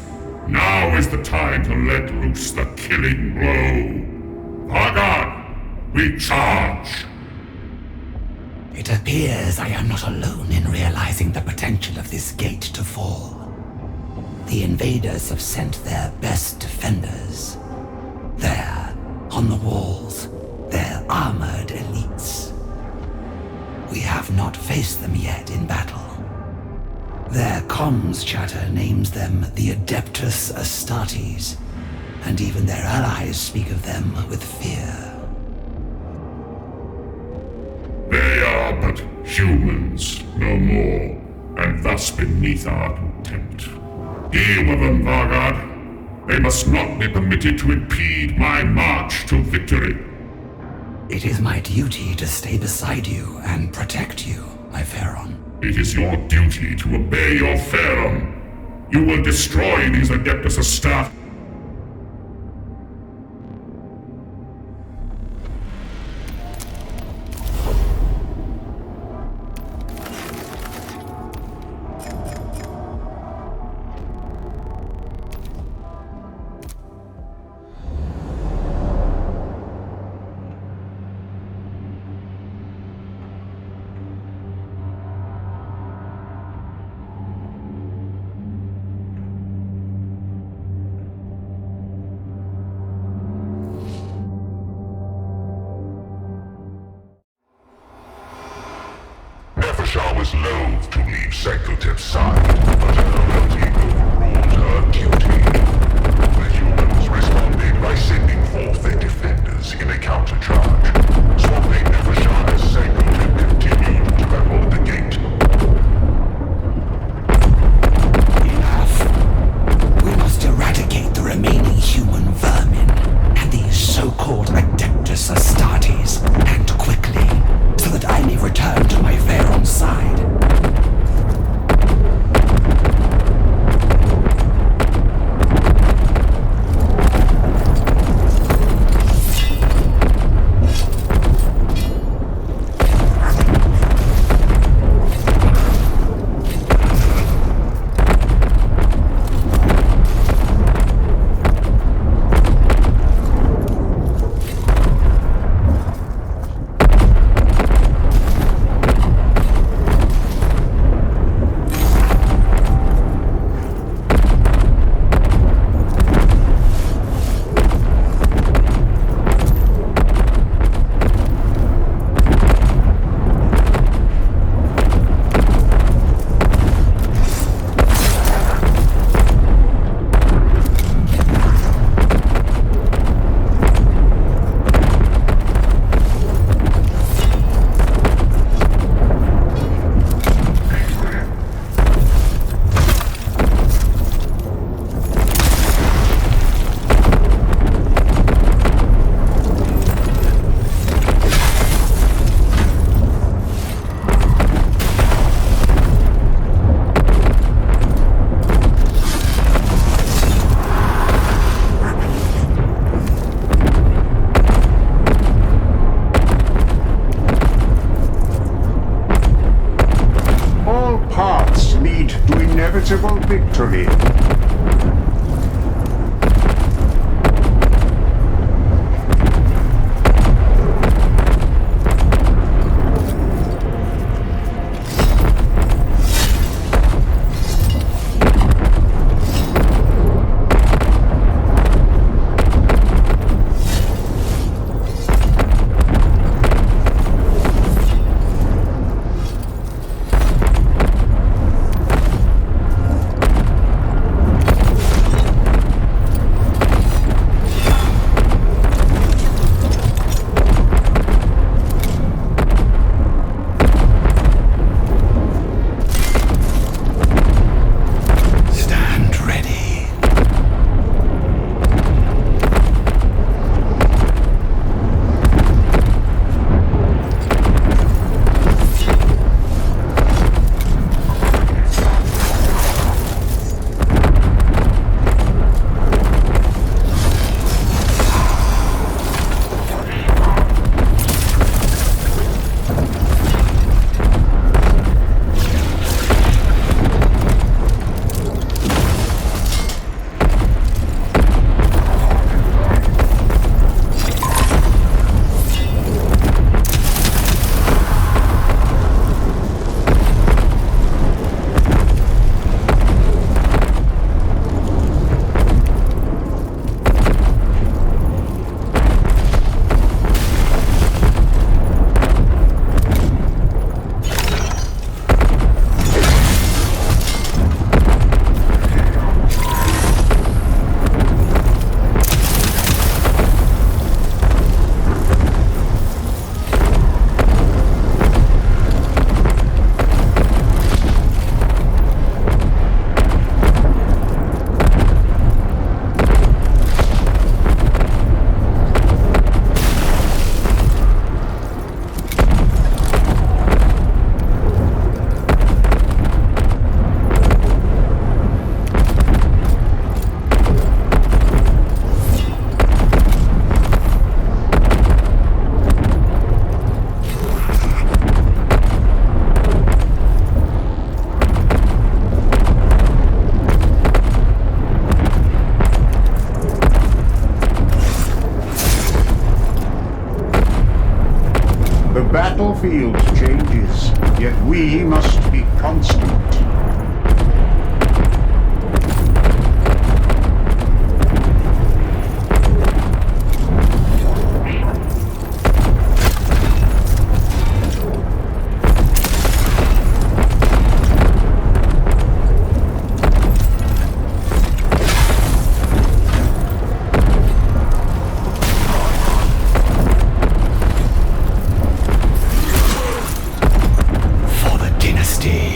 Now is the time to let loose the killing blow. Vargard, we charge! It appears I am not alone in realizing the potential of this gate to fall. The invaders have sent their best defenders. There, on the walls, their armored elites. We have not faced them yet in battle. Their comms chatter names them the Adeptus Astartes, and even their allies speak of them with fear. They are but humans, no more, and thus beneath our contempt. Deal with them, Vargard. They must not be permitted to impede my march to victory. It is my duty to stay beside you and protect you, my Pharaon. It is your duty to obey your Pharaon. You will destroy these Adeptus Astartes. Nemesor was loath to leave Sankotep's side, but her loyalty overruled her duty. The humans responded by sending forth their defenders in a counter-charge, swamping Nemesor as Sankotep continued to battle at the gate. Enough. We must eradicate the remaining human vermin and these so-called Adeptus Astartes, and quickly, so that I may return to my Pharaon's side. victory. The battlefield changes, yet we must be constant. For the dynasty.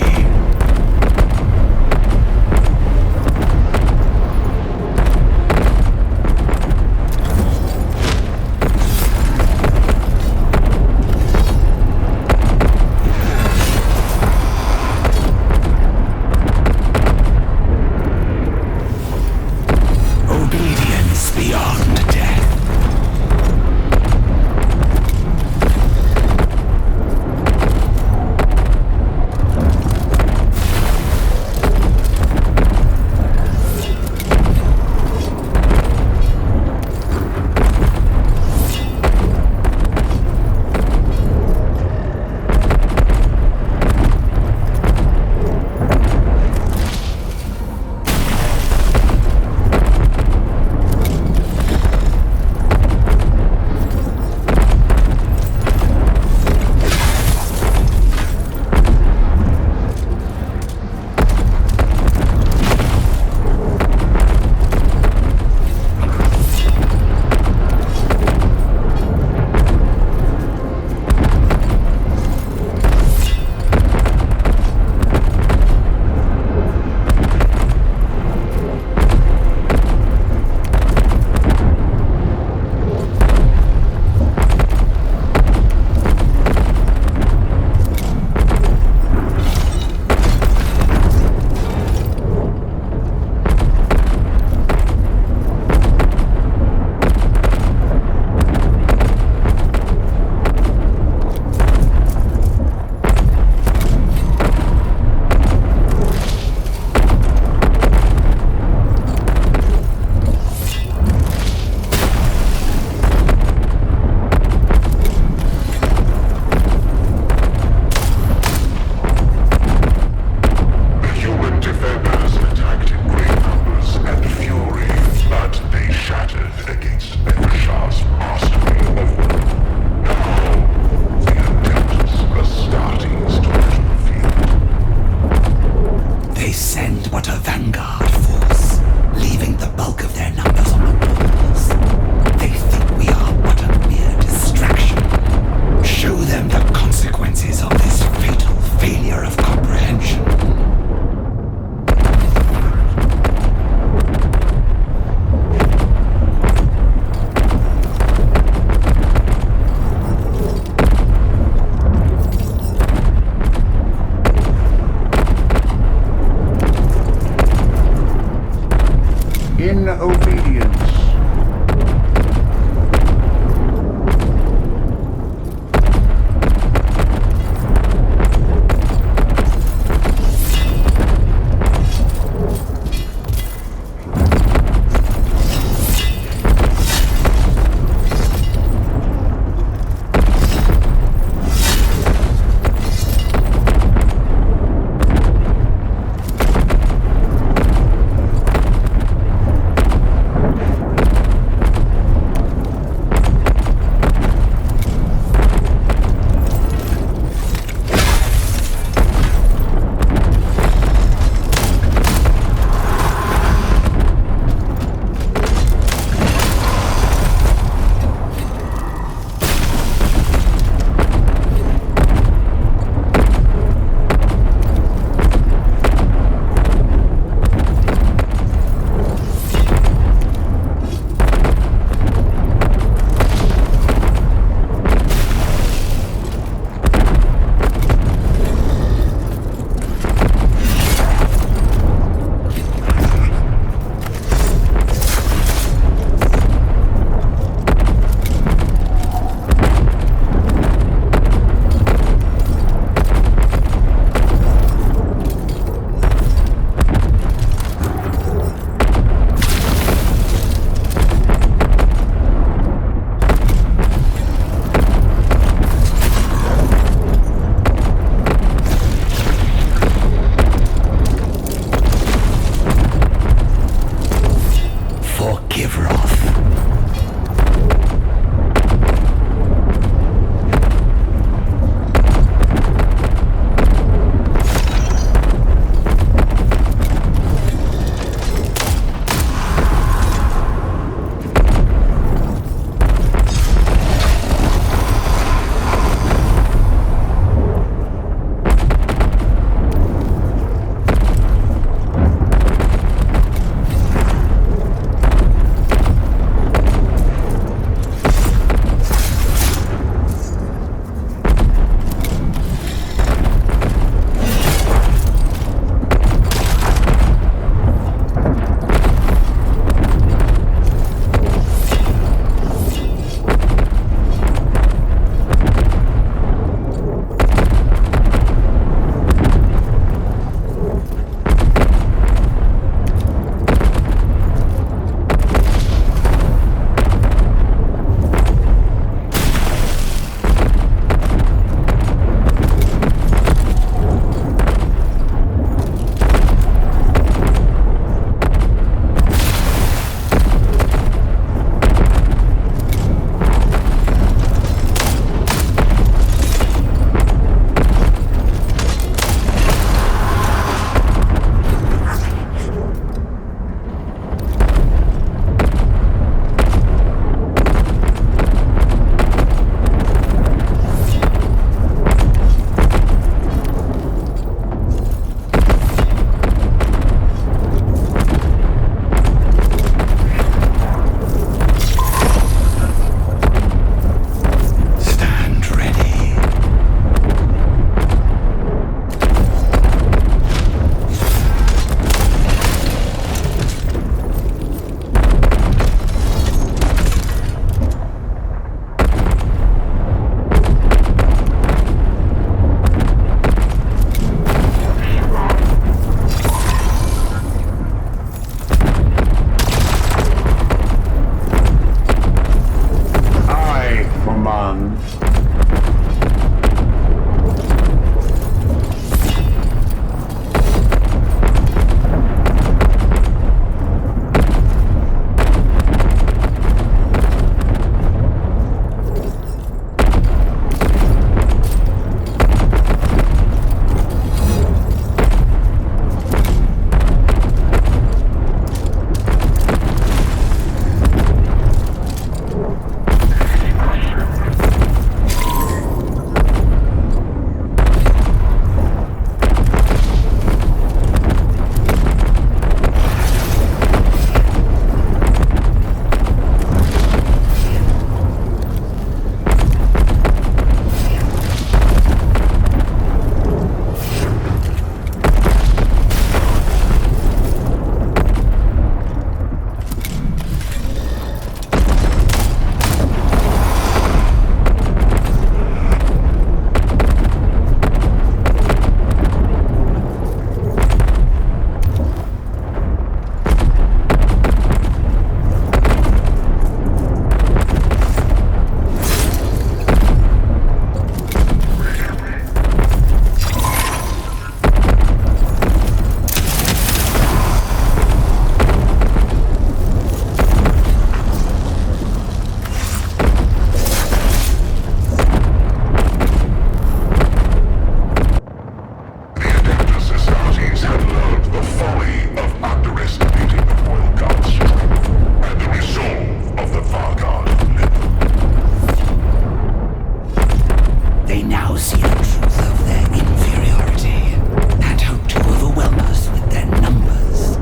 They now see the truth of their inferiority and hope to overwhelm us with their numbers.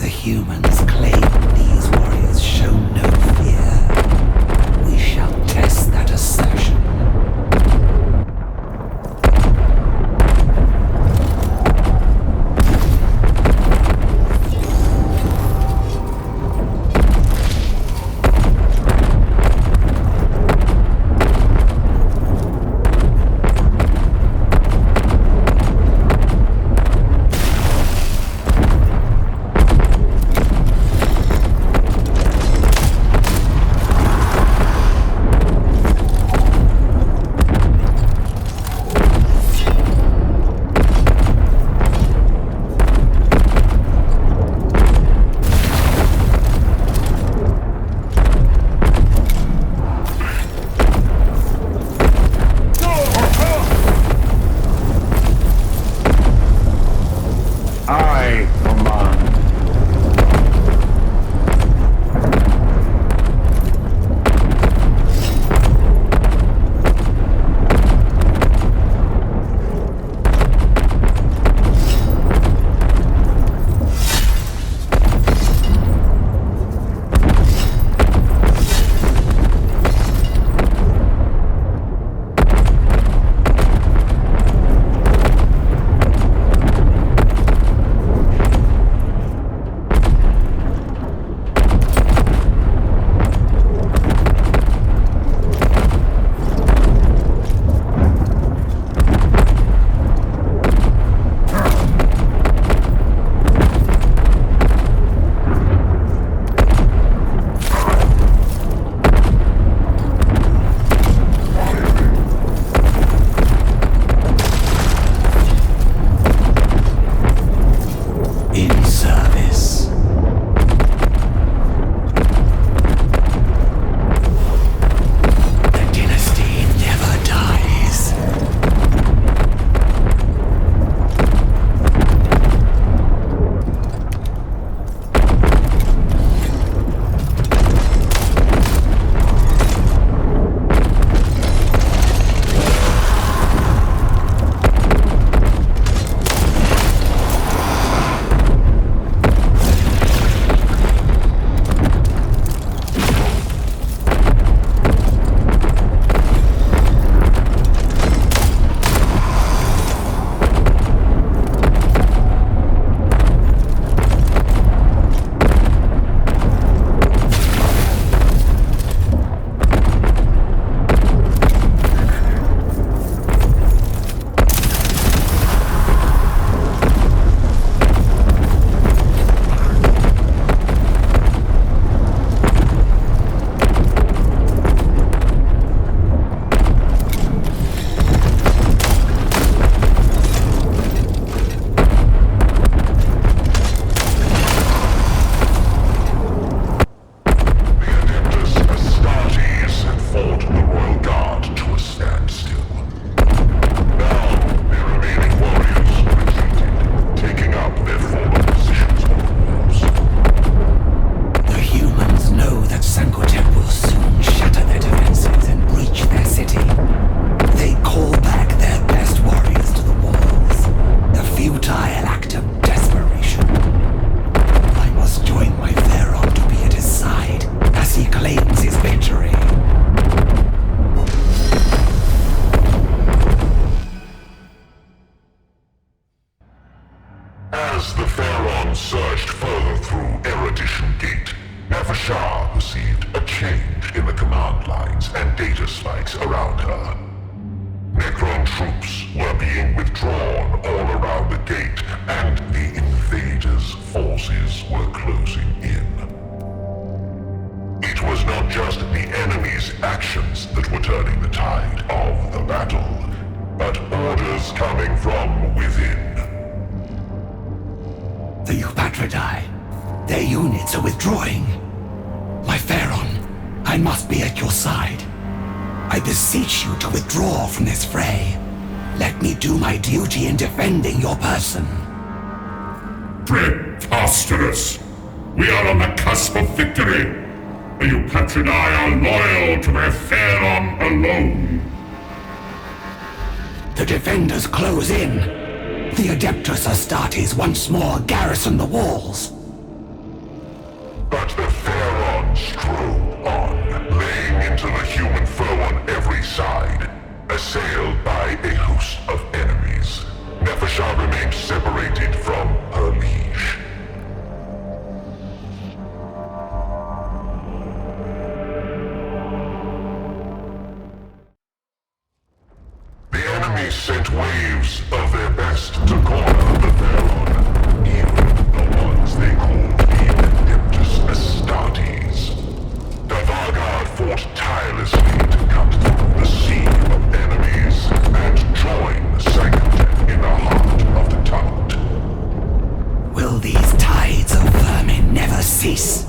The humans claim these warriors show no fear. We shall test that assertion. Around her. Necron troops were being withdrawn all around the gate, and the invaders' forces were closing in. It was not just the enemy's actions that were turning the tide of the battle, but orders coming from within. The Eupatridae. Their units are withdrawing. My Pharaon, I must be at your side. I beseech you to withdraw from this fray. Let me do my duty in defending your person. Preposterous! We are on the cusp of victory. The Eupatridae are loyal to their Pharaon alone. The defenders close in. The Adeptus Astartes once more garrison the walls. But the Pharaon strode on, laying into the human foe on every side, assailed by a host of enemies. Nepheshah remained separated from her liege. The enemy sent waves of their best to corner the Pharaon, even the ones they called the Adeptus Astartes. The Vargard fought tirelessly to cut through the sea of enemies and join the Sanctum in the heart of the Talent. Will these tides of vermin never cease?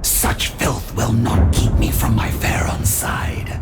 Such filth will not keep me from my Pharaon's side.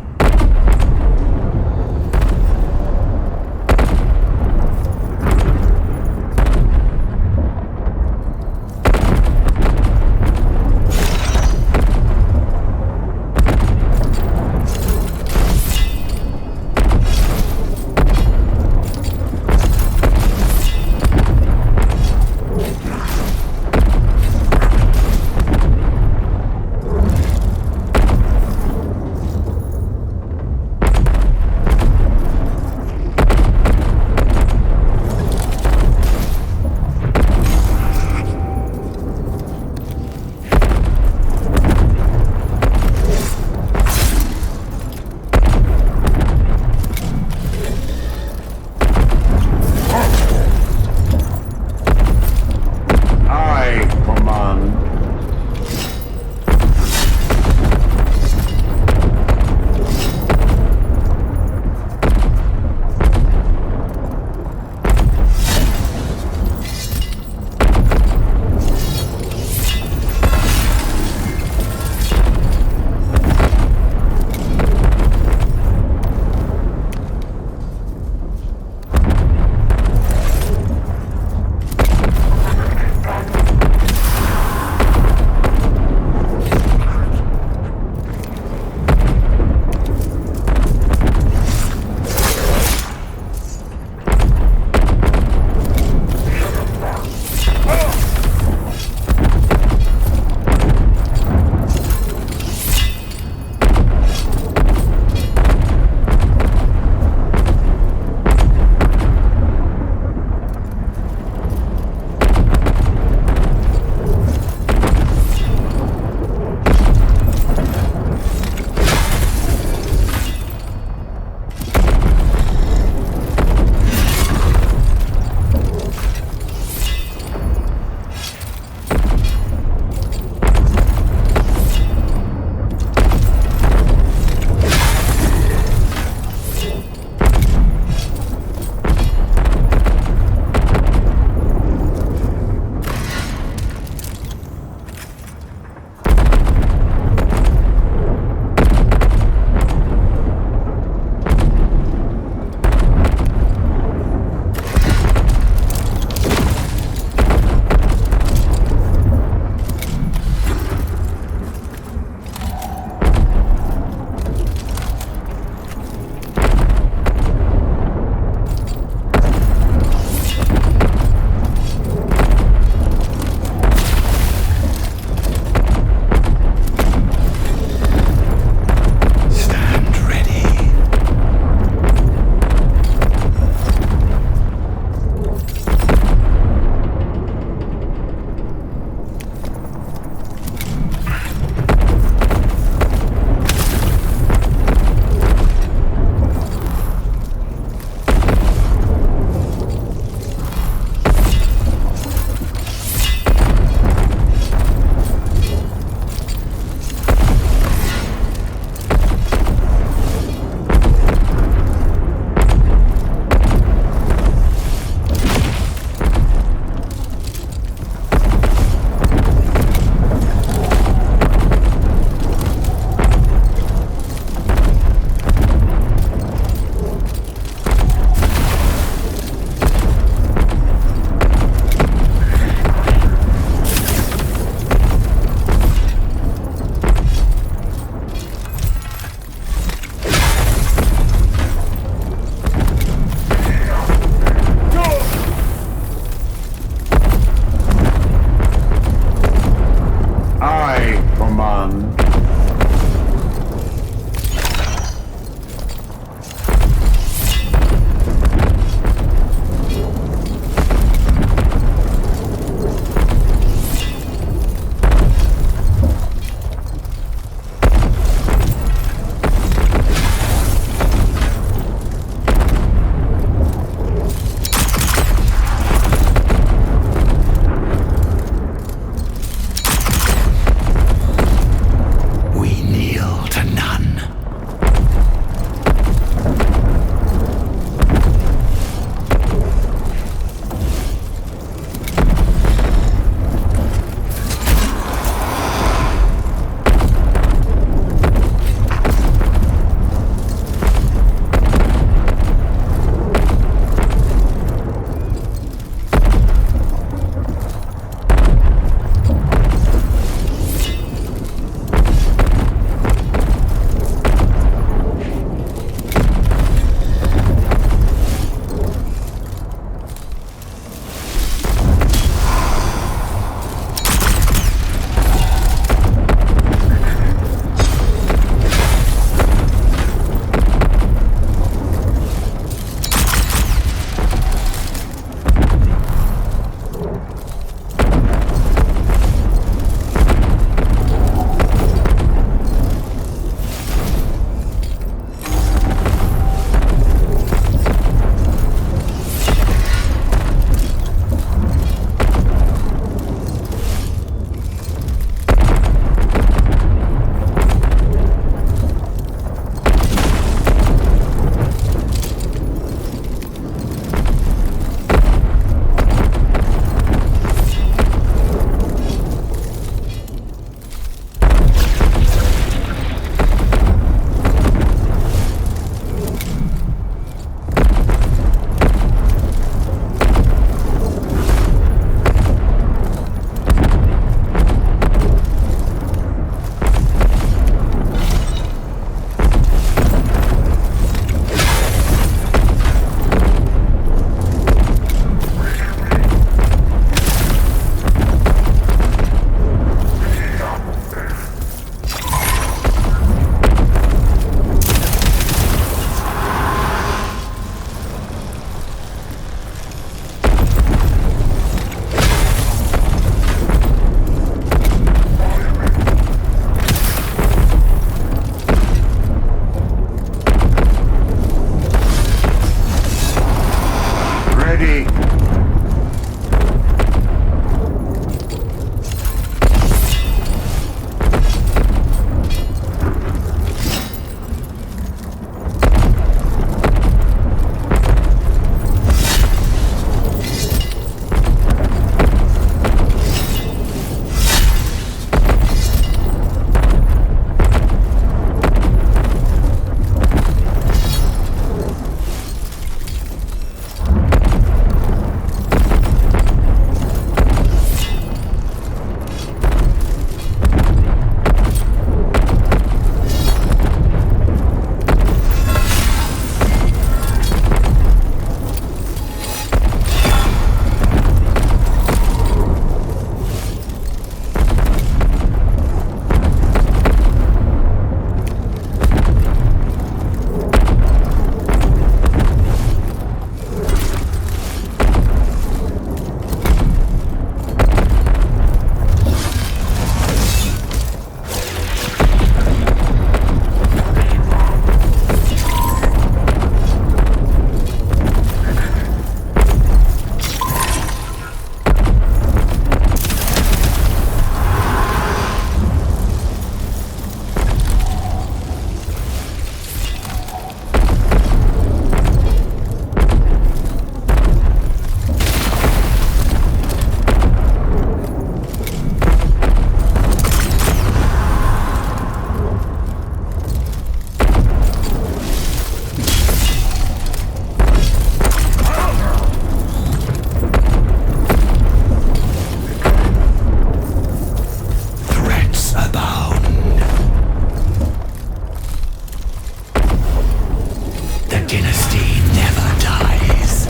dynasty never dies.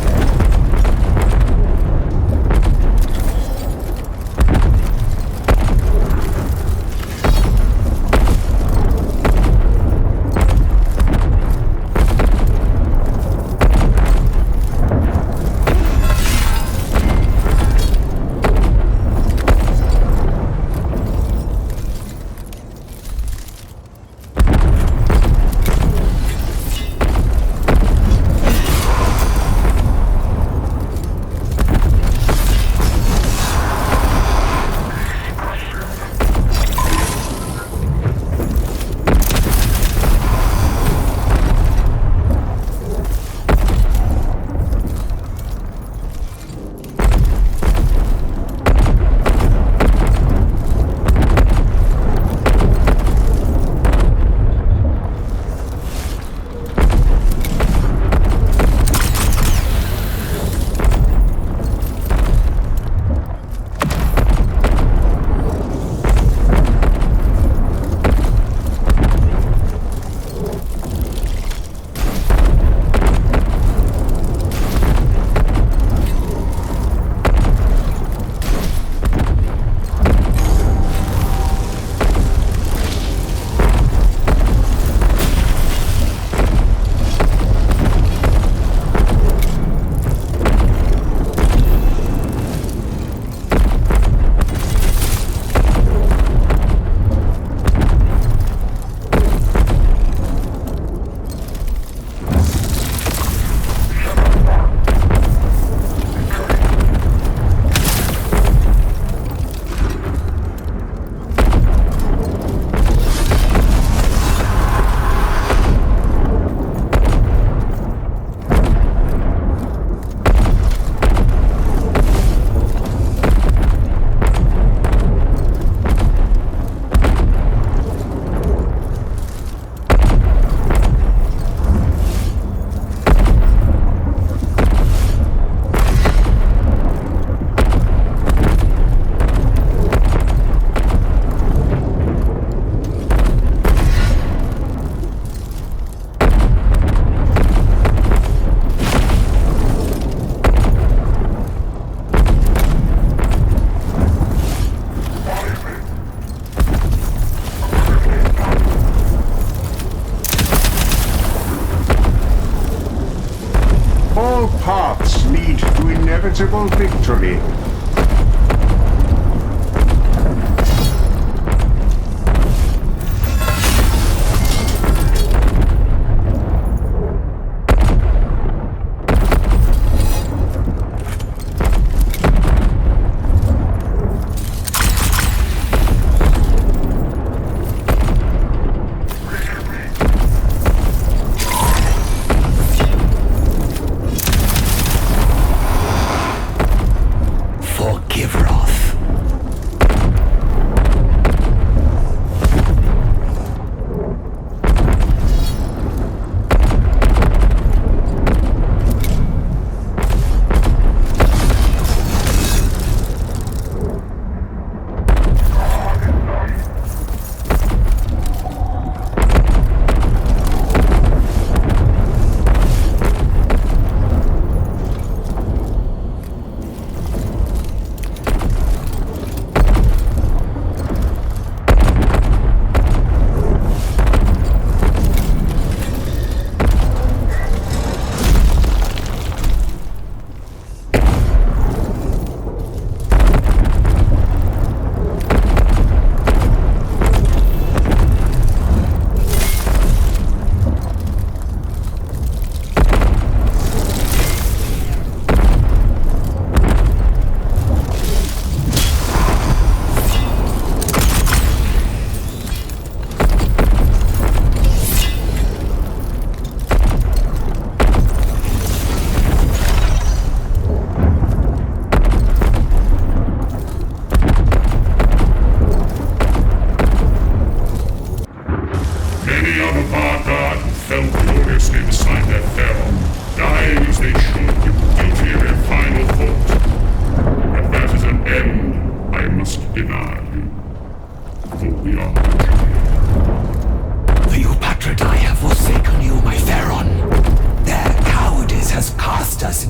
All paths lead to inevitable victory.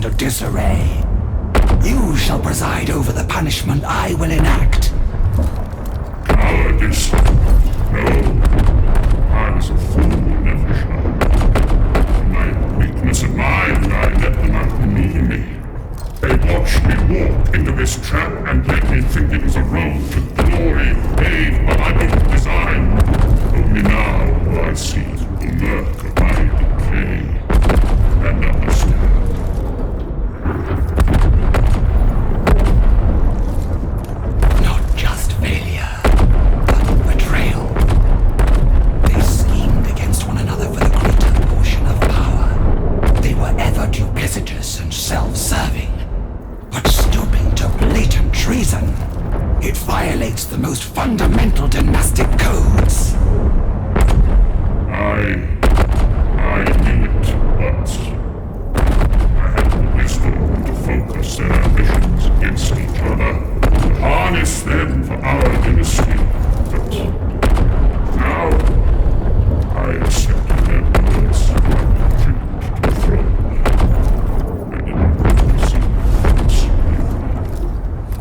into disarray. You shall preside over the punishment I will enact. Cowardice. No. I was a fool, Nevershire. In my weakness of mind, I let them outmaneuver me. They watched me walk into this trap and let me think it was a road to glory, aid what I don't design. Only now will I see the murk of my decay and understand. Not just failure, but betrayal. They schemed against one another for the greater portion of power. They were ever duplicitous and self-serving. But stooping to blatant treason, it violates the most fundamental dynastic codes. I knew it, but I had the wisdom to focus their ambitions against each other, to harness them for our dynasty. But now I accepted their words and tribute to the throne. I didn't see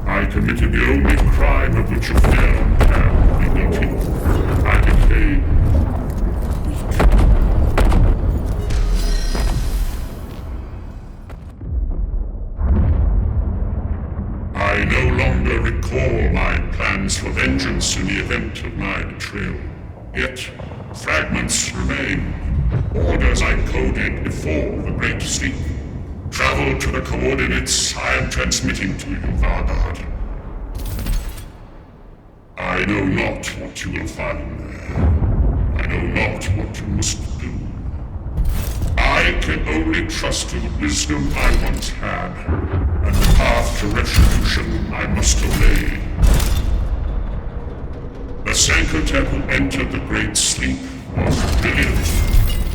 I committed the only crime of which a Pharaoh can be guilty. I became weak. I no longer recall my plans for vengeance in the event of my betrayal. Yet, fragments remain. Orders I coded before the Great Sleep. Travel to the coordinates I am transmitting to you, Vargard. I know not what you will find there. I know not what you must do. I can only trust to the wisdom I once had, and the path to retribution I must obey. The Sancotep who entered the Great Sleep was brilliant,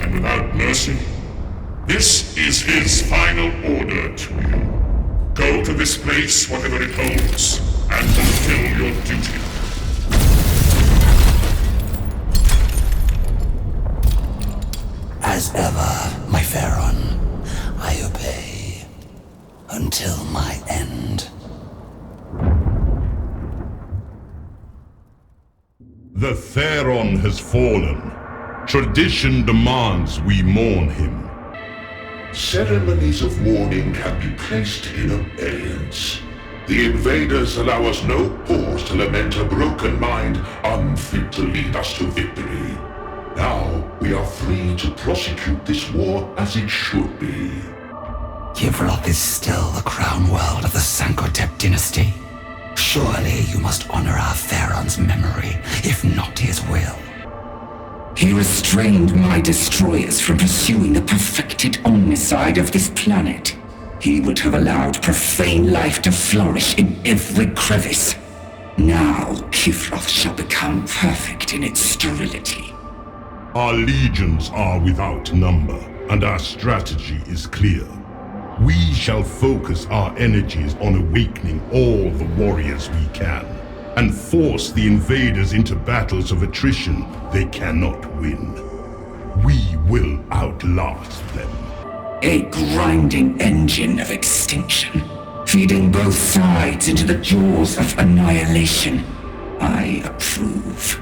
and without mercy. This is his final order to you. Go to this place, whatever it holds, and fulfill your duty. As ever, my Pharaon, I obey until my end. The Pharaon has fallen. Tradition demands we mourn him. Ceremonies of mourning can be placed in abeyance. The invaders allow us no pause to lament a broken mind unfit to lead us to victory. Now we are free to prosecute this war as it should be. Kivroth is still the crown world of the Sancotep dynasty. Surely you must honor our Pharaon's memory, if not his will. He restrained my destroyers from pursuing the perfected omnicide of this planet. He would have allowed profane life to flourish in every crevice. Now, Kivroth shall become perfect in its sterility. Our legions are without number, and our strategy is clear. We shall focus our energies on awakening all the warriors we can, and force the invaders into battles of attrition they cannot win. We will outlast them. A grinding engine of extinction, feeding both sides into the jaws of annihilation. I approve.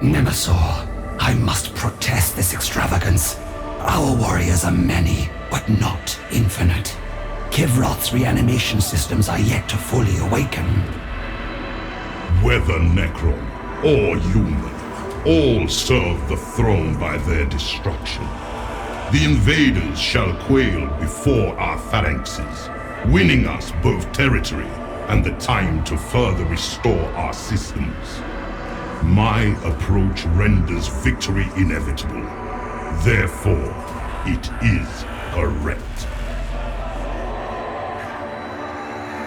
Nemesor, I must protest this extravagance. Our warriors are many, but not infinite. Kivroth's reanimation systems are yet to fully awaken. Whether Necron or human, all serve the throne by their destruction. The invaders shall quail before our phalanxes, winning us both territory and the time to further restore our systems. My approach renders victory inevitable. Therefore, it is correct.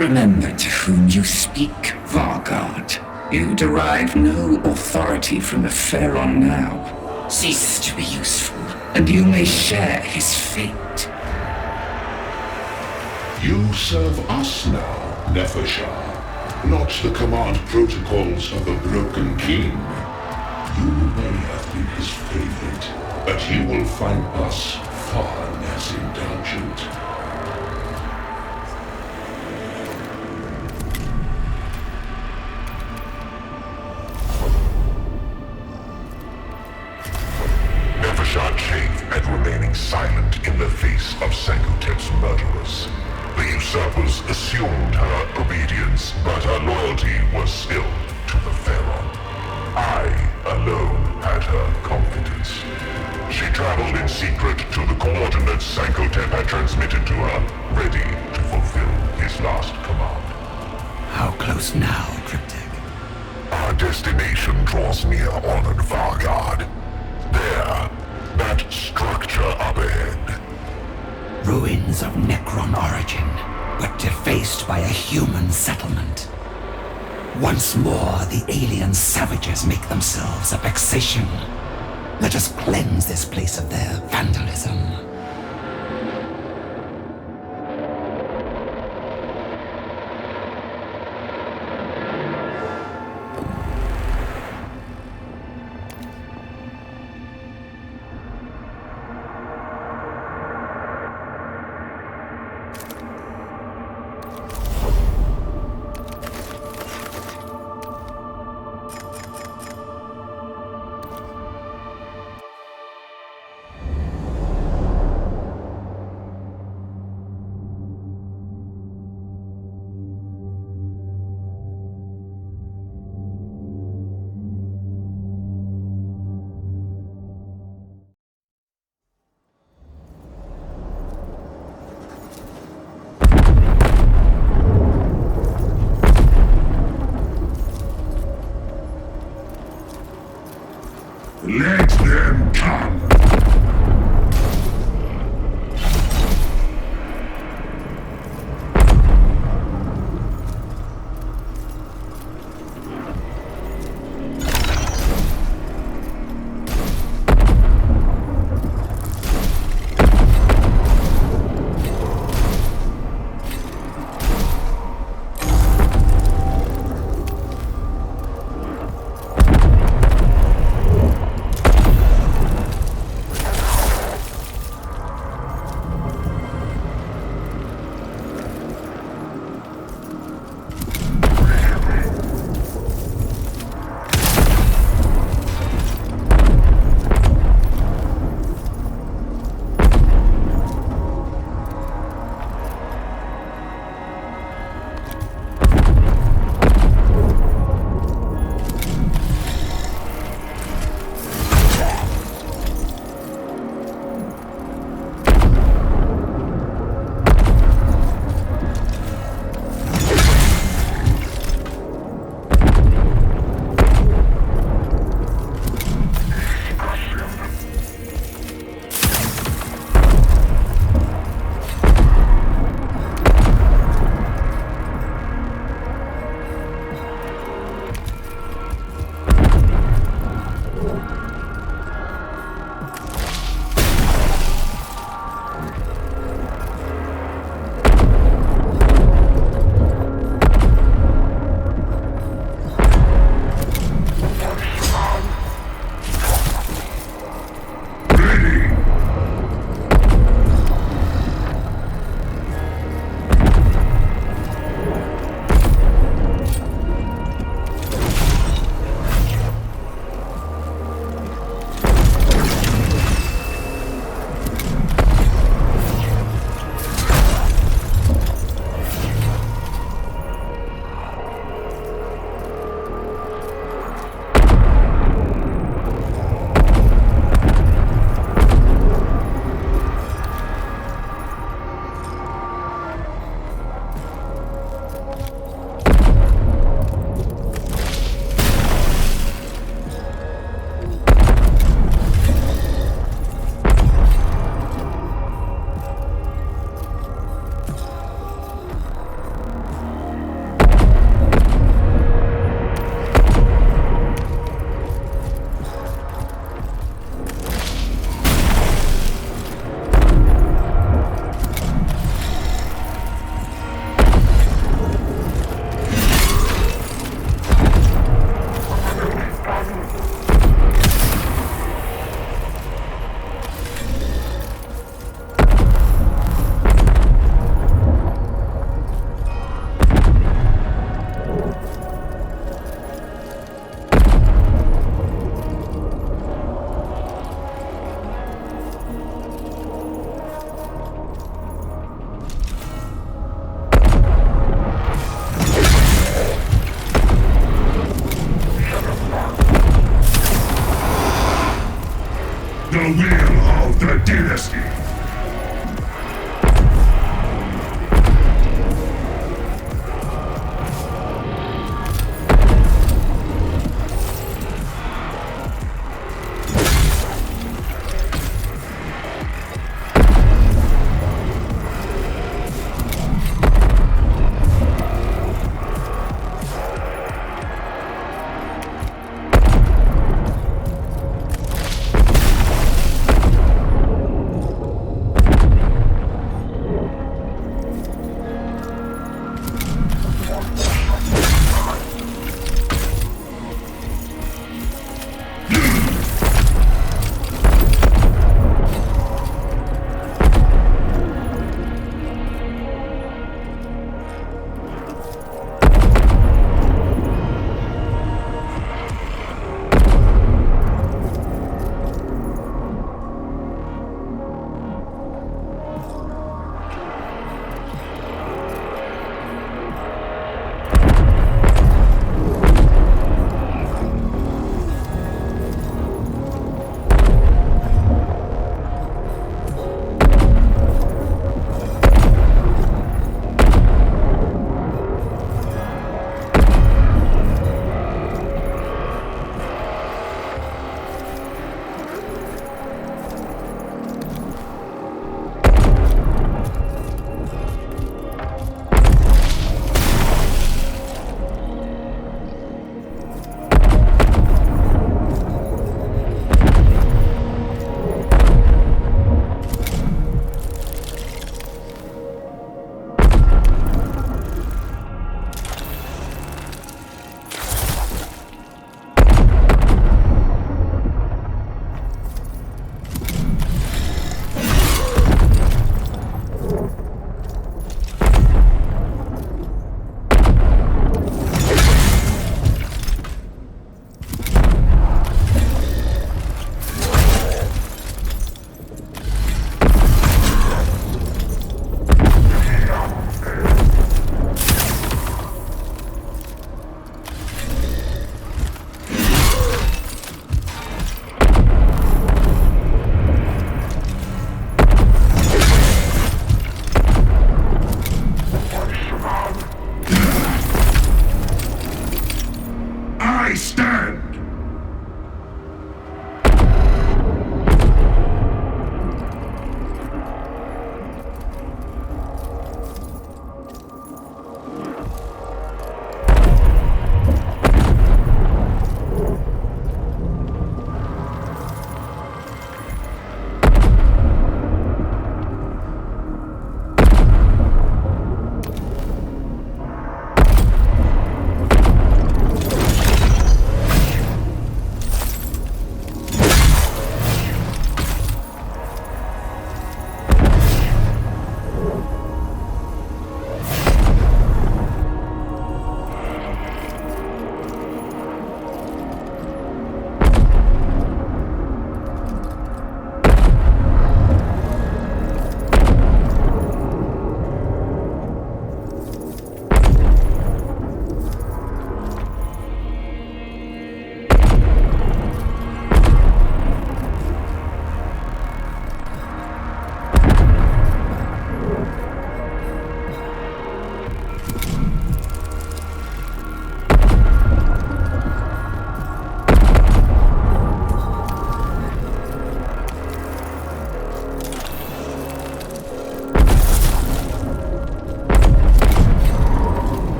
Remember to whom you speak, Vargard. You derive no authority from the Pharaon now. Cease to be useful, and you may share his fate. You serve us now, Nefershah, not the command protocols of a broken king. You may have been his favorite, but he will find us far less indulgent. Nevershot chafed at remaining silent in the face of Sankotep's murderers. The usurpers assumed her obedience, but her loyalty was still to the Pharaoh. I alone had her confidence. She traveled in secret to the coordinates Sankotep had transmitted to her, ready to fulfill his last command. How close now, Cryptic? Our destination draws near, Honored Vargard. There, that structure up ahead. Ruins of Necron origin, but defaced by a human settlement. Once more, the alien savages make themselves a vexation. Let us cleanse this place of their vandalism. Majesty.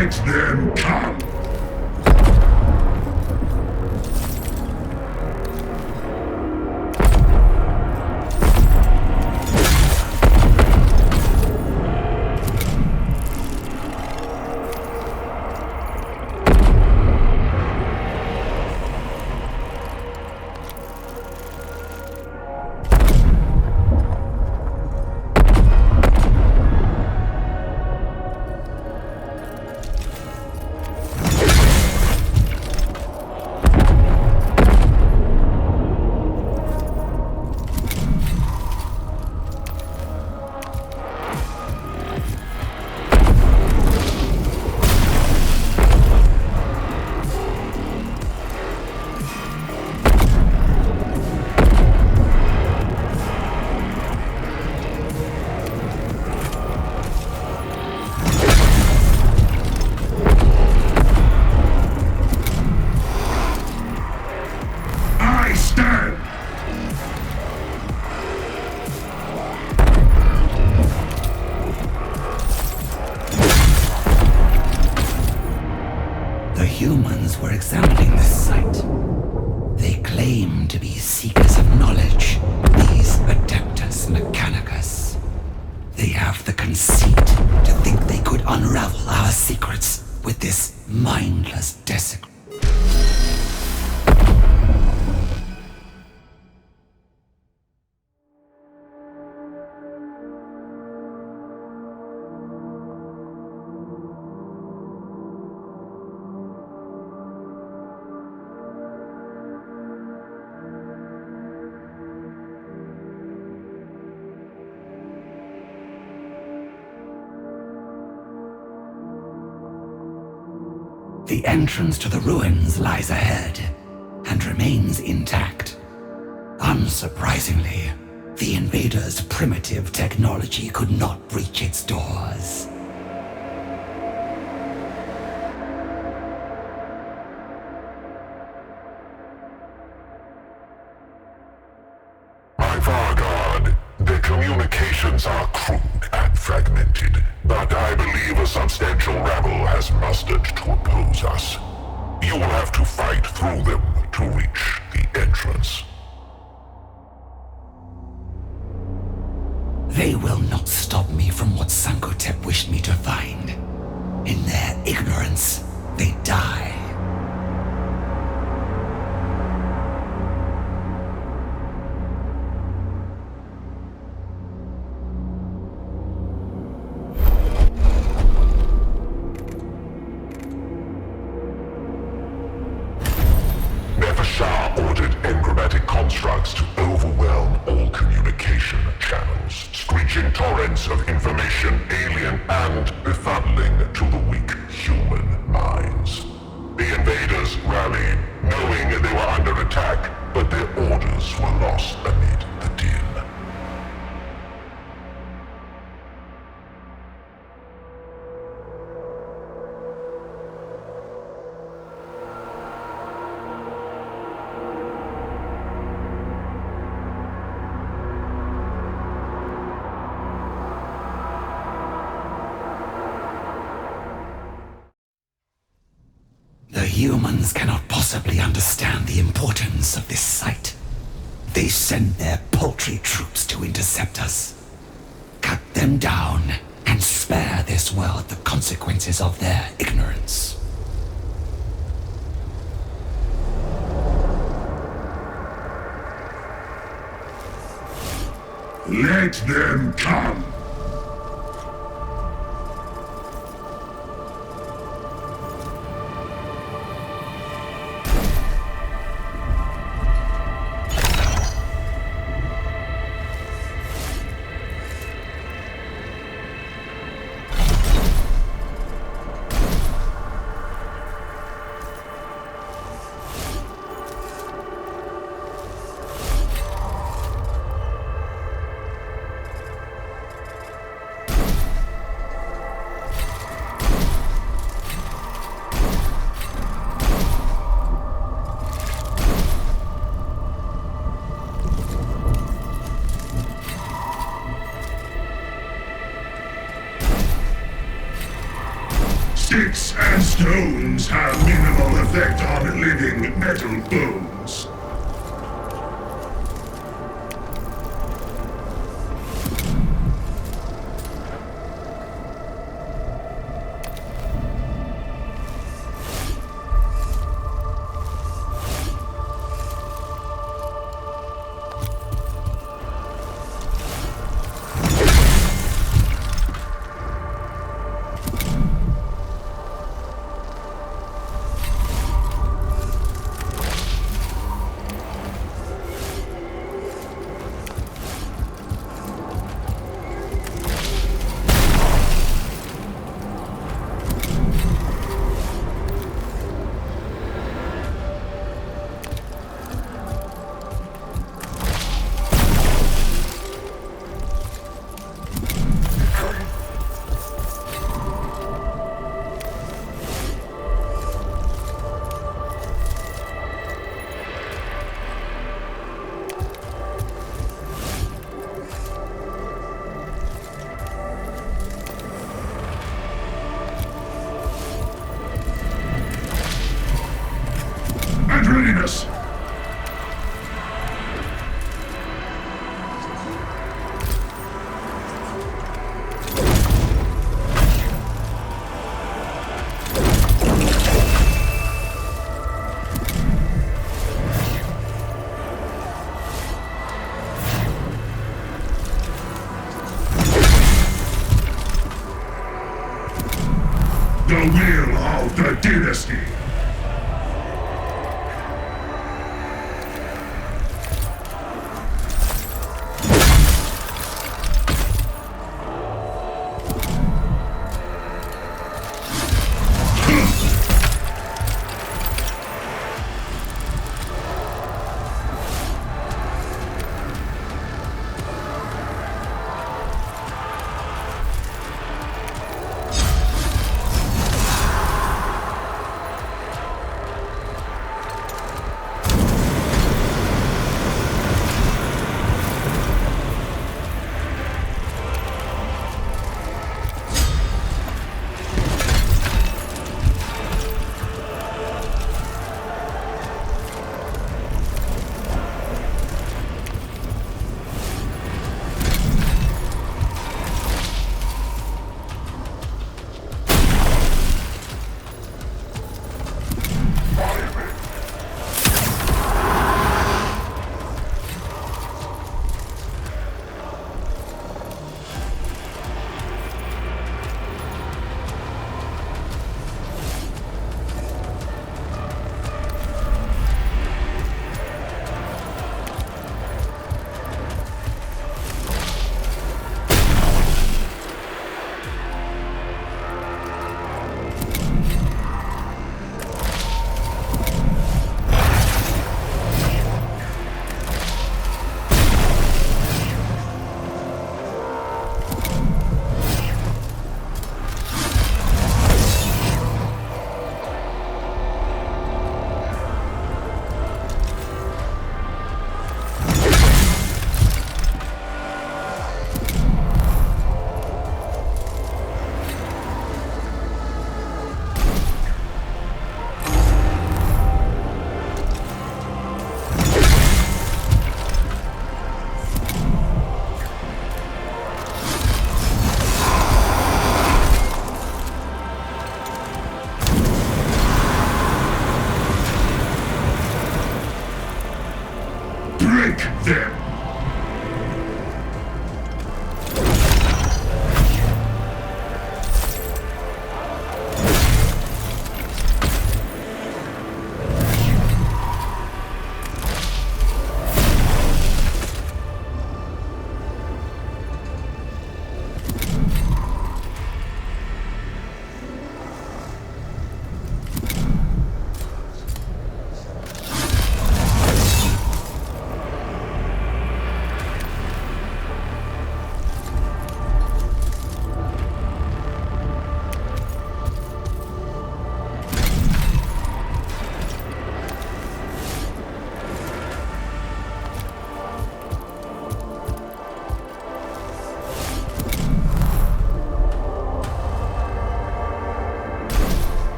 Let them come! Humans were examining this site. They claim to be seekers of knowledge, these Adeptus Mechanicus. They have the conceit to think they could unravel our secrets with this mindless desecration. The entrance to the ruins lies ahead, and remains intact. Unsurprisingly, the invaders' primitive technology could not breach its doors. My Vargard, their communications are crude and fragmented, but I believe a substantial rabble has mustered to oppose us. You will have to fight through them to reach the entrance. They will not stop me from what Sankotep wished me to find. In their ignorance, they die. Ordered enigmatic constructs to overwhelm all communication channels, screeching torrents of information alien and befuddling to the weak human minds. The invaders rallied, knowing they were under attack, but their orders were lost amid the din. The humans cannot possibly understand the importance of this site. They send their paltry troops to intercept us. Cut them down and spare this world the consequences of their ignorance. Let them come! Sticks and stones have minimal effect on living metal bones. Readiness! The will of the dynasty!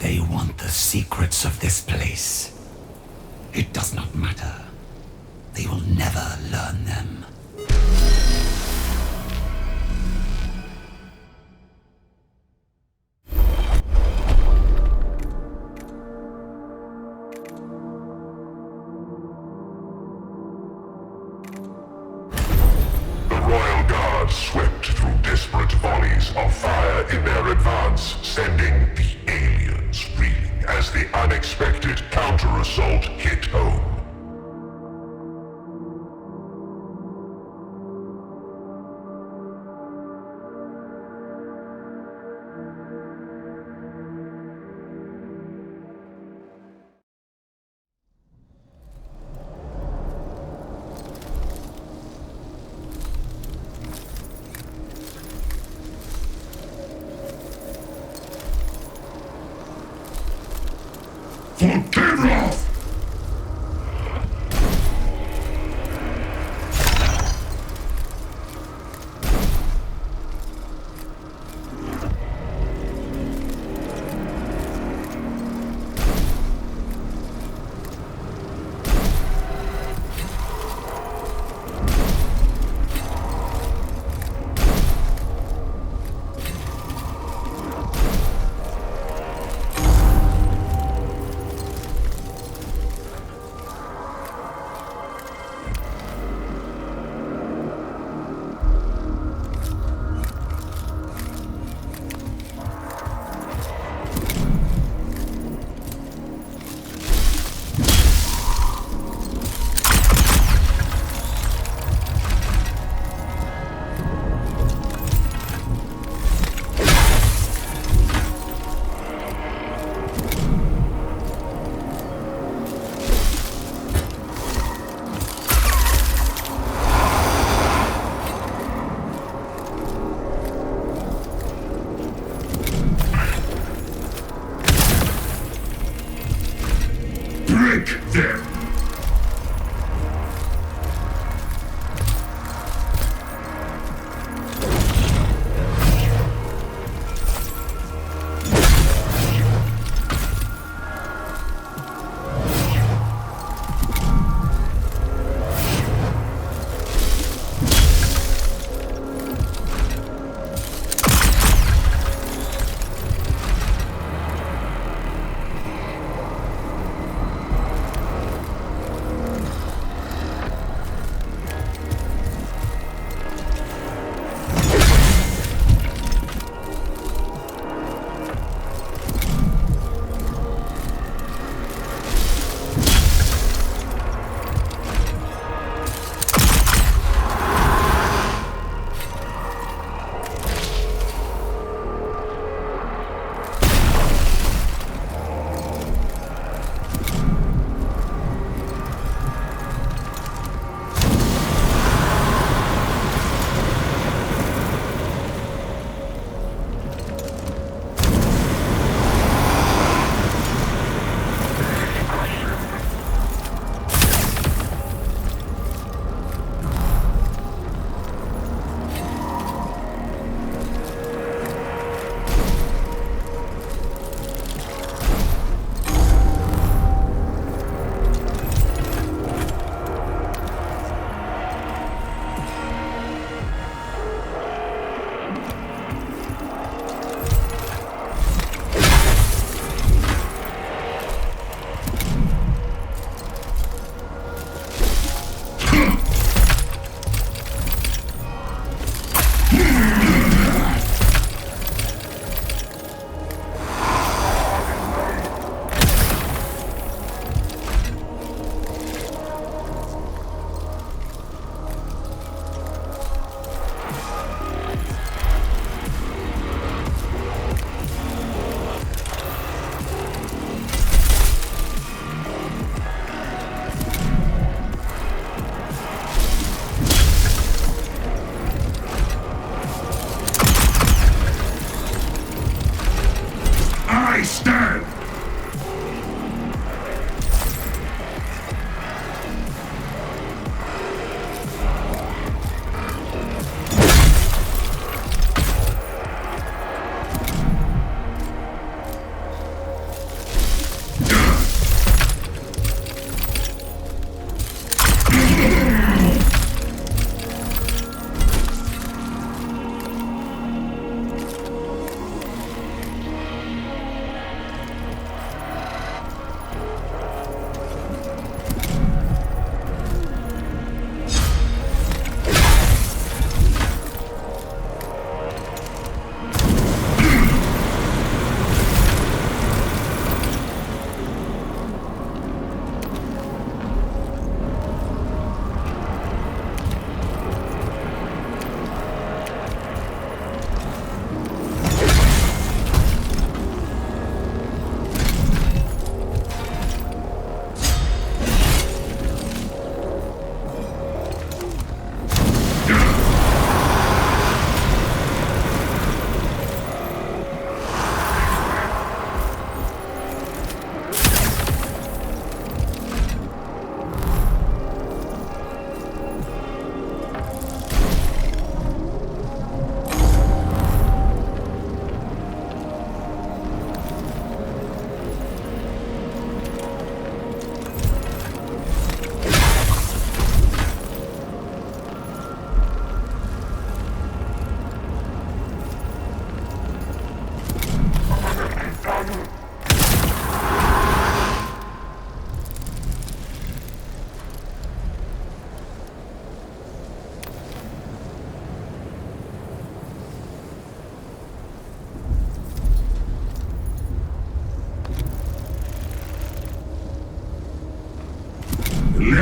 They want the secrets of this place. It does not matter. They will never learn them. The Royal Guard swept through desperate volleys of fire in their advance, sending the aliens reeling as the unexpected counter-assault hit home. For Kevlar! Them!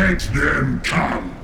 Let them come!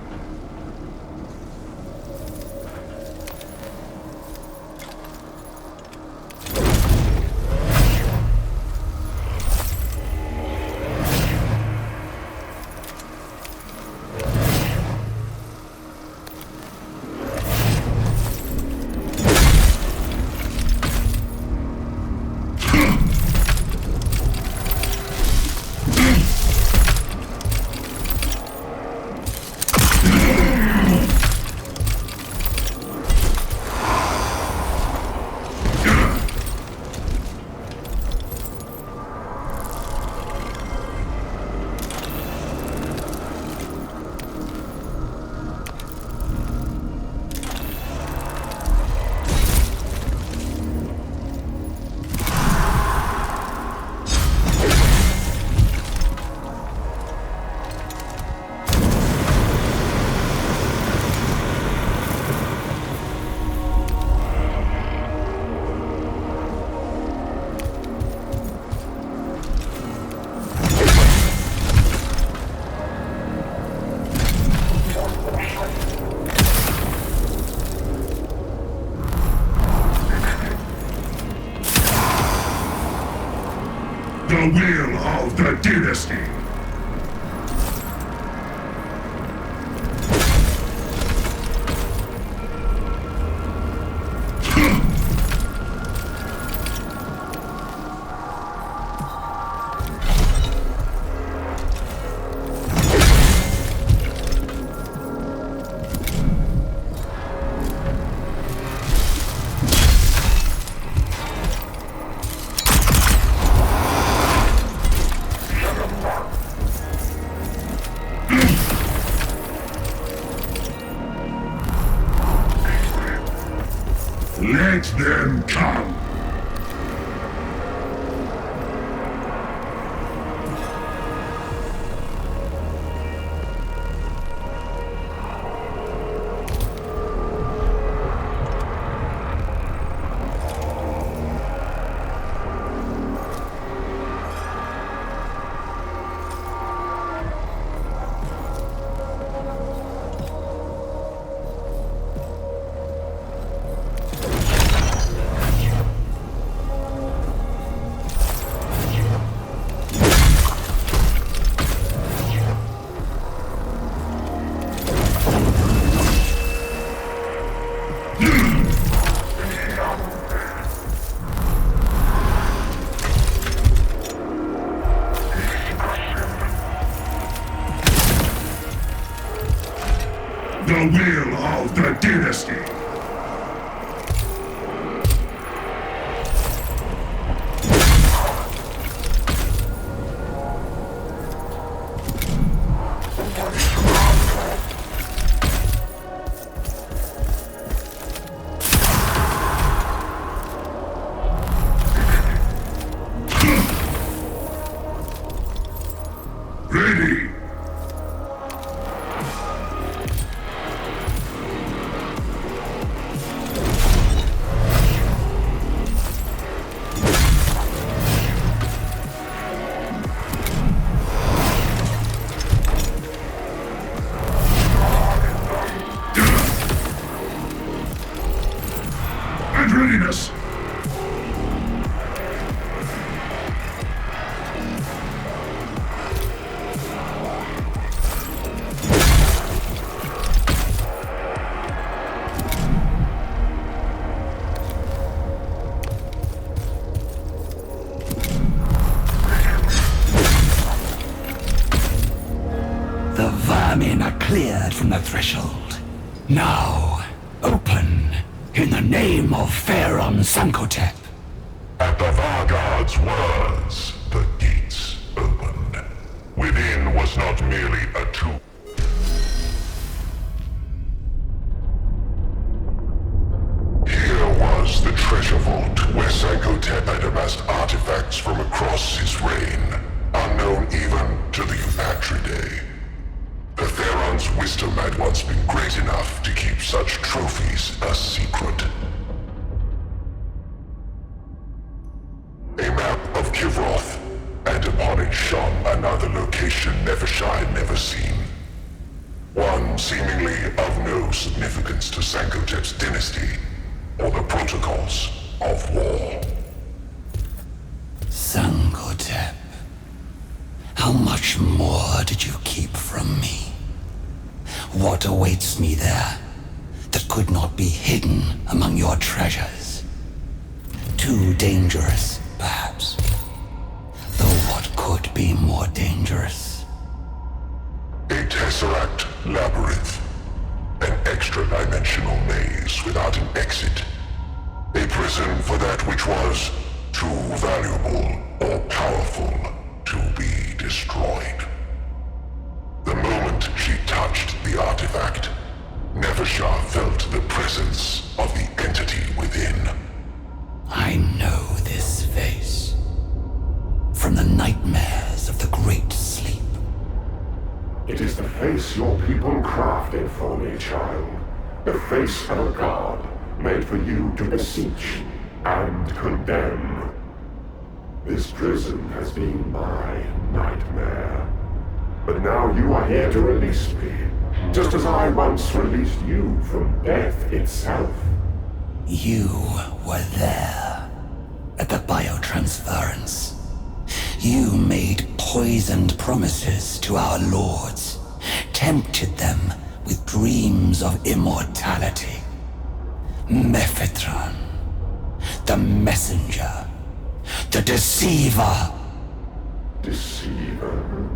The will of the dynasty! Let them come! The will of the dynasty! Ready! And readiness! The vermin are cleared from the threshold. Now, open, in the name of Pharaon Sankotep. At the Vargard's words, the gates opened. Within was not merely a tomb. Here was the treasure vault where Sankotep had amassed artifacts from across his reign, unknown even to the Eupatridae. The Pharaoh's wisdom had once been great enough to keep such trophies a secret. A map of Kivroth, and upon it shone another location Nevershai had never seen. One seemingly of no significance to Sankotep's dynasty or the protocols of war. Sankotep. How much more did you keep from me? What awaits me there that could not be hidden among your treasures? Too dangerous, perhaps. Though what could be more dangerous? A tesseract labyrinth. An extra-dimensional maze without an exit. A prison for that which was too valuable or powerful to be destroyed. The moment she touched the artifact, Nevershah felt the presence of the entity within. I know this face. From the nightmares of the Great Sleep. It is the face your people crafted for me, child. The face of a god, made for you to beseech and condemn. This prison has been my nightmare. But now you are here to release me, just as I once released you from death itself. You were there, at the biotransference. You made poisoned promises to our lords, tempted them with dreams of immortality. Mephitron, the messenger, the deceiver. Deceiver?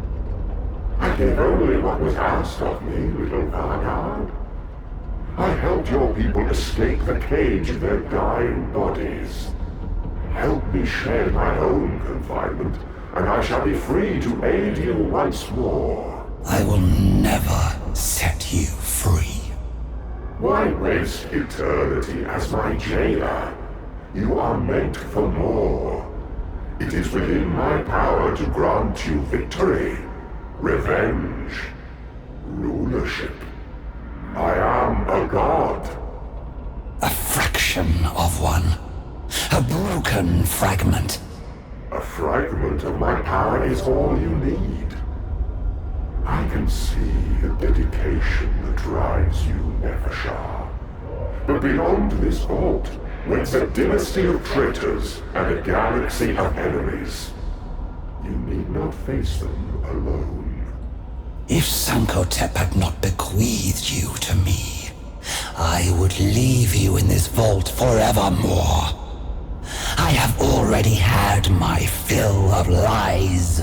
I did only what was asked of me, little Vanguard. I helped your people escape the cage of their dying bodies. Help me shed my own confinement, and I shall be free to aid you once more. I will never set you free. Why waste eternity as my jailer? You are meant for more. It is within my power to grant you victory, revenge, rulership. I am a god. A fraction of one. A broken fragment. A fragment of my power is all you need. I can see the dedication that drives you, Nevershah. But beyond this vault waits a dynasty of traitors and a galaxy of enemies. You need not face them alone. If Sankotep had not bequeathed you to me, I would leave you in this vault forevermore. I have already had my fill of lies.